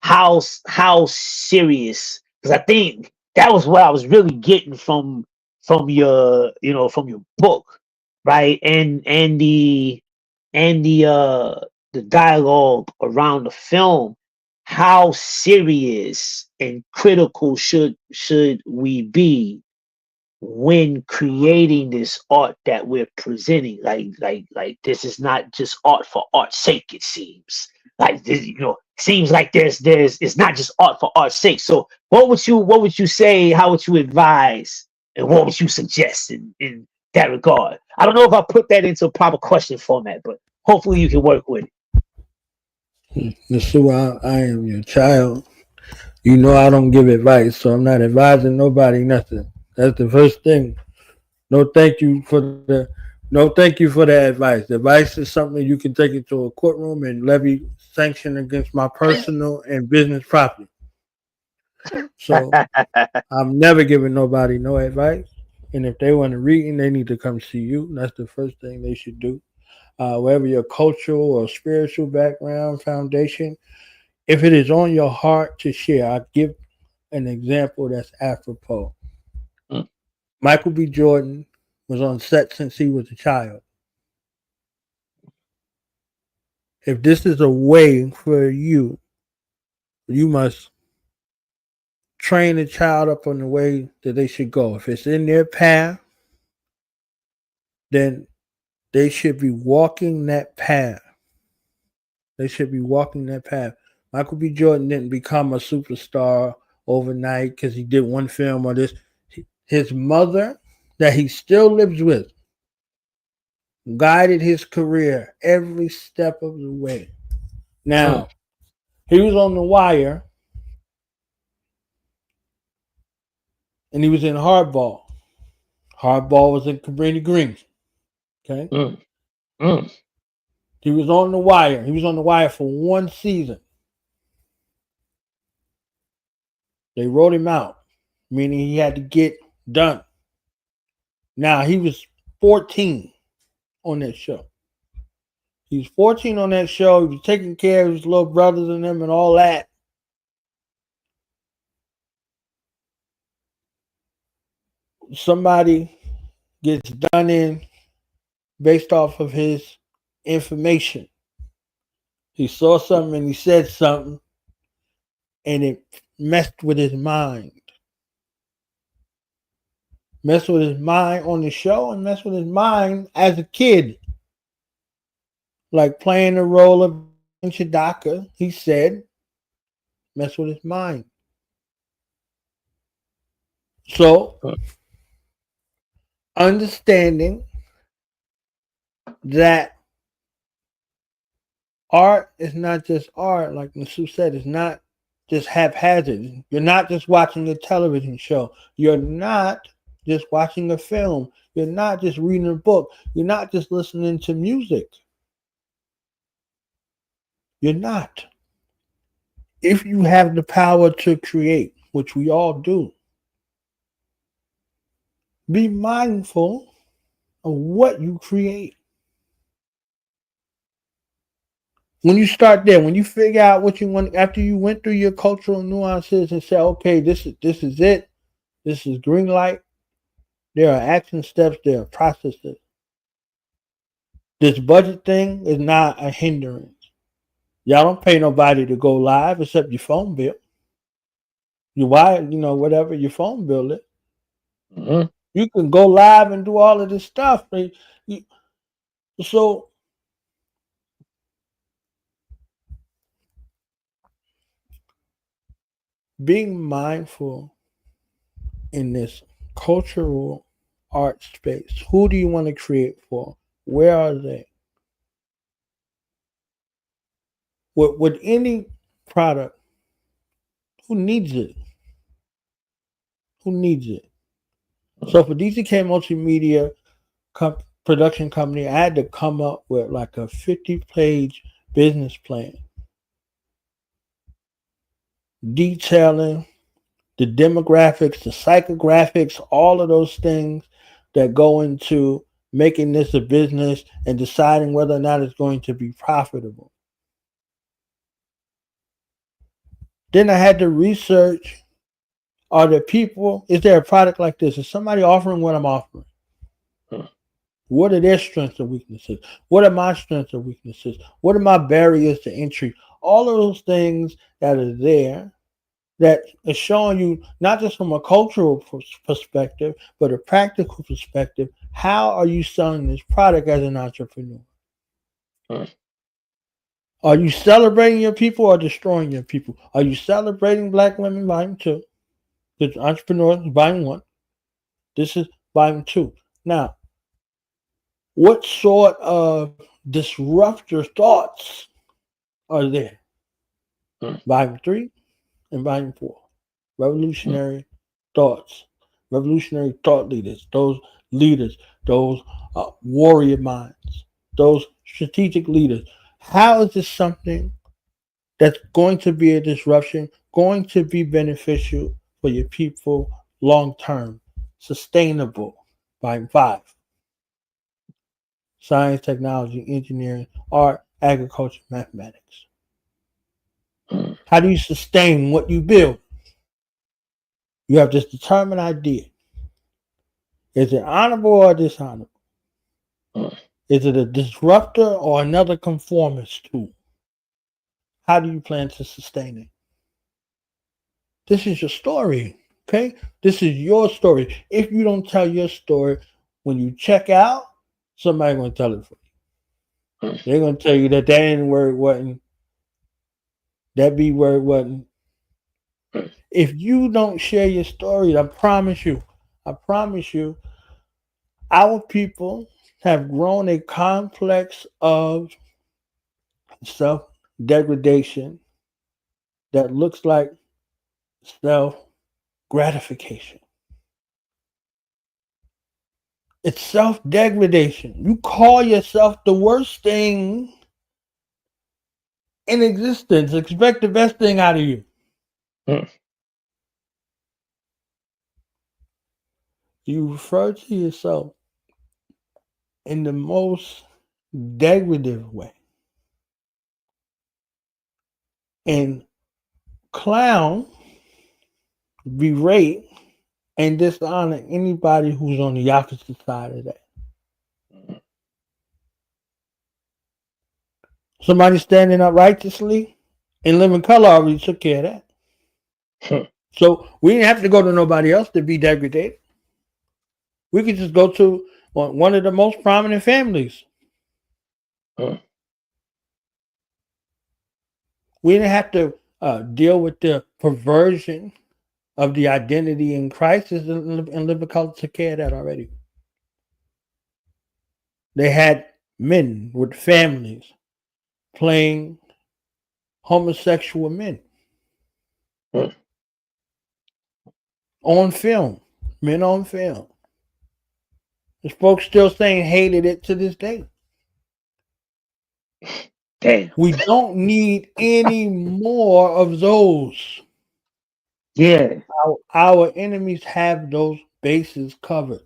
How serious? Because I think that was what I was really getting from your book, right? And the dialogue around the film. How serious and critical should we be when creating this art that we're presenting? Like this is not just art for art's sake. It seems like this, seems like there's it's not just art for art's sake. So what would you say? How would you advise, and what would you suggest in that regard? I don't know if I put that into a proper question format, but hopefully you can work with it. Nasua, I am your child. You know I don't give advice, so I'm not advising nobody nothing. That's the first thing. No thank you for the no thank you for the advice. The advice is something you can take into a courtroom and levy sanction against my personal and business property. So I'm never giving nobody no advice. And if they want to read, they need to come see you. That's the first thing they should do. Wherever your cultural or spiritual background, foundation, if it is on your heart to share, I give an example that's apropos. Mm. Michael B. Jordan was on set since he was a child. If this is a way for you, you must train a child up on the way that they should go. If it's in their path, then they should be walking that path. They should be walking that path. Michael B. Jordan didn't become a superstar overnight because he did one film or this. His mother, that he still lives with, guided his career every step of the way. Now, he was on the wire and he was in hardball. Hardball was in Cabrini Greens. Okay. He was on the wire. He was on the wire for one season. They wrote him out, meaning he had to get done. Now, he was 14 on that show. He was 14 on that show. He was taking care of his little brothers and them and all that. Somebody gets done in based off of his information. He saw something and he said something, and it messed with his mind. Messed with his mind on the show and messed with his mind as a kid. Like playing the role of Chidaka, he said, messed with his mind. So, understanding that art is not just art, like Nasu said, it's not just haphazard. You're not just watching a television show. You're not just watching a film. You're not just reading a book. You're not just listening to music. You're not. If you have the power to create, which we all do, be mindful of what you create. When you start there, when you figure out what you want, after you went through your cultural nuances and say, okay, this is it, this is green light, there are action steps, there are processes. This budget thing is not a hindrance. Y'all don't pay nobody to go live except your phone bill. You wire, whatever your phone bill is. Mm-hmm. You can go live and do all of this stuff. So being mindful in this cultural art space, who do you want to create for? Where are they? With any product, who needs it? Who needs it? So for DCK Multimedia production company, I had to come up with like a 50-page business plan detailing the demographics, the psychographics, all of those things that go into making this a business and deciding whether or not it's going to be profitable. Then I had to research, are there people, is there a product like this? Is somebody offering what I'm offering? What are their strengths and weaknesses? What are my strengths and weaknesses? What are my barriers to entry? All of those things that are there that is showing you, not just from a cultural perspective, but a practical perspective, how are you selling this product as an entrepreneur? Are you celebrating your people or destroying your people? Are you celebrating Black women? Volume 2. The entrepreneurs, volume 1. This is volume 2. Now, what sort of disruptor thoughts are there? Volume 3 and volume 4. Revolutionary thoughts, revolutionary thought leaders, those warrior minds, those strategic leaders. How is this something that's going to be a disruption, going to be beneficial for your people long term, sustainable? Volume 5. Science, technology, engineering, art, agriculture, mathematics. How do you sustain what you build? You have this determined idea. Is it honorable or dishonorable? Is it a disruptor or another conformist tool? How do you plan to sustain it? This is your story, okay? This is your story. If you don't tell your story, when you check out, somebody's going to tell it for you. They're going to tell you that ain't where it wasn't. That be where it wasn't. If you don't share your story, I promise you, I promise you, our people have grown a complex of self degradation that looks like self gratification. It's self degradation. You call yourself the worst thing in existence, expect the best thing out of you. Mm. You refer to yourself in the most degradative way and clown, berate, and dishonor anybody who's on the opposite side of that. Somebody standing up righteously and living color already took care of that. So we didn't have to go to nobody else to be degraded. We could just go to one of the most prominent families. We didn't have to deal with the perversion of the identity in Christ, and living color took care of that already. They had men with families playing homosexual men on film, men on film. There's folks still saying hated it to this day. Damn. We don't need any more of those. Yeah. Our enemies have those bases covered.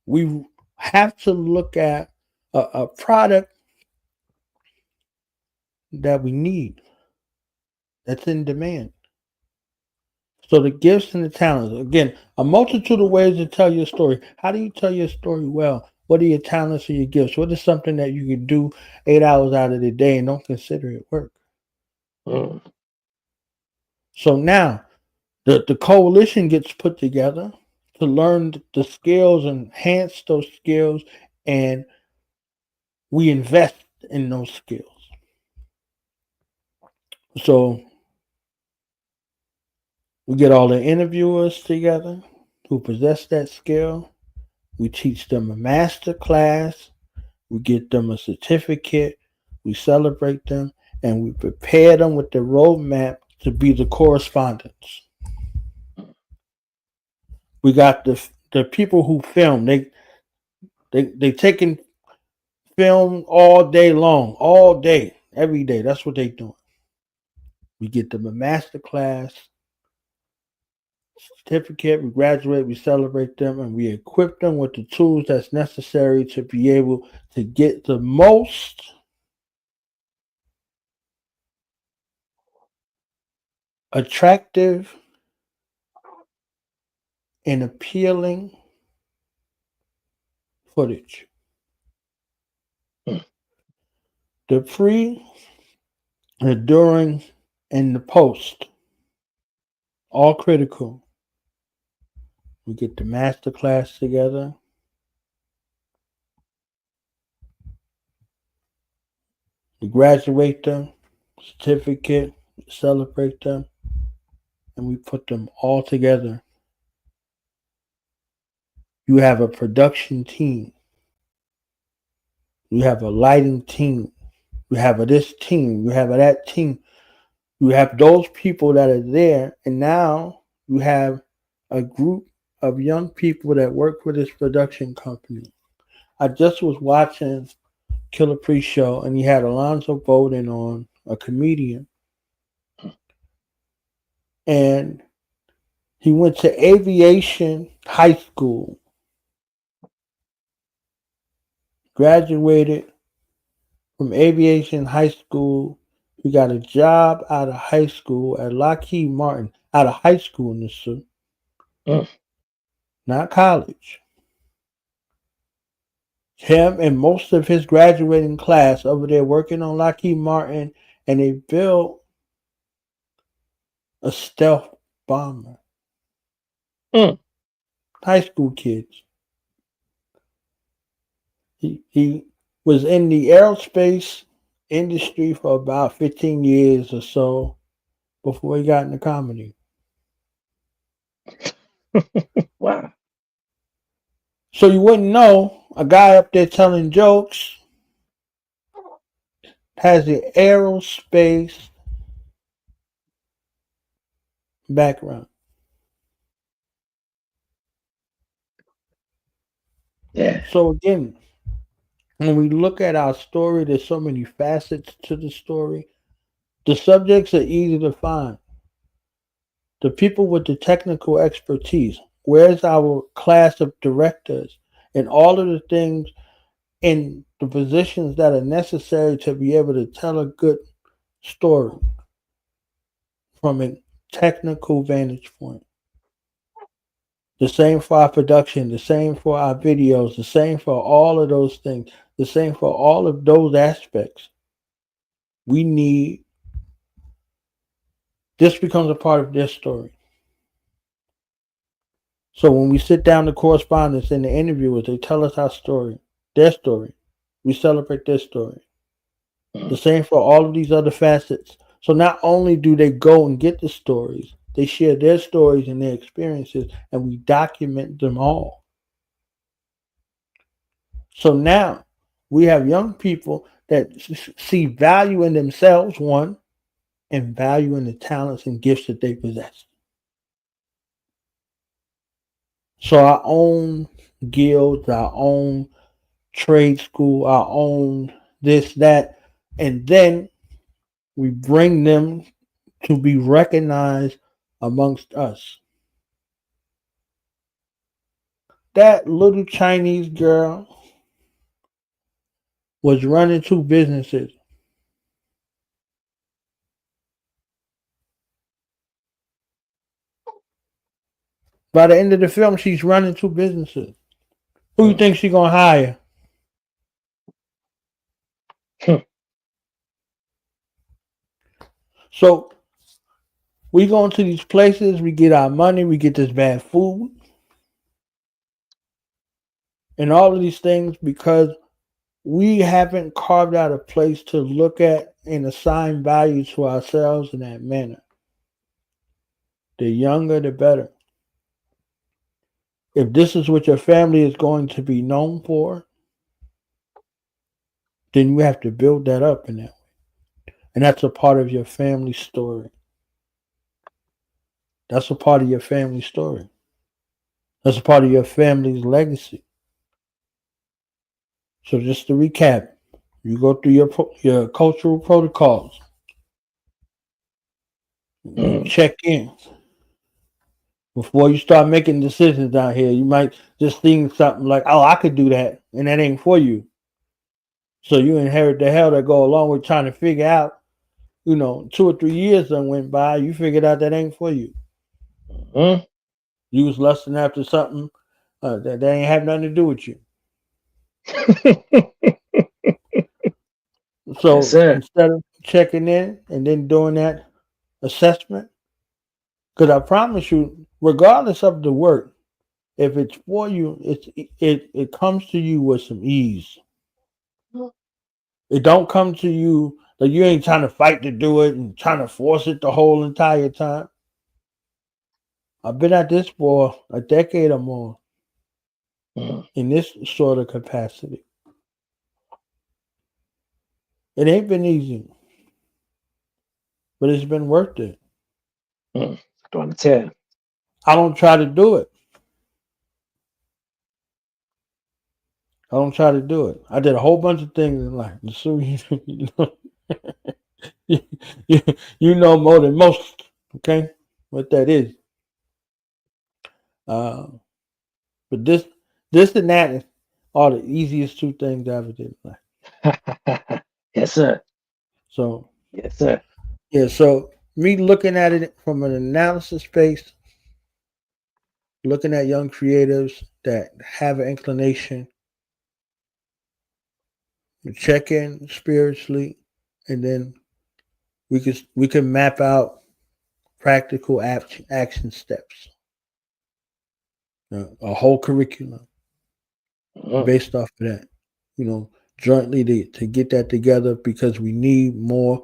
We have to look at a product that we need, that's in demand. So the gifts and the talents, again, a multitude of ways to tell your story. How do you tell your story well? What are your talents or your gifts? What is something that you can do 8 hours out of the day and don't consider it work? So now the coalition gets put together to learn the skills, enhance those skills, and we invest in those skills. So we get all the interviewers together who possess that skill. We teach them a master class. We get them a certificate. We celebrate them, and we prepare them with the roadmap to be the correspondents. We got the people who film. They taking film all day long, all day, every day. That's what they doing. We get them a master class certificate, we graduate, we celebrate them, and we equip them with the tools that's necessary to be able to get the most attractive and appealing footage. The pre, the during, and the post, all critical. We get the master class together. We graduate them, certificate, celebrate them, and we put them all together. You have a production team. You have a lighting team. You have this team. You have that team. You have those people that are there, and now you have a group of young people that work for this production company. I just was watching Killer Pre-Show, and he had Alonzo Bowden on, a comedian, and he went to aviation high school, graduated from aviation high school. He got a job out of high school at Lockheed Martin, out of high school in this suit, not college. Him and most of his graduating class over there working on Lockheed Martin, and they built a stealth bomber. High school kids. He was in the aerospace industry for about 15 years or so before he got into comedy. Wow. So you wouldn't know a guy up there telling jokes has the aerospace background. Yeah. So again, when we look at our story, there's so many facets to the story. The subjects are easy to find. The people with the technical expertise. Where's our class of directors and all of the things in the positions that are necessary to be able to tell a good story from a technical vantage point? The same for our production, the same for our videos, the same for all of those things, the same for all of those aspects. We need this becomes a part of their story. So when we sit down to correspondents and the interviewers, they tell us our story, their story. We celebrate their story. The same for all of these other facets. So not only do they go and get the stories, they share their stories and their experiences, and we document them all. So now we have young people that see value in themselves, one, and value in the talents and gifts that they possess. So our own guilds, our own trade school, our own this, that, and then we bring them to be recognized amongst us. That little Chinese girl was running two businesses. By the end of the film, she's running two businesses. Who you think she's gonna hire? So we go into these places, we get our money, we get this bad food, and all of these things because we haven't carved out a place to look at and assign value to ourselves in that manner. The younger, the better. If this is what your family is going to be known for, then you have to build that up in that way. And that's a part of your family story. That's a part of your family story. That's a part of your family's legacy. So just to recap, you go through your cultural protocols. You check in. Before you start making decisions down here, you might just think something like, oh, I could do that, and that ain't for you. So you inherit the hell that go along with trying to figure out, 2 or 3 years that went by, you figured out that ain't for you. You was lusting after something that ain't have nothing to do with you. So Yes, sir. instead of checking in and then doing that assessment, because I promise you, regardless of the work, if it's for you, it comes to you with some ease. It don't come to you like you ain't trying to fight to do it and trying to force it the whole entire time. I've been at this for a decade or more in this sort of capacity. It ain't been easy, but it's been worth it. Trying to tell. I don't try to do it. I don't try to do it. I did a whole bunch of things in life. So you know more than most, okay? What that is. But this and that are the easiest two things I ever did in life. Yes, sir. So Yes, sir. yeah, so me looking at it from an analysis space, looking at young creatives that have an inclination to check in spiritually, and then we can map out practical action steps, a whole curriculum based off of that, jointly to get that together because we need more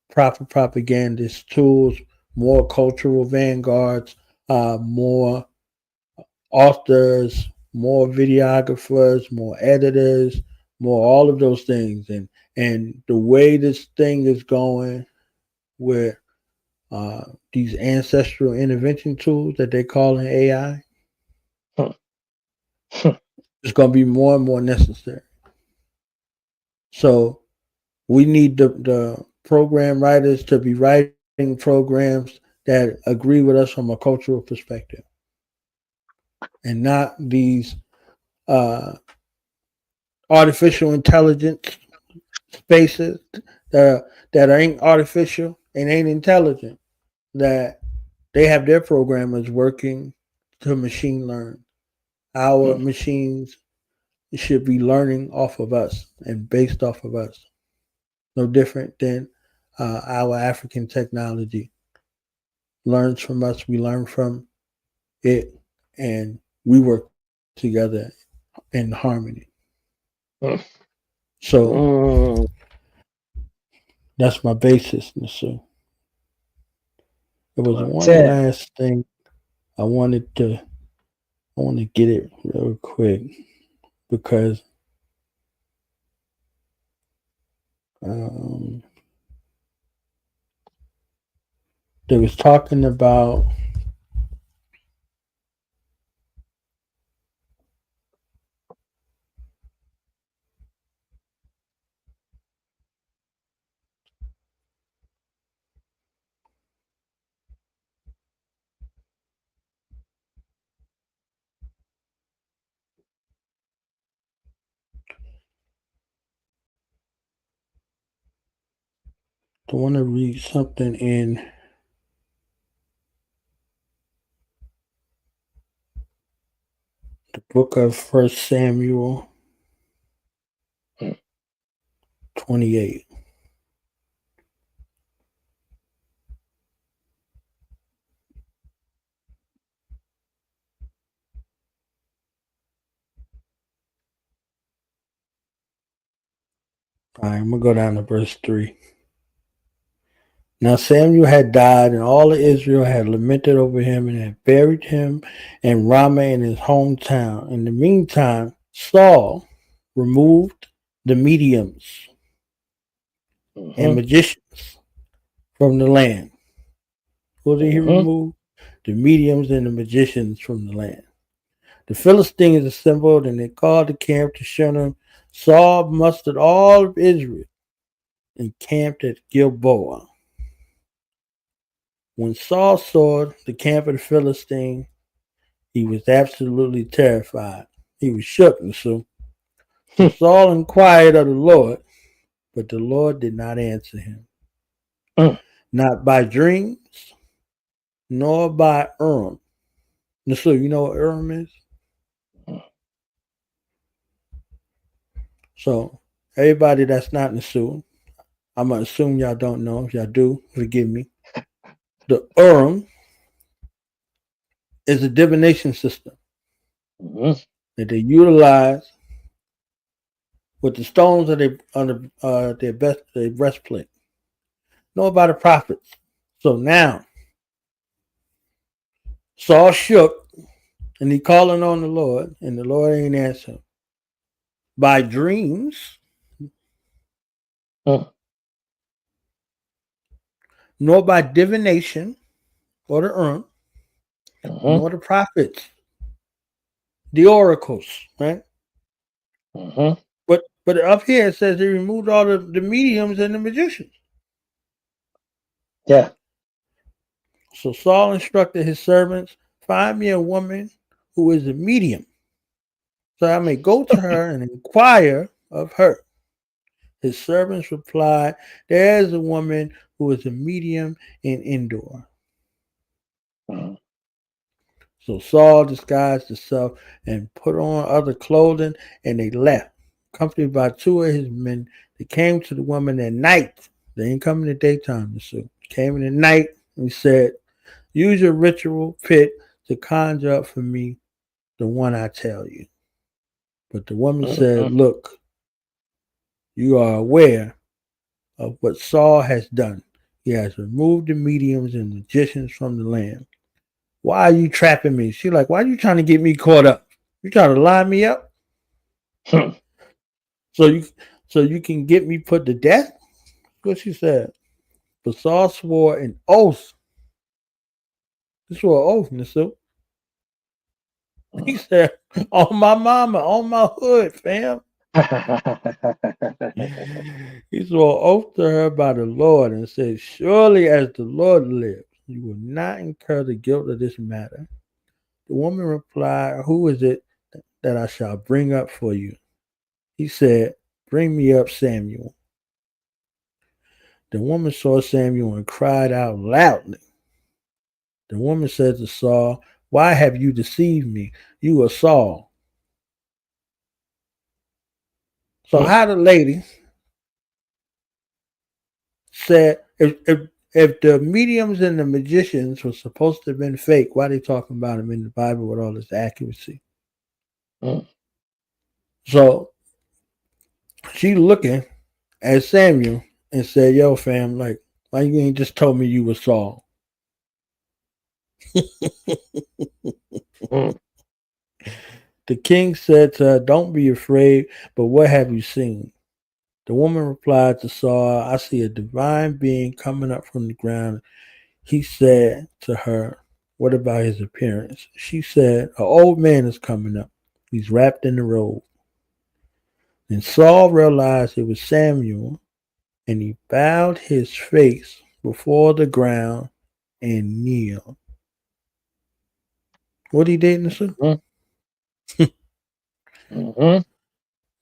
proper propagandist tools, more cultural vanguards, more authors, more videographers, more editors, more all of those things. And the way this thing is going with these ancestral intervention tools that they call in AI, it's going to be more and more necessary. So we need the program writers to be writing programs that agree with us from a cultural perspective, and not these uh, artificial intelligence spaces that ain't artificial and ain't intelligent. That they have their programmers working to machine learn. Our machines should be learning off of us and based off of us. No different than our African technology learns from us. We learn from it, and we work together in harmony. So that's my basis. So there was one Ted. last thing I wanted to I want to get it real quick because um, they was talking about I want to read something in the book of First Samuel 28. All right, I'm gonna go down to verse 3. Now Samuel had died, and all of Israel had lamented over him and had buried him in Ramah in his hometown. In the meantime, Saul removed the mediums and magicians from the land. What did he remove? The mediums and the magicians from the land. The Philistines assembled, and they called the camp to Shunem. Saul mustered all of Israel and camped at Gilboa. When Saul saw the camp of the Philistines, he was absolutely terrified. He was shook, and so Saul inquired of the Lord, but the Lord did not answer him. Not by dreams, nor by Urim. So you know what Urim is? So everybody that's not in the Sioux, I'm gonna assume y'all don't know. If y'all do, forgive me. The Urim is a divination system that they utilize with the stones of their breastplate. Know about the prophets. So now Saul shook and he calling on the Lord, and the Lord ain't answer. By dreams, nor by divination or the Urim, nor the prophets, the oracles, right? But up here it says he removed all the mediums and the magicians. Yeah. So Saul instructed his servants, find me a woman who is a medium, so I may go to her and inquire of her. His servants replied, there is a woman who is a medium in Endor. So Saul disguised himself and put on other clothing, and they left, accompanied by two of his men. They came to the woman at night. They didn't come in the daytime. So came in the night and said, use your ritual pit to conjure up for me the one I tell you. But the woman said, look, you are aware of what Saul has done. He has removed the mediums and magicians from the land. why are you trapping me? She like, why are you trying to get me caught up? You trying to line me up Hmm. so you can get me put to death? What she said. But Saul swore an oath. He swore an oath, Nasu. He said, on my mama, on my hood, fam. He swore oath to her by the Lord and said, surely as the Lord lives, you will not incur the guilt of this matter. The woman replied, who is it that I shall bring up for you? He said, bring me up Samuel. The woman saw Samuel and cried out loudly. The woman said to Saul, why have you deceived me? You are Saul. So how the lady said, if the mediums and the magicians were supposed to have been fake, why are they talking about them in the Bible with all this accuracy? So she looking at Samuel and said, yo, fam, like, why you ain't just told me you were Saul? The king said to her, don't be afraid, but what have you seen? The woman replied to Saul, I see a divine being coming up from the ground. He said to her, what about his appearance? She said, an old man is coming up. He's wrapped in a robe. And Saul realized it was Samuel, and he bowed his face before the ground and kneeled. What he did, Nasa?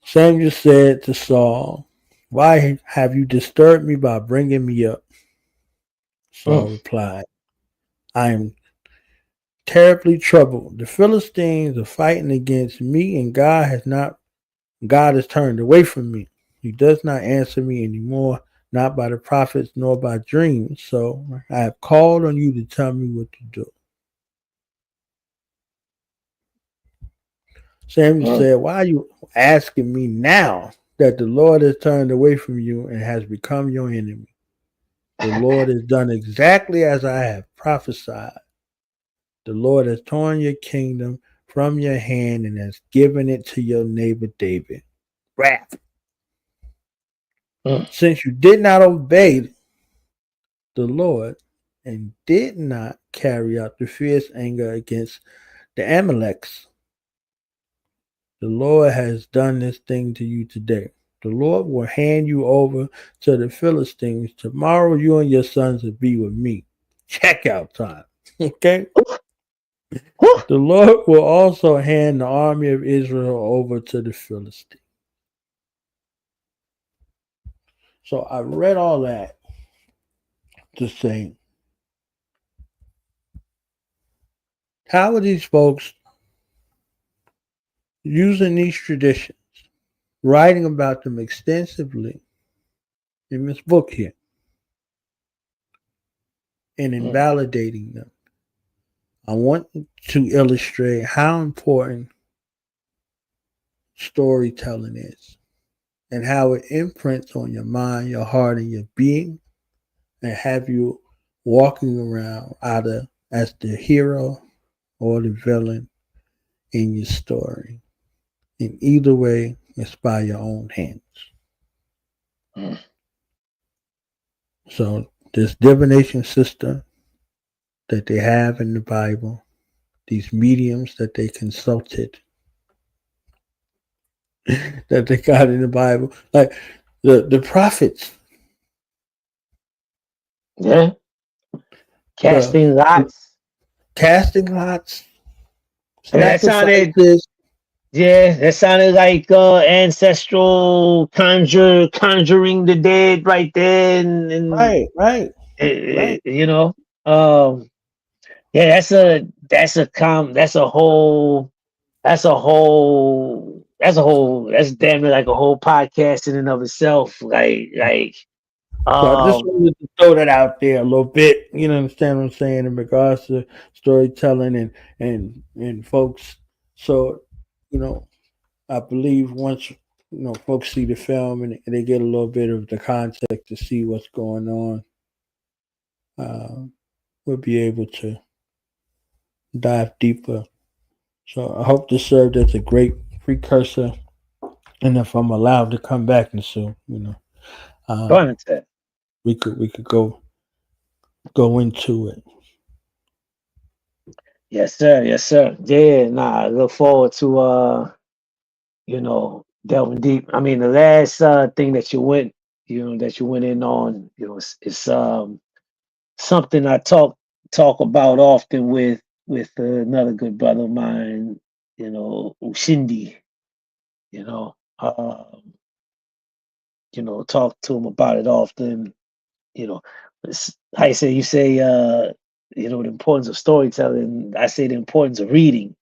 Samuel said to Saul, why have you disturbed me by bringing me up? Saul replied, I am terribly troubled. The Philistines are fighting against me, and God has turned away from me. He does not answer me anymore, not by the prophets nor by dreams. So I have called on you to tell me what to do. Samuel said, why are you asking me now that the Lord has turned away from you and has become your enemy? The Lord has done exactly as I have prophesied. The Lord has torn your kingdom from your hand and has given it to your neighbor David. Wrath. Since you did not obey the Lord and did not carry out the fierce anger against the Amaleks, the Lord has done this thing to you today. The Lord will hand you over to the Philistines. Tomorrow you and your sons will be with me. Checkout time. Okay? The Lord will also hand the army of Israel over to the Philistines. So I read all that to say, how are these folks using these traditions, writing about them extensively in this book here, and invalidating them? I want to illustrate how important storytelling is and how it imprints on your mind, your heart, and your being, and have you walking around either as the hero or the villain in your story. In either way, it's by your own hands. So this divination system that they have in the Bible, these mediums that they consulted, that they got in the Bible, like the prophets. Yeah. Casting lots. Casting lots. That sounded, Sacrifices. yeah, that sounded like ancestral conjuring the dead right there, and Right. you know, yeah, that's damn near like a whole podcast in and of itself. So I just Um, wanted to throw that out there a little bit. You know, understand what I'm saying in regards to storytelling and folks. So, you know, I believe once folks see the film and they get a little bit of the context to see what's going on, we'll be able to dive deeper. So I hope this served as a great precursor. And if I'm allowed to come back and soon, Go uh, ahead, Ted. we could go into it. Yes, sir. Yes, sir. Yeah, nah, I look forward to delving deep. I mean, the last thing that you went in on, it's something I talk about often with another good brother of mine, Ushindi, you know. Talk to him about it often, you know. How you say, the importance of storytelling. I say the importance of reading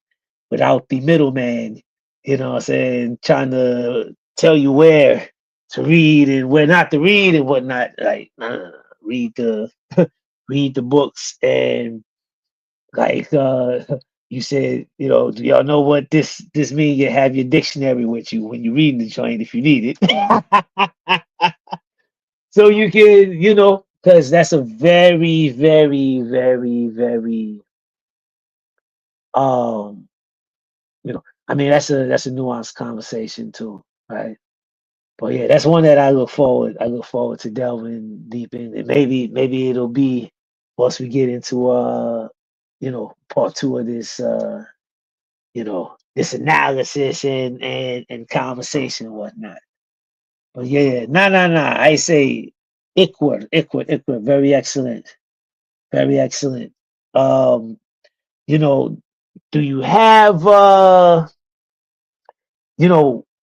without the middleman, what I'm saying, trying to tell you where to read and where not to read and whatnot. Like, read the read the books and like you said, do y'all know what this means? You have your dictionary with you when you're reading the joint if you need it. So you can, because that's a very, very, very, very um I mean, that's a nuanced conversation too, right? But yeah, that's one that I look forward to delving deep in. And maybe it'll be once we get into part two of this this analysis and conversation and whatnot. But yeah, nah. I say Iqward, very excellent. Very excellent. Um, you know, do you have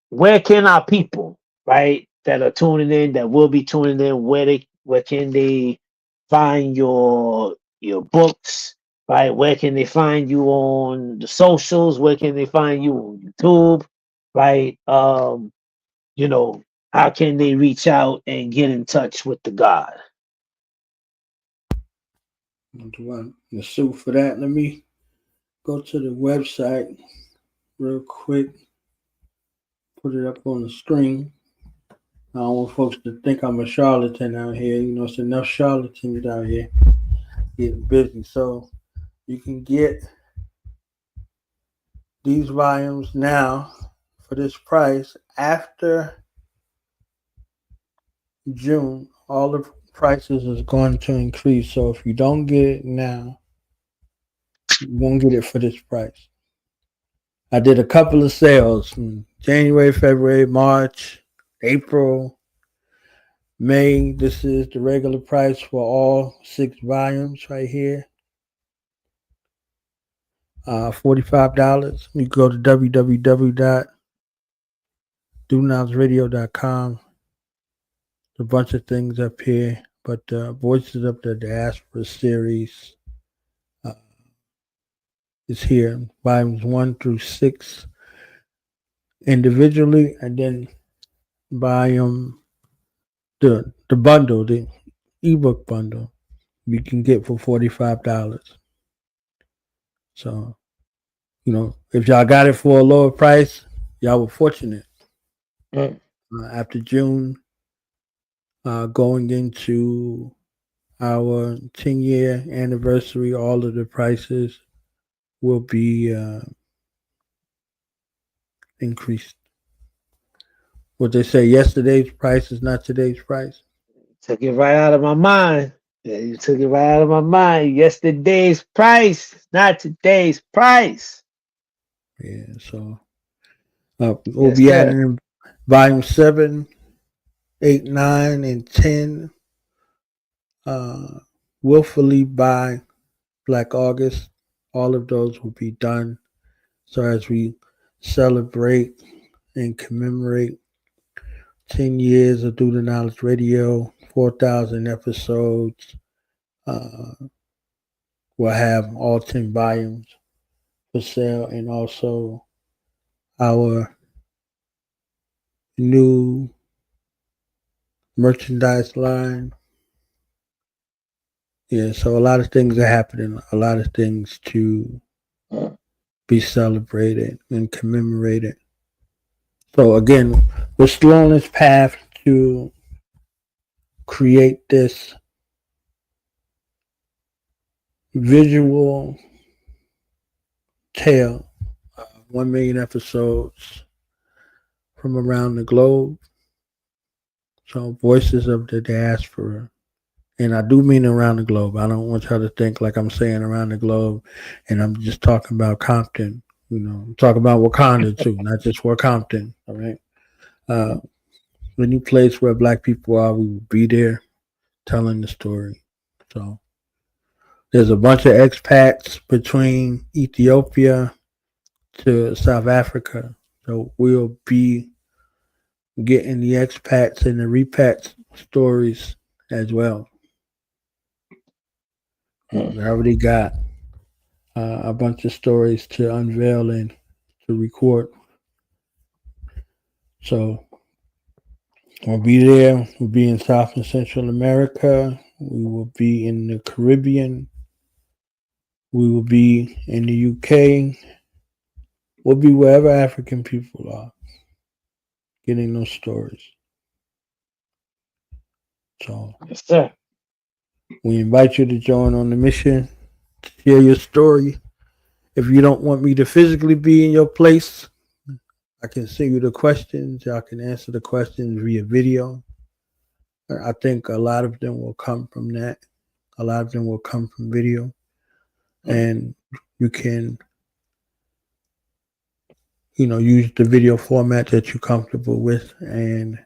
where can our people, right, that are tuning in, that will be tuning in, where can they find your books, right? Where can they find you on the socials? Where can they find you on YouTube, right? You know, how can they reach out and get in touch with the God? The suit for that. Let me go to the website real quick. Put it up on the screen. I don't want folks to think I'm a charlatan out here. It's enough charlatans out here getting busy. So you can get these volumes now for this price. After June, all the prices is going to increase. So if you don't get it now, you won't get it for this price. I did a couple of sales in January, February, March, April, May. This is the regular price for all 6 volumes right here. $45. You go to www.doonowsradio.com. A bunch of things up here, but Voices of the Diaspora series is here, volumes 1 through 6 individually, and then volume the bundle, the ebook bundle, you can get for $45. So if y'all got it for a lower price, y'all were fortunate. Mm. After June, going into our 10-year anniversary, all of the prices will be increased. What they say, yesterday's price is not today's price. Took it right out of my mind. Yeah, you took it right out of my mind. Yesterday's price, not today's price. Yeah, so we'll Yes, be sir. adding in volume 7, 8, 9, and 10. Willfully by Black August. All of those will be done. So as we celebrate and commemorate 10 years of Do the Knowledge Radio, 4,000 episodes, uh, we'll have all 10 volumes for sale, and also our new merchandise line. Yeah, so a lot of things are happening, a lot of things to be celebrated and commemorated. So again, we're still on this path to create this visual tale 1 million episodes from around the globe. So voices of the diaspora. And I do mean around the globe. I don't want y'all to think like I'm saying around the globe and I'm just talking about Compton. I'm talking about Wakanda too, not just where Compton. All right. Any place where black people are, we will be there telling the story. So there's a bunch of expats between Ethiopia to South Africa. So we'll be getting the expats and the repats stories as well. We already got a bunch of stories to unveil and to record. So we'll be there. We'll be in South and Central America. We will be in the Caribbean. We will be in the UK. We'll be wherever African people are getting those stories. So Yes, sir. we invite you to join on the mission, to share your story. If you don't want me to physically be in your place, I can send you the questions. I can answer the questions via video. I think a lot of them will come from that. A lot of them will come from video. And you can, use the video format that you're comfortable with, and,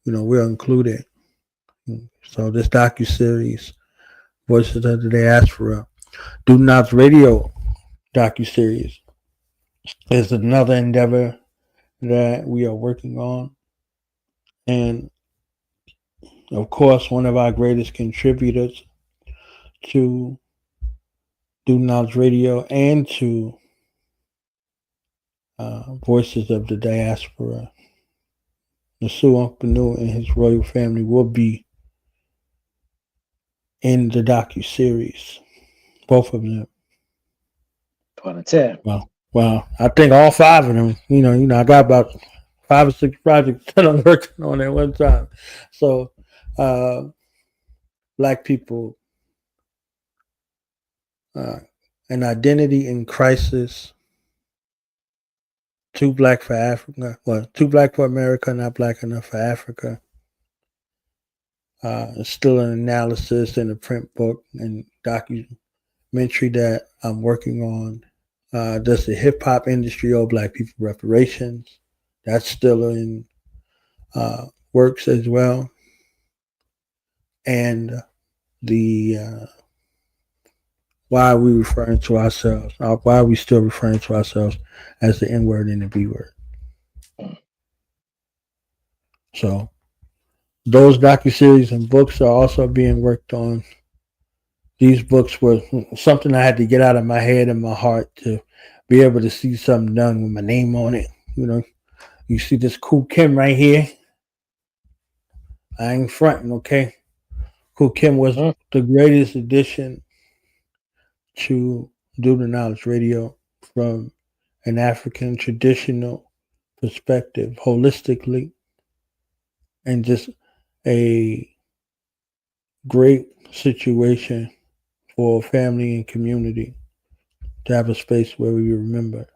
we'll include it. So this docuseries, Voices of the Diaspora, Do Not's Radio docuseries, is another endeavor that we are working on. And of course, one of our greatest contributors to Do Knowledge Radio and to Voices of the Diaspora, Nasu Uncle and his royal family will be in the docuseries. Both of them. Well, I think all 5 of them. I got about 5 or 6 projects that I'm working on at one time. So, black people, an identity in crisis. Too black for Africa. Well, too black for America, not black enough for Africa. It's still an analysis in a print book and documentary that I'm working on. Does the hip hop industry owe black people reparations? That's still in works as well. And the why are we referring to ourselves? Why are we still referring to ourselves as the N word and the B word? So those docuseries and books are also being worked on. These books were something I had to get out of my head and my heart to be able to see something done with my name on it. You see this Kool Kim right here. I ain't fronting, okay? Kool Kim was the greatest addition to Do the Knowledge Radio from an African traditional perspective, holistically, and just a great situation for family and community to have a space where we remember.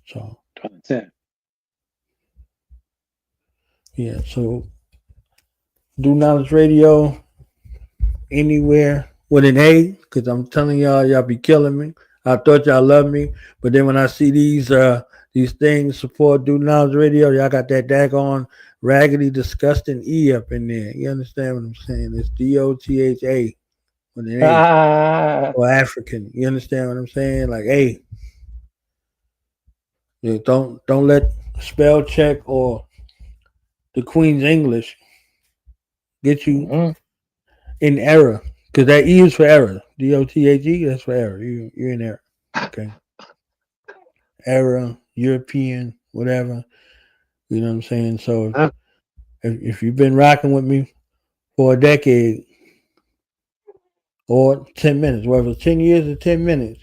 So, yeah, so Do Knowledge Radio anywhere with an A, because I'm telling y'all be killing me. I thought y'all loved me, but then when I see these things support Do Knowledge Radio, y'all got that daggone raggedy, disgusting E up in there. You understand what I'm saying? It's DOTHA with an A or African. You understand what I'm saying? Like, hey, don't let spell check or the Queen's English get you in error, because that E is for error. DOTHE, that's for error. You're in error. Okay. Error, European, whatever. You know what I'm saying? So if you've been rocking with me for a decade or 10 minutes, whether it's 10 years or 10 minutes,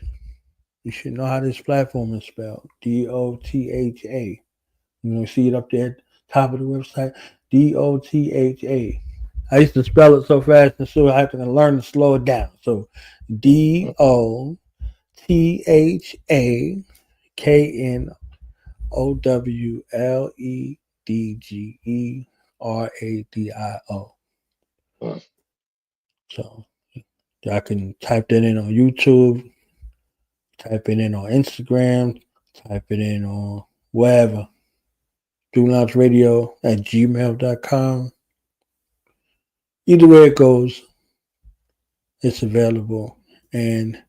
you should know how this platform is spelled. DOTHA. See it up there at the top of the website. DOTHA. I used to spell it so fast and so I had to learn to slow it down. So DOTHA. THAKNOWLEDGERADIO. Mm. So y'all can type that in on YouTube, type it in on Instagram, type it in on wherever. DoNotRadio@gmail.com. Either way it goes, it's available. And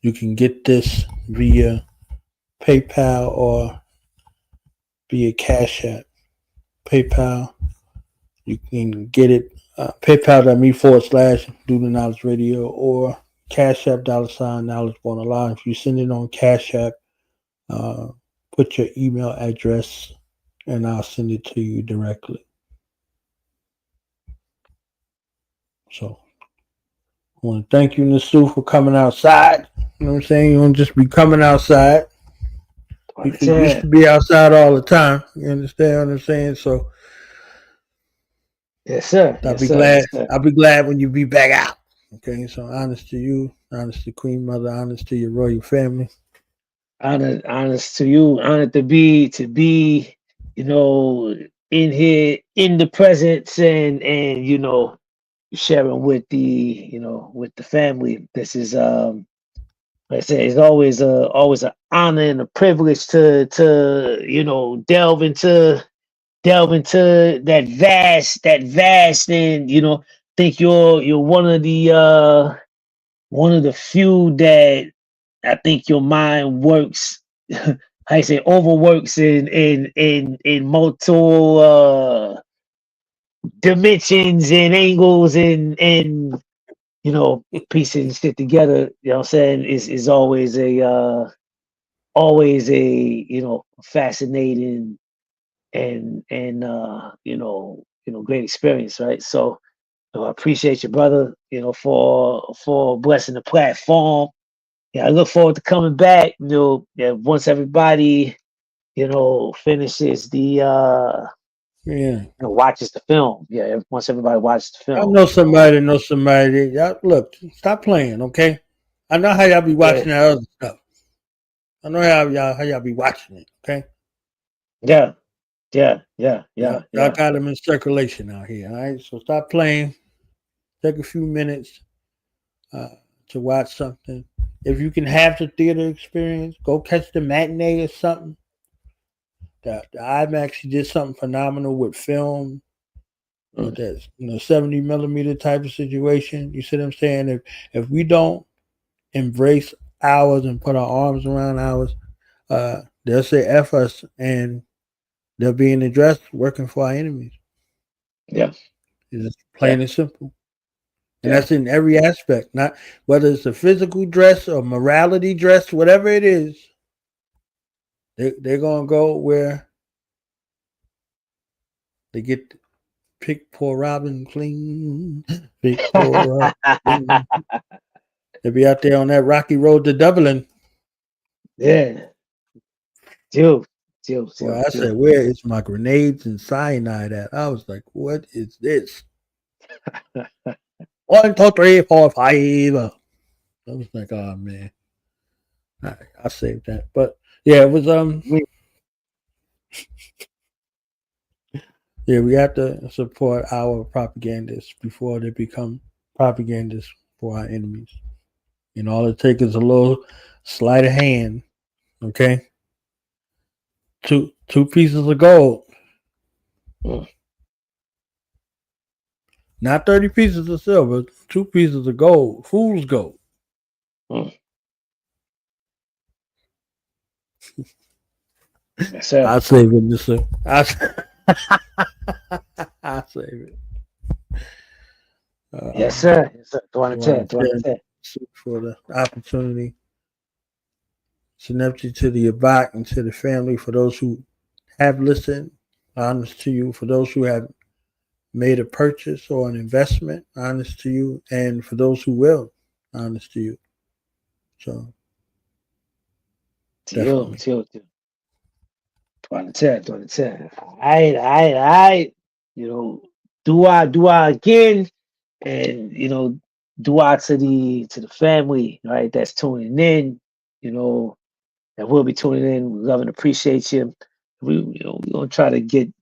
you can get this via PayPal or via Cash App. PayPal, you can get it PayPal.me/Do the Knowledge Radio or Cash App $Knowledge Born Alive. If you send it on Cash App, uh, put your email address and I'll send it to you directly. So I want to thank you, Nasu, for coming outside. You know what I'm saying? You don't just be coming outside. You used to be outside all the time. You understand what I'm saying? So Yes, sir. I'll Yes, be sir. glad. Yes, sir. I'll be glad when you be back out. Okay, so honest to you, honest to Queen Mother, honest to your royal family. Honest to you, honored to be, you know, in here in the presence and sharing with with the family. This is like I said, it's always an honor and a privilege to delve into that vast and think you're one of the few that I think your mind works. I say overworks in multiple dimensions and angles and piecing shit together. You know what I'm saying is always a fascinating and great experience, right? So I appreciate you, brother. For blessing the platform. Yeah, I look forward to coming back. Once everybody, finishes the Yeah, watches the film. Yeah, once everybody watches the I film. know somebody. Know somebody. Y'all, look, stop playing, okay? I know how y'all be Yeah, watching that other stuff. I know how y'all be watching it. Okay, yeah, yeah, yeah, y'all, yeah, y'all yeah, got them in circulation out here. All right, so stop playing. Take a few minutes uh, to watch something. If you can have the theater experience, go catch the matinee or something. The IMAX did something phenomenal with film, with mm, that 70 millimeter type of situation. You see what I'm saying? If we don't embrace ours and put our arms around ours, they'll say F us and they're being addressed working for our enemies. yeah, It's yeah, plain and simple. And yeah, that's in every aspect, not whether it's a physical dress or morality dress, whatever it is, they're gonna go where they get to pick poor Robin clean, pick poor Robin clean. They'll be out there on that rocky road to Dublin. yeah. Jill, Jill, Well, Jill, I said, Jill. where is my grenades and cyanide at? I was like, what is this? 1, 2, 3, 4, 5. I was like, oh man, I saved that. But yeah, it was yeah, we have to support our propagandists before they become propagandists for our enemies. And all it takes is a little sleight of hand. Okay, two pieces of gold, Mm, not 30 pieces of silver. 2 pieces of gold, fool's gold. mm. Yes, sir. I save it, Mister. I save it. Yes, Uh, sir. Yes, sir. I 210, want to 210. for the opportunity. Synaptic to the Abak and to the family for those who have listened. Honest to you. For those who have made a purchase or an investment, honest to you. And for those who will, honest to you. So To you, definitely. to you, to you. 210, 210. I. Do I again, and do I to the family, right? That's tuning in. that will be tuning in. We love and appreciate you. We're gonna try to get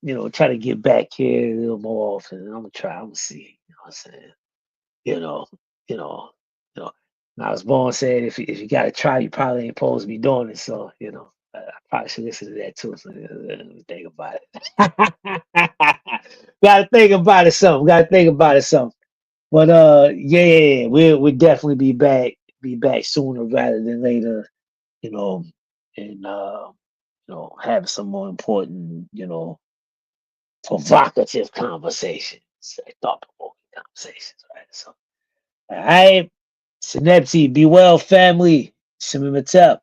back here a little more often. I'm gonna see. You know what I'm saying? You know, you know, you know. And I was born saying if you gotta try, you probably ain't supposed to be doing it. So, I probably should listen to that too. So let me think about it. Gotta think about it some. But yeah, we'll definitely be back sooner rather than later, you know, and have some more important, provocative conversations, thought-provoking conversations, right? So, all right, Synepti, be well, family. Shimmy Matep.